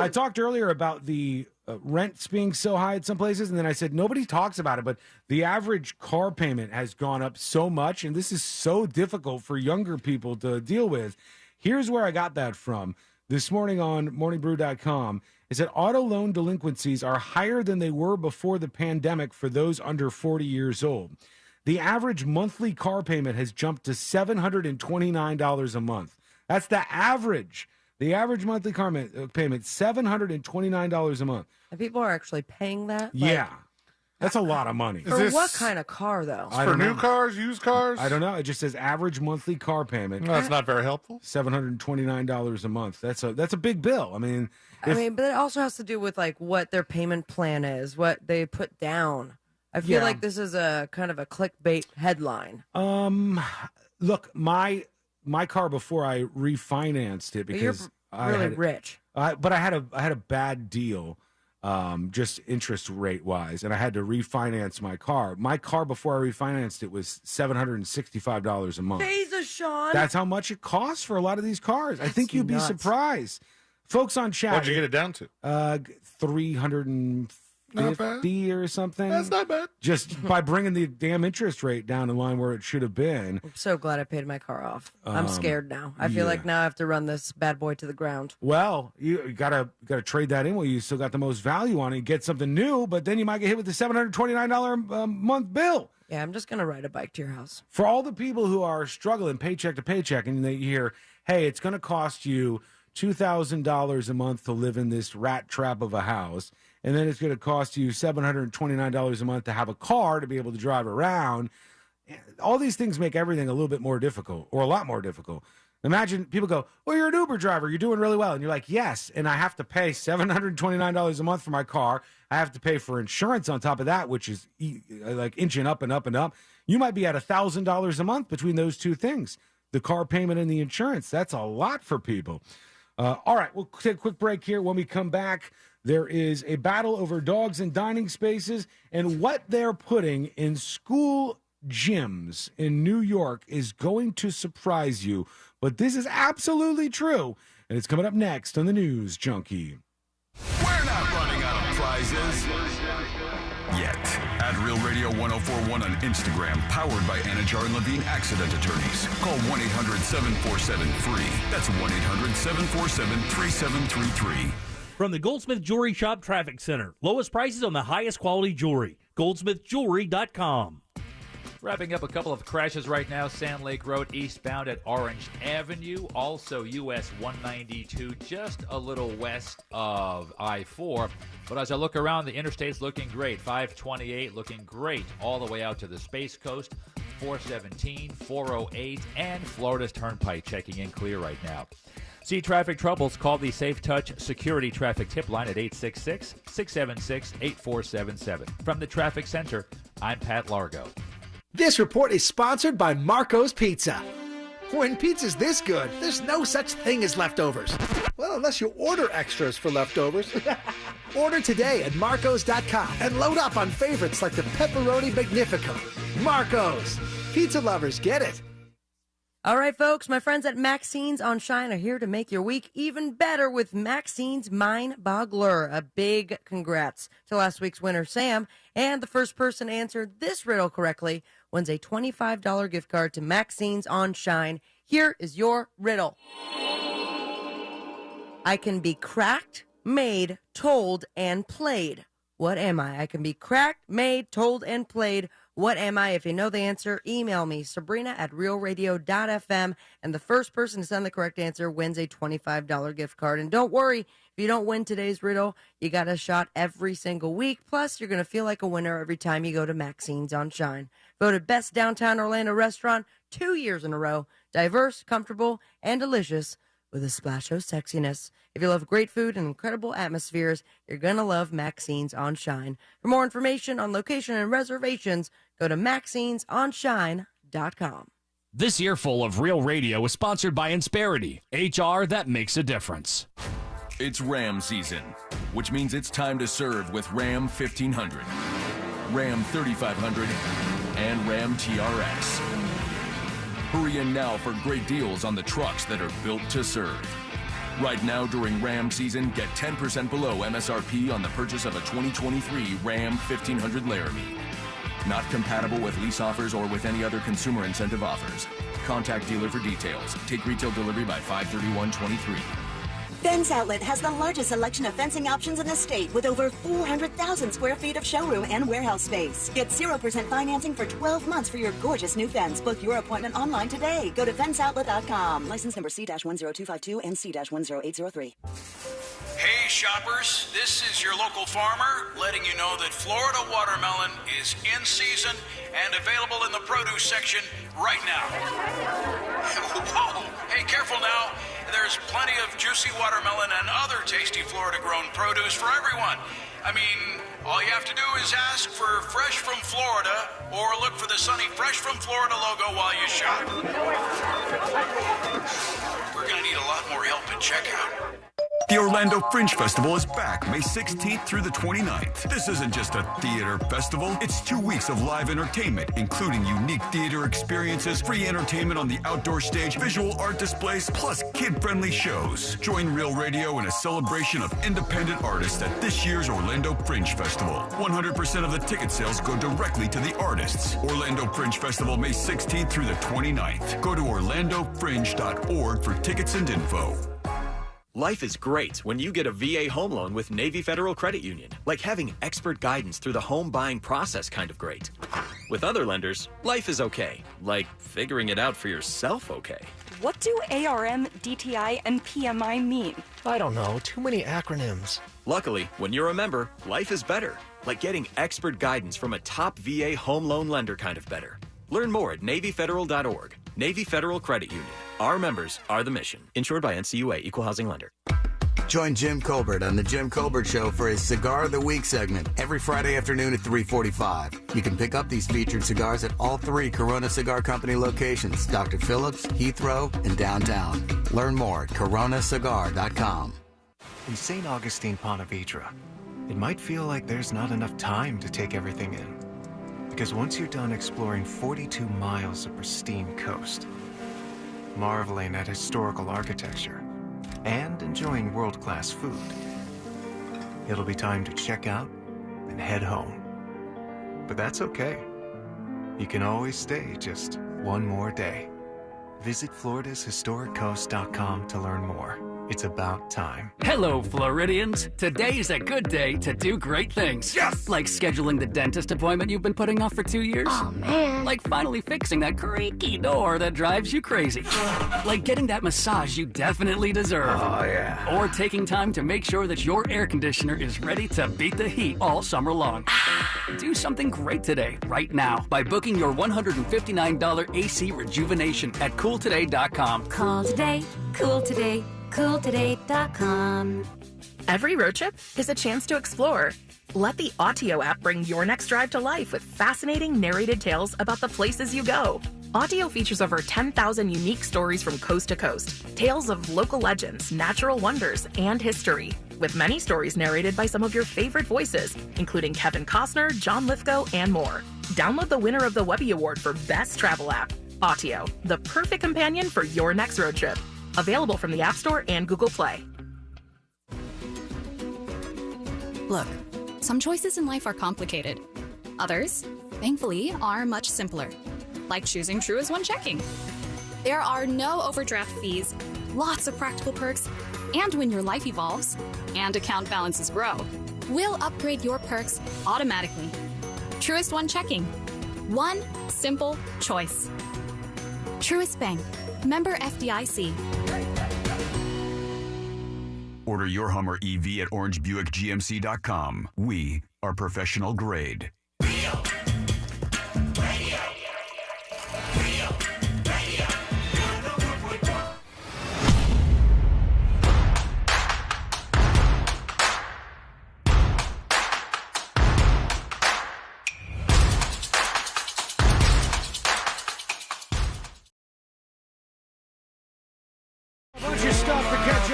I talked earlier about the rents being so high at some places, and then I said nobody talks about it, but the average car payment has gone up so much, and this is so difficult for younger people to deal with. Here's where I got that from. this morning on morningbrew.com is that auto loan delinquencies are higher than they were before the pandemic for those under 40 years old. The average monthly car payment has jumped to $729 a month. That's the average. The average monthly car payment, $729 a month. And people are actually paying that? Yeah. That's a lot of money. For what kind of car, though? For new cars, used cars? I don't know. It just says average monthly car payment. No, that's not very helpful. $729 a month. That's a big bill. I mean, but it also has to do with like what their payment plan is, what they put down. I feel like this is a kind of a clickbait headline. Look, my car before I refinanced it because you're really rich. But I had a bad deal. Just interest rate wise, and I had to refinance my car. My car before I refinanced it was $765 a month. Jesus, Sean. That's how much it costs for a lot of these cars. I think you'd be surprised. Folks on chat. What'd you get it down to? $350 or something. That's not bad. Just by bringing the damn interest rate down in line where it should have been. I'm so glad I paid my car off. I'm scared now. I feel like now I have to run this bad boy to the ground. Well, you gotta trade that in. Well, you still got the most value on it. Get something new, but then you might get hit with the $729 a month bill. Yeah, I'm just gonna ride a bike to your house. For all the people who are struggling paycheck to paycheck, and they hear, "Hey, it's gonna cost you $2,000 a month to live in this rat trap of a house." And then it's going to cost you $729 a month to have a car to be able to drive around. All these things make everything a little bit more difficult, or a lot more difficult. Imagine people go, well, you're an Uber driver. You're doing really well. And you're like, yes. And I have to pay $729 a month for my car. I have to pay for insurance on top of that, which is like inching up and up and up. You might be at $1,000 a month between those two things, the car payment and the insurance. That's a lot for people. All right, we'll take a quick break here. When we come back, there is a battle over dogs in dining spaces, and what they're putting in school gyms in New York is going to surprise you. But this is absolutely true, and it's coming up next on the News Junkie. We're not running out of prizes yet. At Real Radio 1041 on Instagram, powered by Anajar and Levine Accident Attorneys. Call 1-800-747-FREE. That's 1-800-747-3733. From the Goldsmith Jewelry Shop Traffic Center. Lowest prices on the highest quality jewelry. GoldsmithJewelry.com. Wrapping up a couple of crashes right now. Sand Lake Road eastbound at Orange Avenue. Also US 192 just a little west of I-4. But as I look around, the interstate's looking great. 528 looking great all the way out to the Space Coast. 417, 408, and Florida's Turnpike checking in clear right now. See traffic troubles, call the Safe Touch Security Traffic Tip Line at 866-676-8477. From the Traffic Center, I'm Pat Largo. This report is sponsored by Marco's Pizza. When pizza's this good, there's no such thing as leftovers. Well, unless you order extras for leftovers. Order today at Marcos.com and load up on favorites like the Pepperoni Magnifico. Marco's. Pizza lovers get it. All right, folks, my friends at Maxine's on Shine are here to make your week even better with Maxine's Mind Boggler. A big congrats to last week's winner, Sam. And the first person to answer this riddle correctly wins a $25 gift card to Maxine's on Shine. Here is your riddle. I can be cracked, made, told, and played. What am I? I can be cracked, made, told, and played. What am I? If you know the answer, email me, Sabrina@realradio.fm, and the first person to send the correct answer wins a $25 gift card. And don't worry, if you don't win today's riddle, you got a shot every single week. Plus, you're going to feel like a winner every time you go to Maxine's on Shine. Voted Best Downtown Orlando Restaurant 2 years in a row. Diverse, comfortable, and delicious with a splash of sexiness. If you love great food and incredible atmospheres, you're going to love Maxine's on Shine. For more information on location and reservations, go to maxinesonshine.com. This earful of Real Radio is sponsored by Insperity, HR that makes a difference. It's Ram season, which means it's time to serve with Ram 1500, Ram 3500, and Ram TRX. Hurry in now for great deals on the trucks that are built to serve. Right now during Ram season, get 10% below MSRP on the purchase of a 2023 Ram 1500 Laramie. Not compatible with lease offers or with any other consumer incentive offers. Contact dealer for details. Take retail delivery by 5/31/23. Fence Outlet has the largest selection of fencing options in the state with over 400,000 square feet of showroom and warehouse space. Get 0% financing for 12 months for your gorgeous new fence. Book your appointment online today. Go to fenceoutlet.com. License number C-10252 and C-10803. Hey shoppers, this is your local farmer letting you know that Florida watermelon is in season and available in the produce section right now. Whoa, hey, careful now. There's plenty of juicy watermelon and other tasty Florida-grown produce for everyone. I mean, all you have to do is ask for Fresh from Florida or look for the sunny Fresh from Florida logo while you shop. We're going to need a lot more help at checkout. The Orlando Fringe Festival is back May 16th through the 29th. This isn't just a theater festival. It's 2 weeks of live entertainment, including unique theater experiences, free entertainment on the outdoor stage, visual art displays, plus kid-friendly shows. Join Real Radio in a celebration of independent artists at this year's Orlando Fringe Festival. 100% of the ticket sales go directly to the artists. Orlando Fringe Festival, May 16th through the 29th. Go to orlandofringe.org for tickets and info. Life is great when you get a VA home loan with Navy Federal Credit Union. Like having expert guidance through the home buying process kind of great. With other lenders, life is okay. Like figuring it out for yourself okay. What do ARM, DTI, and PMI mean? I don't know. Too many acronyms. Luckily, when you're a member, life is better. Like getting expert guidance from a top VA home loan lender kind of better. Learn more at NavyFederal.org. Navy Federal Credit Union. Our members are the mission. Insured by NCUA, Equal Housing Lender. Join Jim Colbert on The Jim Colbert Show for his Cigar of the Week segment every Friday afternoon at 3:45. You can pick up these featured cigars at all 3 Corona Cigar Company locations, Dr. Phillips, Heathrow, and downtown. Learn more at coronacigar.com. In St. Augustine, Ponte Vedra, it might feel like there's not enough time to take everything in. Because once you're done exploring 42 miles of pristine coast, marveling at historical architecture, and enjoying world-class food, it'll be time to check out and head home. But that's okay. You can always stay just one more day. Visit FloridasHistoricCoast.com to learn more. It's about time. Hello, Floridians. Today's a good day to do great things. Yes! Like scheduling the dentist appointment you've been putting off for 2 years. Oh, man. Like finally fixing that creaky door that drives you crazy. Like getting that massage you definitely deserve. Oh, yeah. Or taking time to make sure that your air conditioner is ready to beat the heat all summer long. Do something great today, right now, by booking your $159 AC rejuvenation at CoolToday.com. Call today, cool today. CoolToday.com. Every road trip is a chance to explore. Let the Autio app bring your next drive to life with fascinating narrated tales about the places you go. Autio features over 10,000 unique stories from coast to coast. Tales of local legends, natural wonders, and history. With many stories narrated by some of your favorite voices, including Kevin Costner, John Lithgow, and more. Download the winner of the Webby Award for Best Travel App. Autio, the perfect companion for your next road trip. Available from the App Store and Google Play. Look, some choices in life are complicated. Others, thankfully, are much simpler. Like choosing Truist One Checking. There are no overdraft fees, lots of practical perks, and when your life evolves and account balances grow, we'll upgrade your perks automatically. Truist One Checking. One simple choice. Truist Bank. Member FDIC. Order your Hummer EV at orangebuickgmc.com. We are professional grade.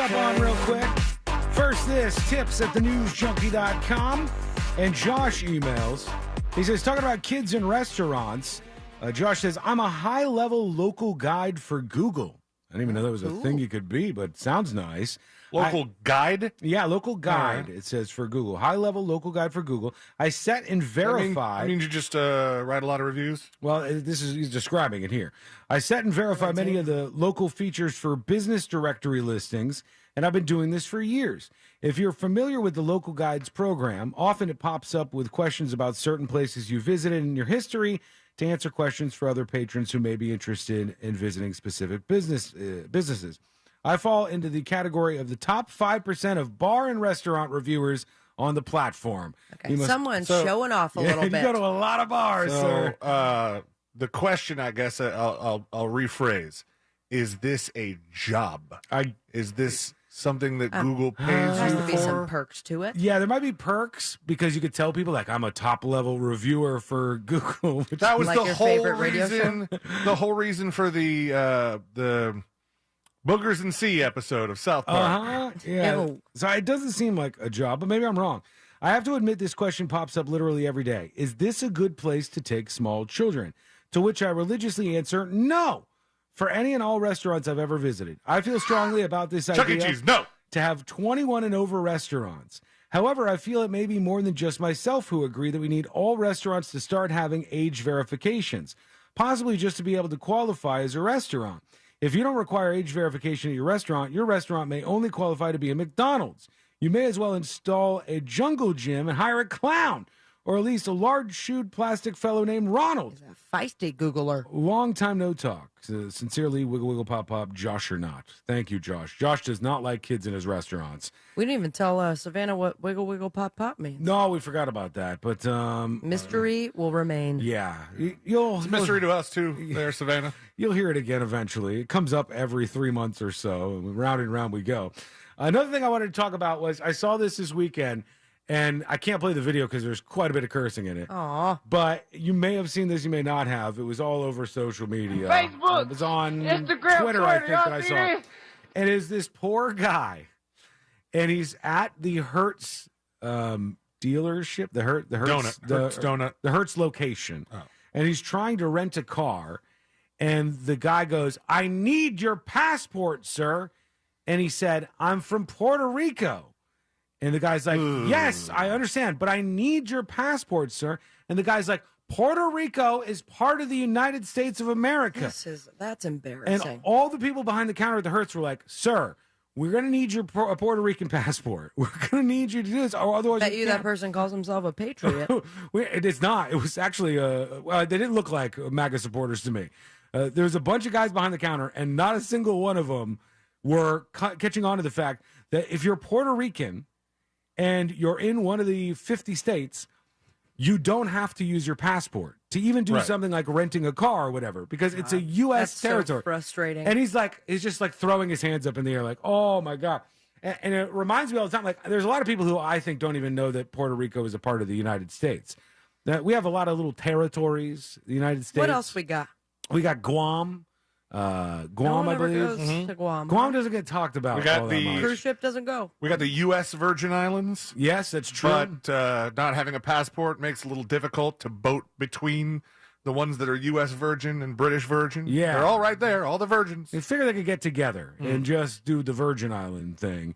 On real quick. First, this tips at thenewsjunkie.com. And Josh emails. He says, talking about kids in restaurants. Josh says, I'm a high-level local guide for Google. I didn't even know that was a thing you could be, but it sounds nice. Local guide? Yeah, local guide, right. it says for Google. High-level local guide for Google. I set and verify. I mean you just write a lot of reviews? Well, he's describing it here. I set and verify many of the local features for business directory listings, and I've been doing this for years. If you're familiar with the Local Guides program, often it pops up with questions about certain places you visited in your history to answer questions for other patrons who may be interested in visiting specific businesses. I fall into the category of the top 5% of bar and restaurant reviewers on the platform. Okay, someone's showing off a little bit. You go to a lot of bars, sir. The question, I guess, I'll rephrase: is this a job? Is this something that Google pays you for? There has to be some perks to it. Yeah, there might be perks because you could tell people like I'm a top level reviewer for Google. That was Like the your whole favorite radio reason. The whole reason for the Boogers and Sea episode of South Park. Yeah. So it doesn't seem like a job, but maybe I'm wrong. I have to admit this question pops up literally every day. Is this a good place to take small children? To which I religiously answer, no. For any and all restaurants I've ever visited. I feel strongly about this Chuck E. idea Cheese, no. to have 21 and over restaurants. However, I feel it may be more than just myself who agree that we need all restaurants to start having age verifications, possibly just to be able to qualify as a restaurant. If you don't require age verification at your restaurant may only qualify to be a McDonald's. You may as well install a jungle gym and hire a clown, or at least a large-shoed plastic fellow named Ronald. He's a feisty Googler. Long time no talk. Sincerely, Wiggle Wiggle Pop Pop, Josh or not. Thank you, Josh. Josh does not like kids in his restaurants. We didn't even tell Savannah what Wiggle Wiggle Pop Pop means. No, we forgot about that, but mystery will remain. Yeah, It's a mystery to us too. There, Savannah. You'll hear it again eventually. It comes up every 3 months or so, and round and round we go. Another thing I wanted to talk about was I saw this weekend, and I can't play the video because there's quite a bit of cursing in it. Aw. But you may have seen this, you may not have. It was all over social media. Facebook, it was on Instagram, Twitter, I think, y'all that I see saw. this? And it's this poor guy, and he's at the Hertz dealership, the Hertz Donut. the Hertz location, and he's trying to rent a car, and the guy goes, "I need your passport, sir," and he said, "I'm from Puerto Rico." And the guy's like, "Yes, I understand, but I need your passport, sir." And the guy's like, "Puerto Rico is part of the United States of America." That's embarrassing. And all the people behind the counter at the Hertz were like, "Sir, we're going to need your Puerto Rican passport. We're going to need you to do this, or otherwise." Bet you that person calls himself a patriot. It's not. It was actually well, they didn't look like MAGA supporters to me. There was a bunch of guys behind the counter, and not a single one of them were catching on to the fact that if you're Puerto Rican and you're in one of the 50 states, you don't have to use your passport to even do something like renting a car or whatever, because it's a U.S. territory. So frustrating. And he's just like throwing his hands up in the air like, "Oh, my God." And it reminds me all the time, like, there's a lot of people who I think don't even know that Puerto Rico is a part of the United States. That we have a lot of little territories, the United States. What else we got? We got Guam. Guam, I believe. Goes to Guam. Guam doesn't get talked about. We got all that much. Cruise ship doesn't go. We got the U.S. Virgin Islands. Yes, that's true. But not having a passport makes it a little difficult to boat between the ones that are U.S. Virgin and British Virgin. Yeah. They're all right there, all the virgins. They figure they could get together and just do the Virgin Island thing.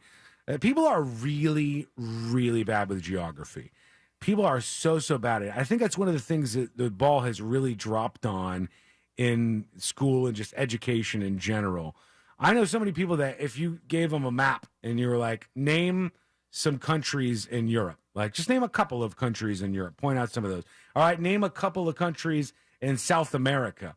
People are really, really bad with geography. People are so bad at it. I think that's one of the things that the ball has really dropped on in school and just education in general. I know so many people that if you gave them a map and you were like, name some countries in Europe, like just name a couple of countries in Europe, point out some of those. All right, name a couple of countries in South America.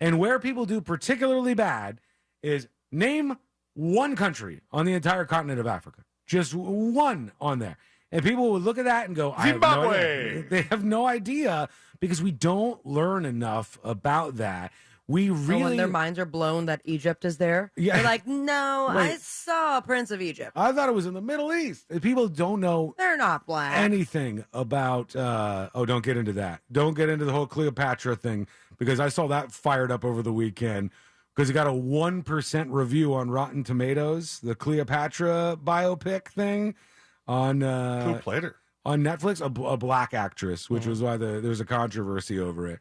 And where people do particularly bad is name one country on the entire continent of Africa. Just one on there. And people would look at that and go, Zimbabwe. They have no idea because we don't learn enough about that. We really. When their minds are blown that Egypt is there. Yeah. They're like, no, Right. I saw Prince of Egypt. I thought it was in the Middle East. People don't know They're not black. anything about. Don't get into that. Don't get into the whole Cleopatra thing because I saw that fired up over the weekend because it got a 1% review on Rotten Tomatoes, the Cleopatra biopic thing on. Who played her? On Netflix, a black actress, which was why there's a controversy over it.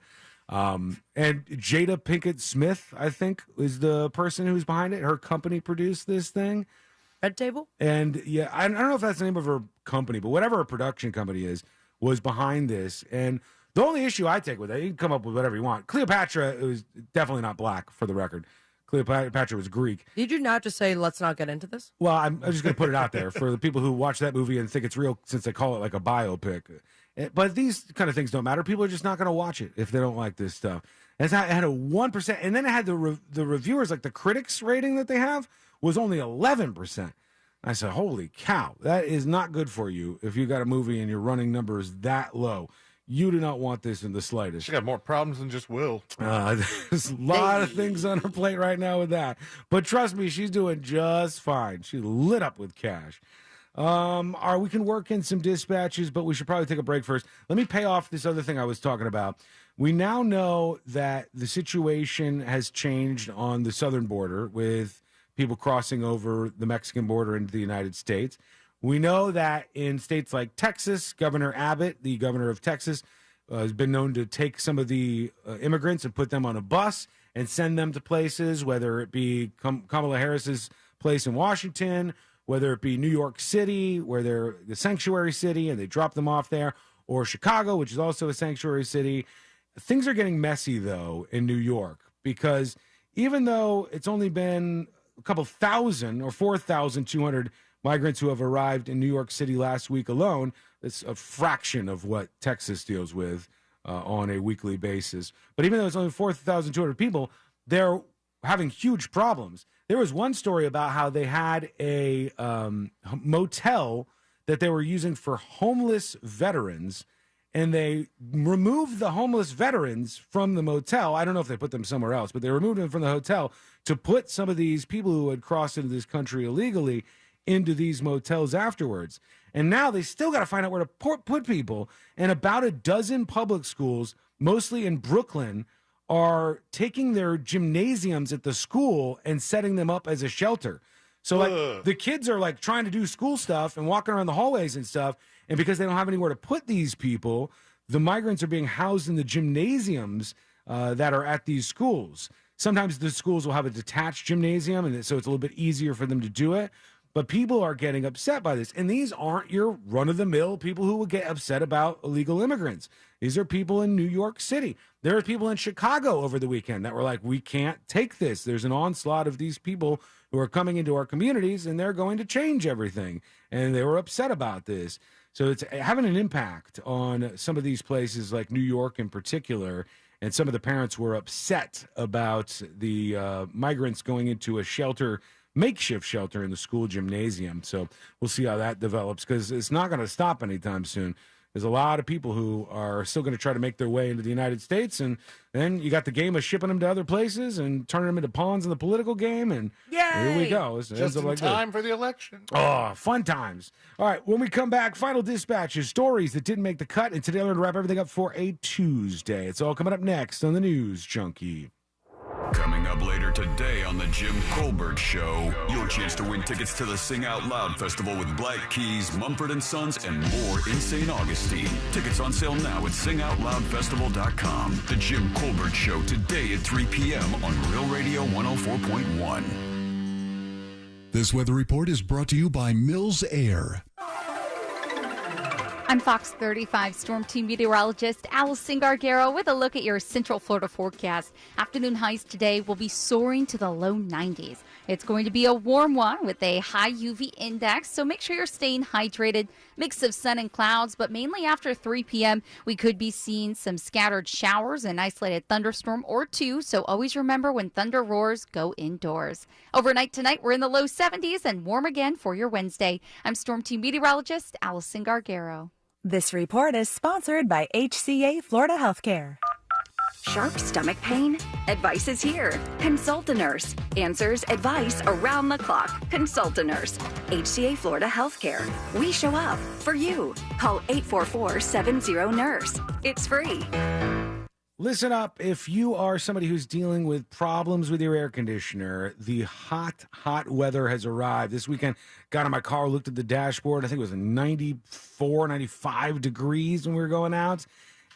And Jada Pinkett Smith, I think, is the person who's behind it. Her company produced this thing. Red Table? And yeah, I don't know if that's the name of her company, but whatever her production company is, was behind this. And the only issue I take with it, you can come up with whatever you want. Cleopatra was definitely not black, for the record. Cleopatra was Greek. Did you not just say, let's not get into this? Well, I'm just going to put it out there for the people who watch that movie and think it's real, since they call it like a biopic. But these kind of things don't matter. People are just not going to watch it if they don't like this stuff. And it had a 1%, and then it had the reviewers, like the critics rating that they have was only 11%. I said, holy cow, that is not good for you if you got a movie and you're running numbers that low. You do not want this in the slightest. She got more problems than just Will. There's a lot of things on her plate right now with that. But trust me, she's doing just fine. She lit up with cash. We can work in some dispatches, but we should probably take a break first. Let me pay off this other thing I was talking about. We now know that the situation has changed on the southern border with people crossing over the Mexican border into the United States. We know that in states like Texas, Governor Abbott, the governor of Texas, has been known to take some of the immigrants and put them on a bus and send them to places, whether it be Kamala Harris's place in Washington, whether it be New York City, where they're the sanctuary city, and they drop them off there, or Chicago, which is also a sanctuary city. Things are getting messy, though, in New York, because even though it's only been a couple thousand or 4,200 migrants who have arrived in New York City last week alone, it's a fraction of what Texas deals with on a weekly basis. But even though it's only 4,200 people, they're having huge problems. There was one story about how they had a motel that they were using for homeless veterans, and they removed the homeless veterans from the motel. I don't know if they put them somewhere else, but they removed them from the hotel to put some of these people who had crossed into this country illegally into these motels afterwards. And now they still got to find out where to put people. And about a dozen public schools, mostly in Brooklyn, are taking their gymnasiums at the school and setting them up as a shelter. So like the kids are like trying to do school stuff and walking around the hallways and stuff. And because they don't have anywhere to put these people, the migrants are being housed in the gymnasiums that are at these schools. Sometimes the schools will have a detached gymnasium, and so it's a little bit easier for them to do it. But people are getting upset by this. And these aren't your run-of-the-mill people who would get upset about illegal immigrants. These are people in New York City. There are people in Chicago over the weekend that were like, we can't take this. There's an onslaught of these people who are coming into our communities, and they're going to change everything. And they were upset about this. So it's having an impact on some of these places like New York in particular. And some of the parents were upset about the migrants going into a makeshift shelter in the school gymnasium. So we'll see how that develops, because it's not going to stop anytime soon. There's a lot of people who are still going to try to make their way into the United States, and then you got the game of shipping them to other places and turning them into pawns in the political game, and here we go. It's just in time for the election. Oh, fun times. All right, when we come back, final dispatches, stories that didn't make the cut, and today I'm going to wrap everything up for a Tuesday. It's all coming up next on the News Junkie. Coming up later today on the Jim Colbert Show, your chance to win tickets to the Sing Out Loud Festival with Black Keys, Mumford & Sons, and more in St. Augustine. Tickets on sale now at singoutloudfestival.com. The Jim Colbert Show today at 3 p.m. on Real Radio 104.1. This weather report is brought to you by Mills Air. I'm Fox 35 Storm Team meteorologist Allison Gargaro with a look at your Central Florida forecast. Afternoon highs today will be soaring to the low 90s. It's going to be a warm one with a high UV index, so make sure you're staying hydrated. Mix of sun and clouds, but mainly after 3 p.m. we could be seeing some scattered showers, an isolated thunderstorm or two, so always remember when thunder roars, go indoors. Overnight tonight, we're in the low 70s and warm again for your Wednesday. I'm Storm Team meteorologist Allison Gargaro. This report is sponsored by HCA Florida Healthcare. Sharp stomach pain? Advice is here. Consult a nurse. Answers, advice around the clock. Consult a nurse. HCA Florida Healthcare. We show up for you. Call 844-70-NURSE. It's free. Listen up. If you are somebody who's dealing with problems with your air conditioner, the hot weather has arrived. This weekend, got in my car, looked at the dashboard. I think it was 94, 95 degrees when we were going out,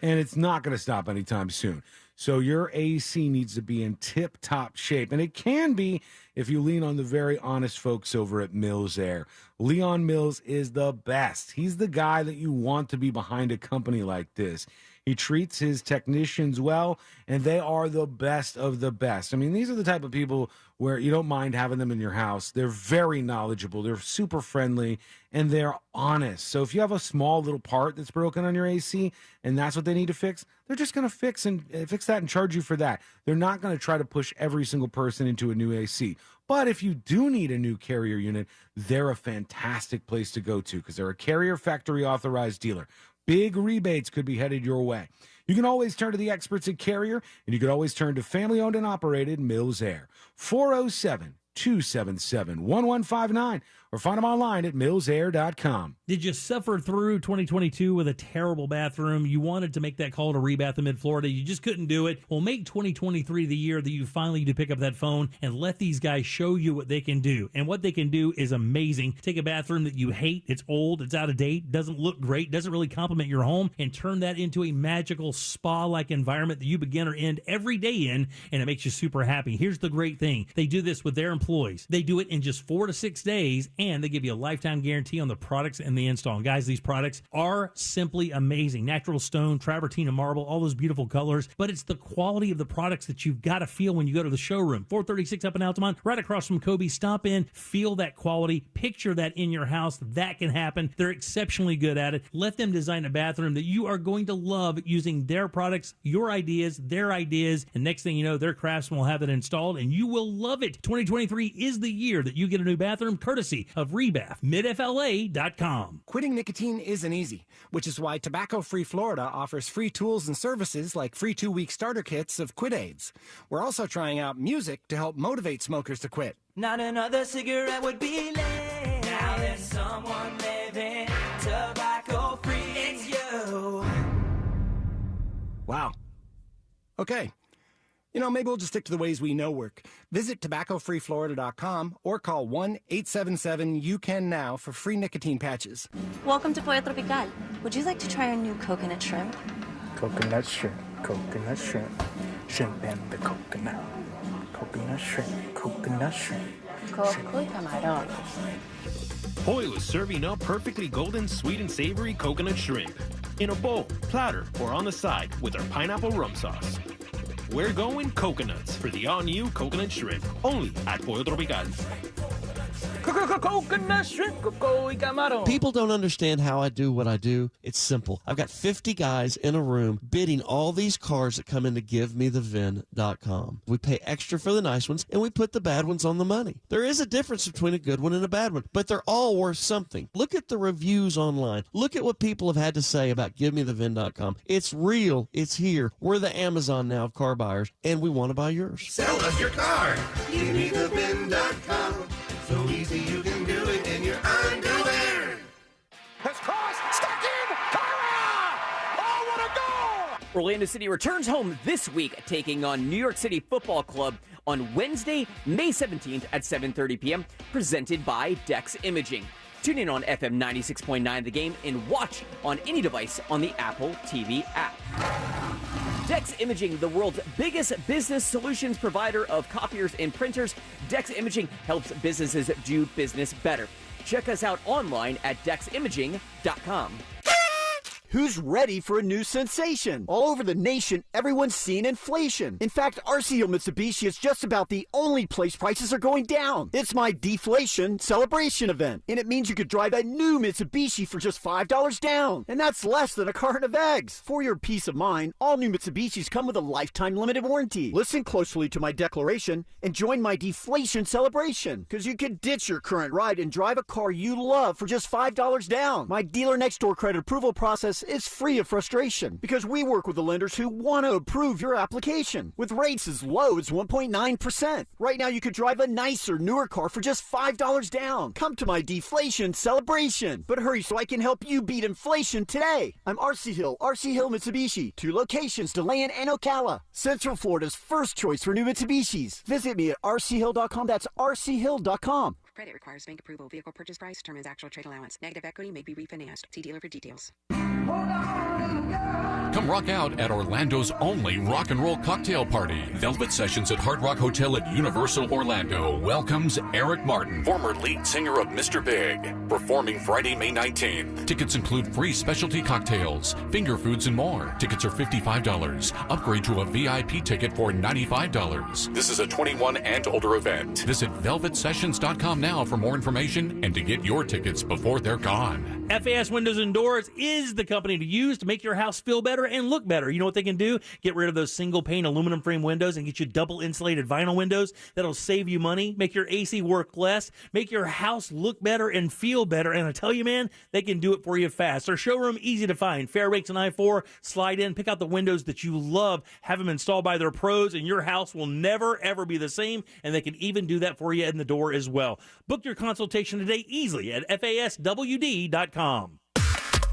and it's not going to stop anytime soon. So your AC needs to be in tip-top shape. And it can be if you lean on the very honest folks over at Mills Air. Leon Mills is the best. He's the guy that you want to be behind a company like this. He treats his technicians well, and they are the best of the best. I mean, these are the type of people where you don't mind having them in your house. They're very knowledgeable. They're super friendly, and they're honest. So if you have a small little part that's broken on your AC, and that's what they need to fix, they're just going to fix that and charge you for that. They're not going to try to push every single person into a new AC. But if you do need a new Carrier unit, they're a fantastic place to go to because they're a Carrier factory authorized dealer. Big rebates could be headed your way. You can always turn to the experts at Carrier, and you can always turn to family-owned and operated Mills Air. 407-277-1159, or find them online at millsair.com. Did you suffer through 2022 with a terrible bathroom? You wanted to make that call to Rebath in Mid-Florida. You just couldn't do it. Well, make 2023 the year that you finally need to pick up that phone and let these guys show you what they can do. And what they can do is amazing. Take a bathroom that you hate, it's old, it's out of date, doesn't look great, doesn't really complement your home, and turn that into a magical spa-like environment that you begin or end every day in, and it makes you super happy. Here's the great thing. They do this with their employees. They do it in just 4 to 6 days, and they give you a lifetime guarantee on the products and the install. And guys, these products are simply amazing. Natural stone, travertine, and marble, all those beautiful colors, but it's the quality of the products that you've got to feel when you go to the showroom. 436 up in Altamont, right across from Kobe. Stop in, feel that quality, picture that in your house. That can happen. They're exceptionally good at it. Let them design a bathroom that you are going to love using their products, your ideas, their ideas, and next thing you know, their craftsmen will have it installed, and you will love it. 2023 is the year that you get a new bathroom, courtesy of Rebath, midfla.com. Quitting nicotine isn't easy, which is why Tobacco Free Florida offers free tools and services like free 2-week starter kits of Quit Aids. We're also trying out music to help motivate smokers to quit. Not another cigarette would be late. Now there's someone living tobacco free. It's you. Wow. Okay. You know, maybe we'll just stick to the ways we know work. Visit tobaccofreeflorida.com or call 1-877-YOU-CAN-NOW for free nicotine patches. Welcome to Pollo Tropical. Would you like to try our new coconut shrimp? Coconut shrimp, shrimp and the coconut. Coconut shrimp, coconut shrimp. Coco y camarón. Pollo is serving up perfectly golden, sweet, and savory coconut shrimp in a bowl, platter, or on the side with our pineapple rum sauce. We're going coconuts for the all-new coconut shrimp, only at Pollo Tropical. Coconut shrimp, coco y camarón. People don't understand how I do what I do. It's simple. I've got 50 guys in a room bidding all these cars that come into GiveMeTheVin.com. We pay extra for the nice ones, and we put the bad ones on the money. There is a difference between a good one and a bad one, but they're all worth something. Look at the reviews online. Look at what people have had to say about GiveMeTheVin.com. It's real. It's here. We're the Amazon now of car buyers, and we want to buy yours. Sell us your car. GiveMeTheVin.com. So easy you can do it in your underwear. Has crossed, stuck in, Kara! Oh, what a goal! Orlando City returns home this week, taking on New York City Football Club on Wednesday, May 17th at 7:30 p.m., presented by Dex Imaging. Tune in on FM 96.9 The Game and watch on any device on the Apple TV app. Dex Imaging, the world's biggest business solutions provider of copiers and printers. Dex Imaging helps businesses do business better. Check us out online at deximaging.com. Who's ready for a new sensation? All over the nation, everyone's seeing inflation. In fact, RC Hill Mitsubishi is just about the only place prices are going down. It's my deflation celebration event, and it means you could drive a new Mitsubishi for just $5 down, and that's less than a carton of eggs. For your peace of mind, all new Mitsubishis come with a lifetime limited warranty. Listen closely to my declaration and join my deflation celebration, because you can ditch your current ride and drive a car you love for just $5 down. My dealer next door credit approval process is free of frustration because we work with the lenders who want to approve your application with rates as low as 1.9%. Right now you could drive a nicer, newer car for just $5 down. Come to my deflation celebration. But hurry so I can help you beat inflation today. I'm RC Hill Mitsubishi. 2 locations, DeLand and Ocala. Central Florida's first choice for new Mitsubishis. Visit me at rchill.com. That's rchill.com. Credit requires bank approval. Vehicle purchase price determines actual trade allowance. Negative equity may be refinanced. See dealer for details. Come rock out at Orlando's only rock and roll cocktail party. Velvet Sessions at Hard Rock Hotel at Universal Orlando welcomes Eric Martin, former lead singer of Mr. Big, performing Friday, May 19th. Tickets include free specialty cocktails, finger foods, and more. Tickets are $55. Upgrade to a VIP ticket for $95. This is a 21 and older event. Visit velvetsessions.com now for more information and to get your tickets before they're gone. FAS Windows and Doors is the company to use to make your house feel better and look better. You know what they can do? Get rid of those single pane aluminum frame windows and get you double insulated vinyl windows. That'll save you money, make your AC work less, make your house look better and feel better. And I tell you, man, they can do it for you fast. Their showroom, easy to find. Fairbanks and I-4. Slide in, pick out the windows that you love, have them installed by their pros, and your house will never, ever be the same. And they can even do that for you in the door as well. Book your consultation today easily at faswd.com.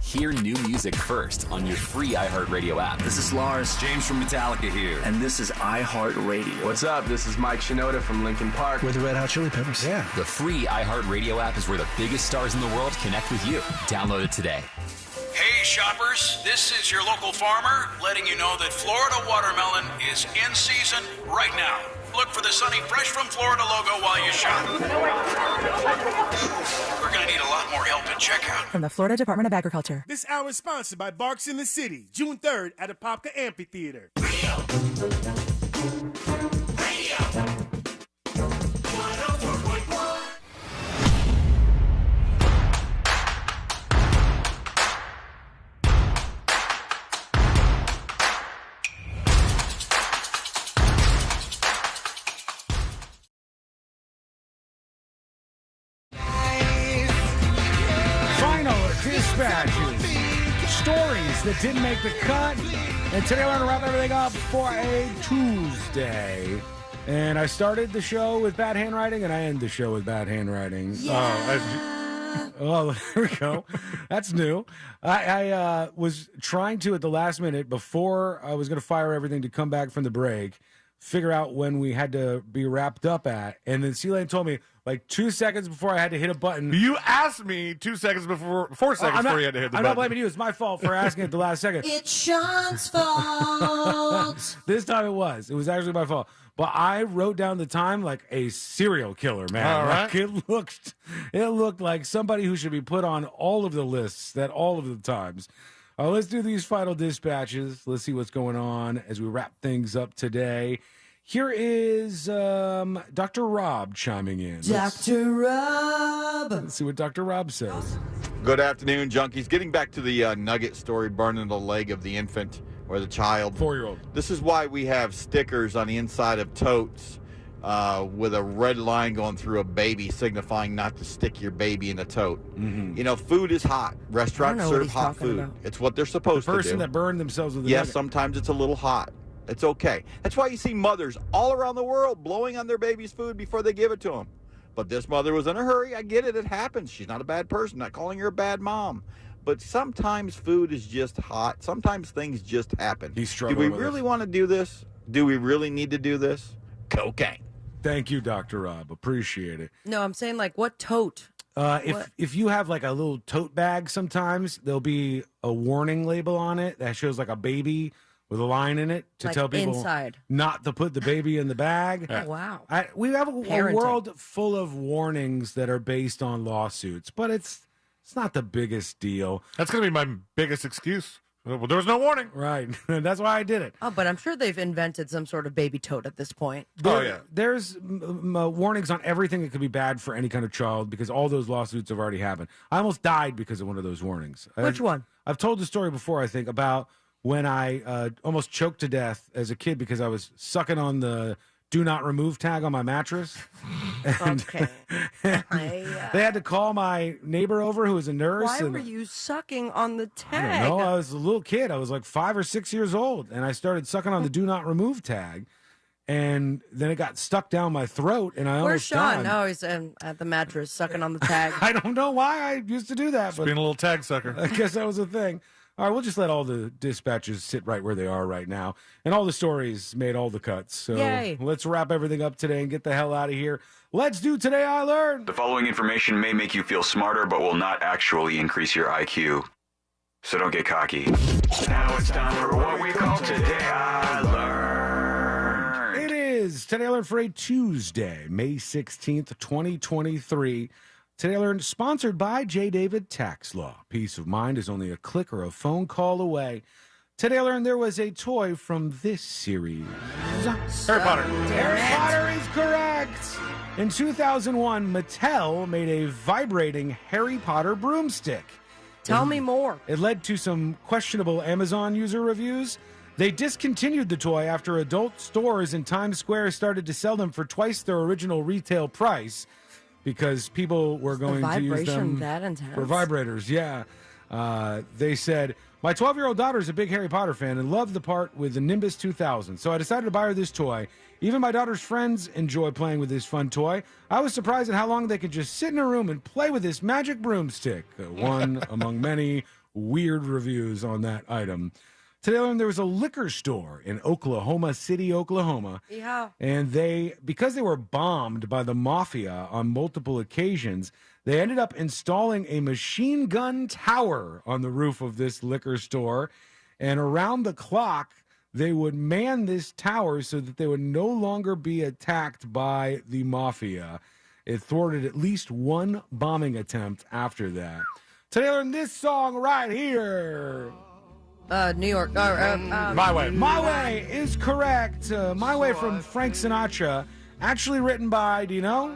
Hear new music first on your free iHeartRadio app. This is Lars. James from Metallica here. And this is iHeartRadio. What's up? This is Mike Shinoda from Linkin Park. With the Red Hot Chili Peppers. Yeah. The free iHeartRadio app is where the biggest stars in the world connect with you. Download it today. Hey shoppers, this is your local farmer letting you know that Florida watermelon is in season right now. Look for the Sunny Fresh from Florida logo while you shop. We're going to need a lot more help at checkout. From the Florida Department of Agriculture. This hour is sponsored by Barks in the City, June 3rd at Apopka Amphitheater. Dispatches, stories that didn't make the cut, and today we're going to wrap everything up for a Tuesday. And I started the show with bad handwriting, and I end the show with bad handwriting. Oh, there we go. That's new. I was trying to, at the last minute, before I was going to fire everything to come back from the break, figure out when we had to be wrapped up at. And then C-Lane told me, like 2 seconds before I had to hit a button. You asked me 2 seconds before, 4 seconds before you had to hit the button. I'm not blaming you. It's my fault for asking at the last second. It's Sean's fault. This time it was. It was actually my fault. But I wrote down the time like a serial killer, man. All right. Like it looked like somebody who should be put on all of the lists at all of the times. Let's do these final dispatches. Let's see what's going on as we wrap things up today. Here is Dr. Rob chiming in. Dr. Rob. Let's see what Dr. Rob says. Good afternoon, junkies. Getting back to the nugget story, burning the leg of the infant or the child. 4-year-old. This is why we have stickers on the inside of totes with a red line going through a baby signifying not to stick your baby in a tote. Mm-hmm. You know, food is hot. Restaurants serve hot food. about. It's what they're supposed to do. The person that burned themselves with the Yes, nugget. sometimes it's a little hot. It's okay. That's why you see mothers all around the world blowing on their baby's food before they give it to them. But this mother was in a hurry. I get it. It happens. She's not a bad person. Not calling her a bad mom. But sometimes food is just hot. Sometimes things just happen. He's Do struggling we with really this. want to do this? Do we really need to do this? Cocaine. Thank you, Dr. Rob. Appreciate it. No, I'm saying like what tote? If you have like a little tote bag, sometimes there'll be a warning label on it that shows like a baby with a line in it to Like tell people inside. not to put the baby in the bag. Oh, wow. We have a Parenting. world full of warnings that are based on lawsuits, but it's not the biggest deal. That's going to be my biggest excuse. Well, there was no warning. Right. That's why I did it. Oh, but I'm sure they've invented some sort of baby tote at this point. There's warnings on everything that could be bad for any kind of child because all those lawsuits have already happened. I almost died because of one of those warnings. Which one? I've told the story before, I think, about when I almost choked to death as a kid because I was sucking on the do not remove tag on my mattress. Okay. They had to call my neighbor over who was a nurse. Why and were you sucking on the I tag? don't know. I was a little kid. I was like 5 or 6 years old, and I started sucking on the do not remove tag, and then it got stuck down my throat, and I Where's almost Sean? died. No, he's at the mattress sucking on the tag. I don't know why I used to do that, but being a little tag sucker. I guess that was a thing. All right, we'll just let all the dispatches sit right where they are right now. And all the stories made all the cuts. So Yay. Let's wrap everything up today and get the hell out of here. Let's do Today I Learned. The following information may make you feel smarter, but will not actually increase your IQ. So don't get cocky. Now it's time for what we call Today I Learned. It is Today I Learned for a Tuesday, May 16th, 2023. Today I Learned sponsored by J. David Tax Law. Peace of mind is only a click or a phone call away. Today I Learned there was a toy from this series. Harry Potter. Harry Potter is correct. In 2001, Mattel made a vibrating Harry Potter broomstick. Tell me more. It led to some questionable Amazon user reviews. They discontinued the toy after adult stores in Times Square started to sell them for twice their original retail price because people were going to use them that intense? for vibrators. Yeah. They said, my 12-year-old daughter is a big Harry Potter fan and loved the part with the Nimbus 2000, so I decided to buy her this toy. Even my daughter's friends enjoy playing with this fun toy. I was surprised at how long they could just sit in a room and play with this magic broomstick. One among many weird reviews on that item. Today I learned there was a liquor store in Oklahoma City, Oklahoma. Yeah. And because they were bombed by the mafia on multiple occasions, they ended up installing a machine gun tower on the roof of this liquor store. And around the clock, they would man this tower so that they would no longer be attacked by the mafia. It thwarted at least one bombing attempt after that. Today I learned this song right here. New York. My Way. My Way is correct. My Way from Frank Sinatra. Actually written by, do you know?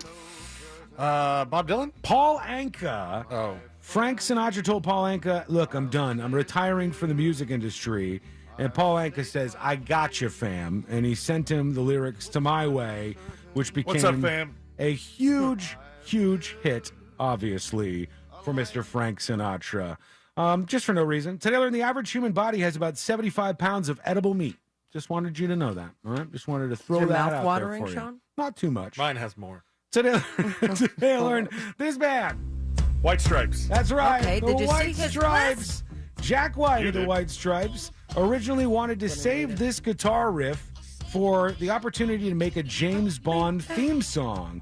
Bob Dylan? Paul Anka. Oh. Frank Sinatra told Paul Anka, look, I'm done. I'm retiring from the music industry. And Paul Anka says, I got you, fam. And he sent him the lyrics to My Way, which became What's up, fam? A huge, huge hit, obviously, for Mr. Frank Sinatra. Just for no reason. Today I learned the average human body has about 75 pounds of edible meat. Just wanted you to know that. All right? Just wanted to throw Is your that mouth out watering, there for Sean? you. Not too much. Mine has more. Today I learned this band. White Stripes. That's right. Okay, the did you White see his Stripes. Jack White You of the did. White Stripes originally wanted to save this guitar riff for the opportunity to make a James Bond theme song.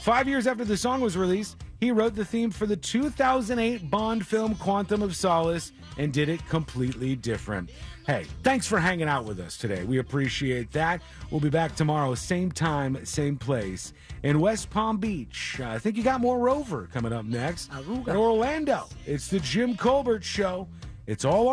5 years after the song was released, he wrote the theme for the 2008 Bond film Quantum of Solace and did it completely different. Hey, thanks for hanging out with us today. We appreciate that. We'll be back tomorrow, same time, same place in West Palm Beach. I think you got more Rover coming up next. In Orlando, it's the Jim Colbert Show. It's all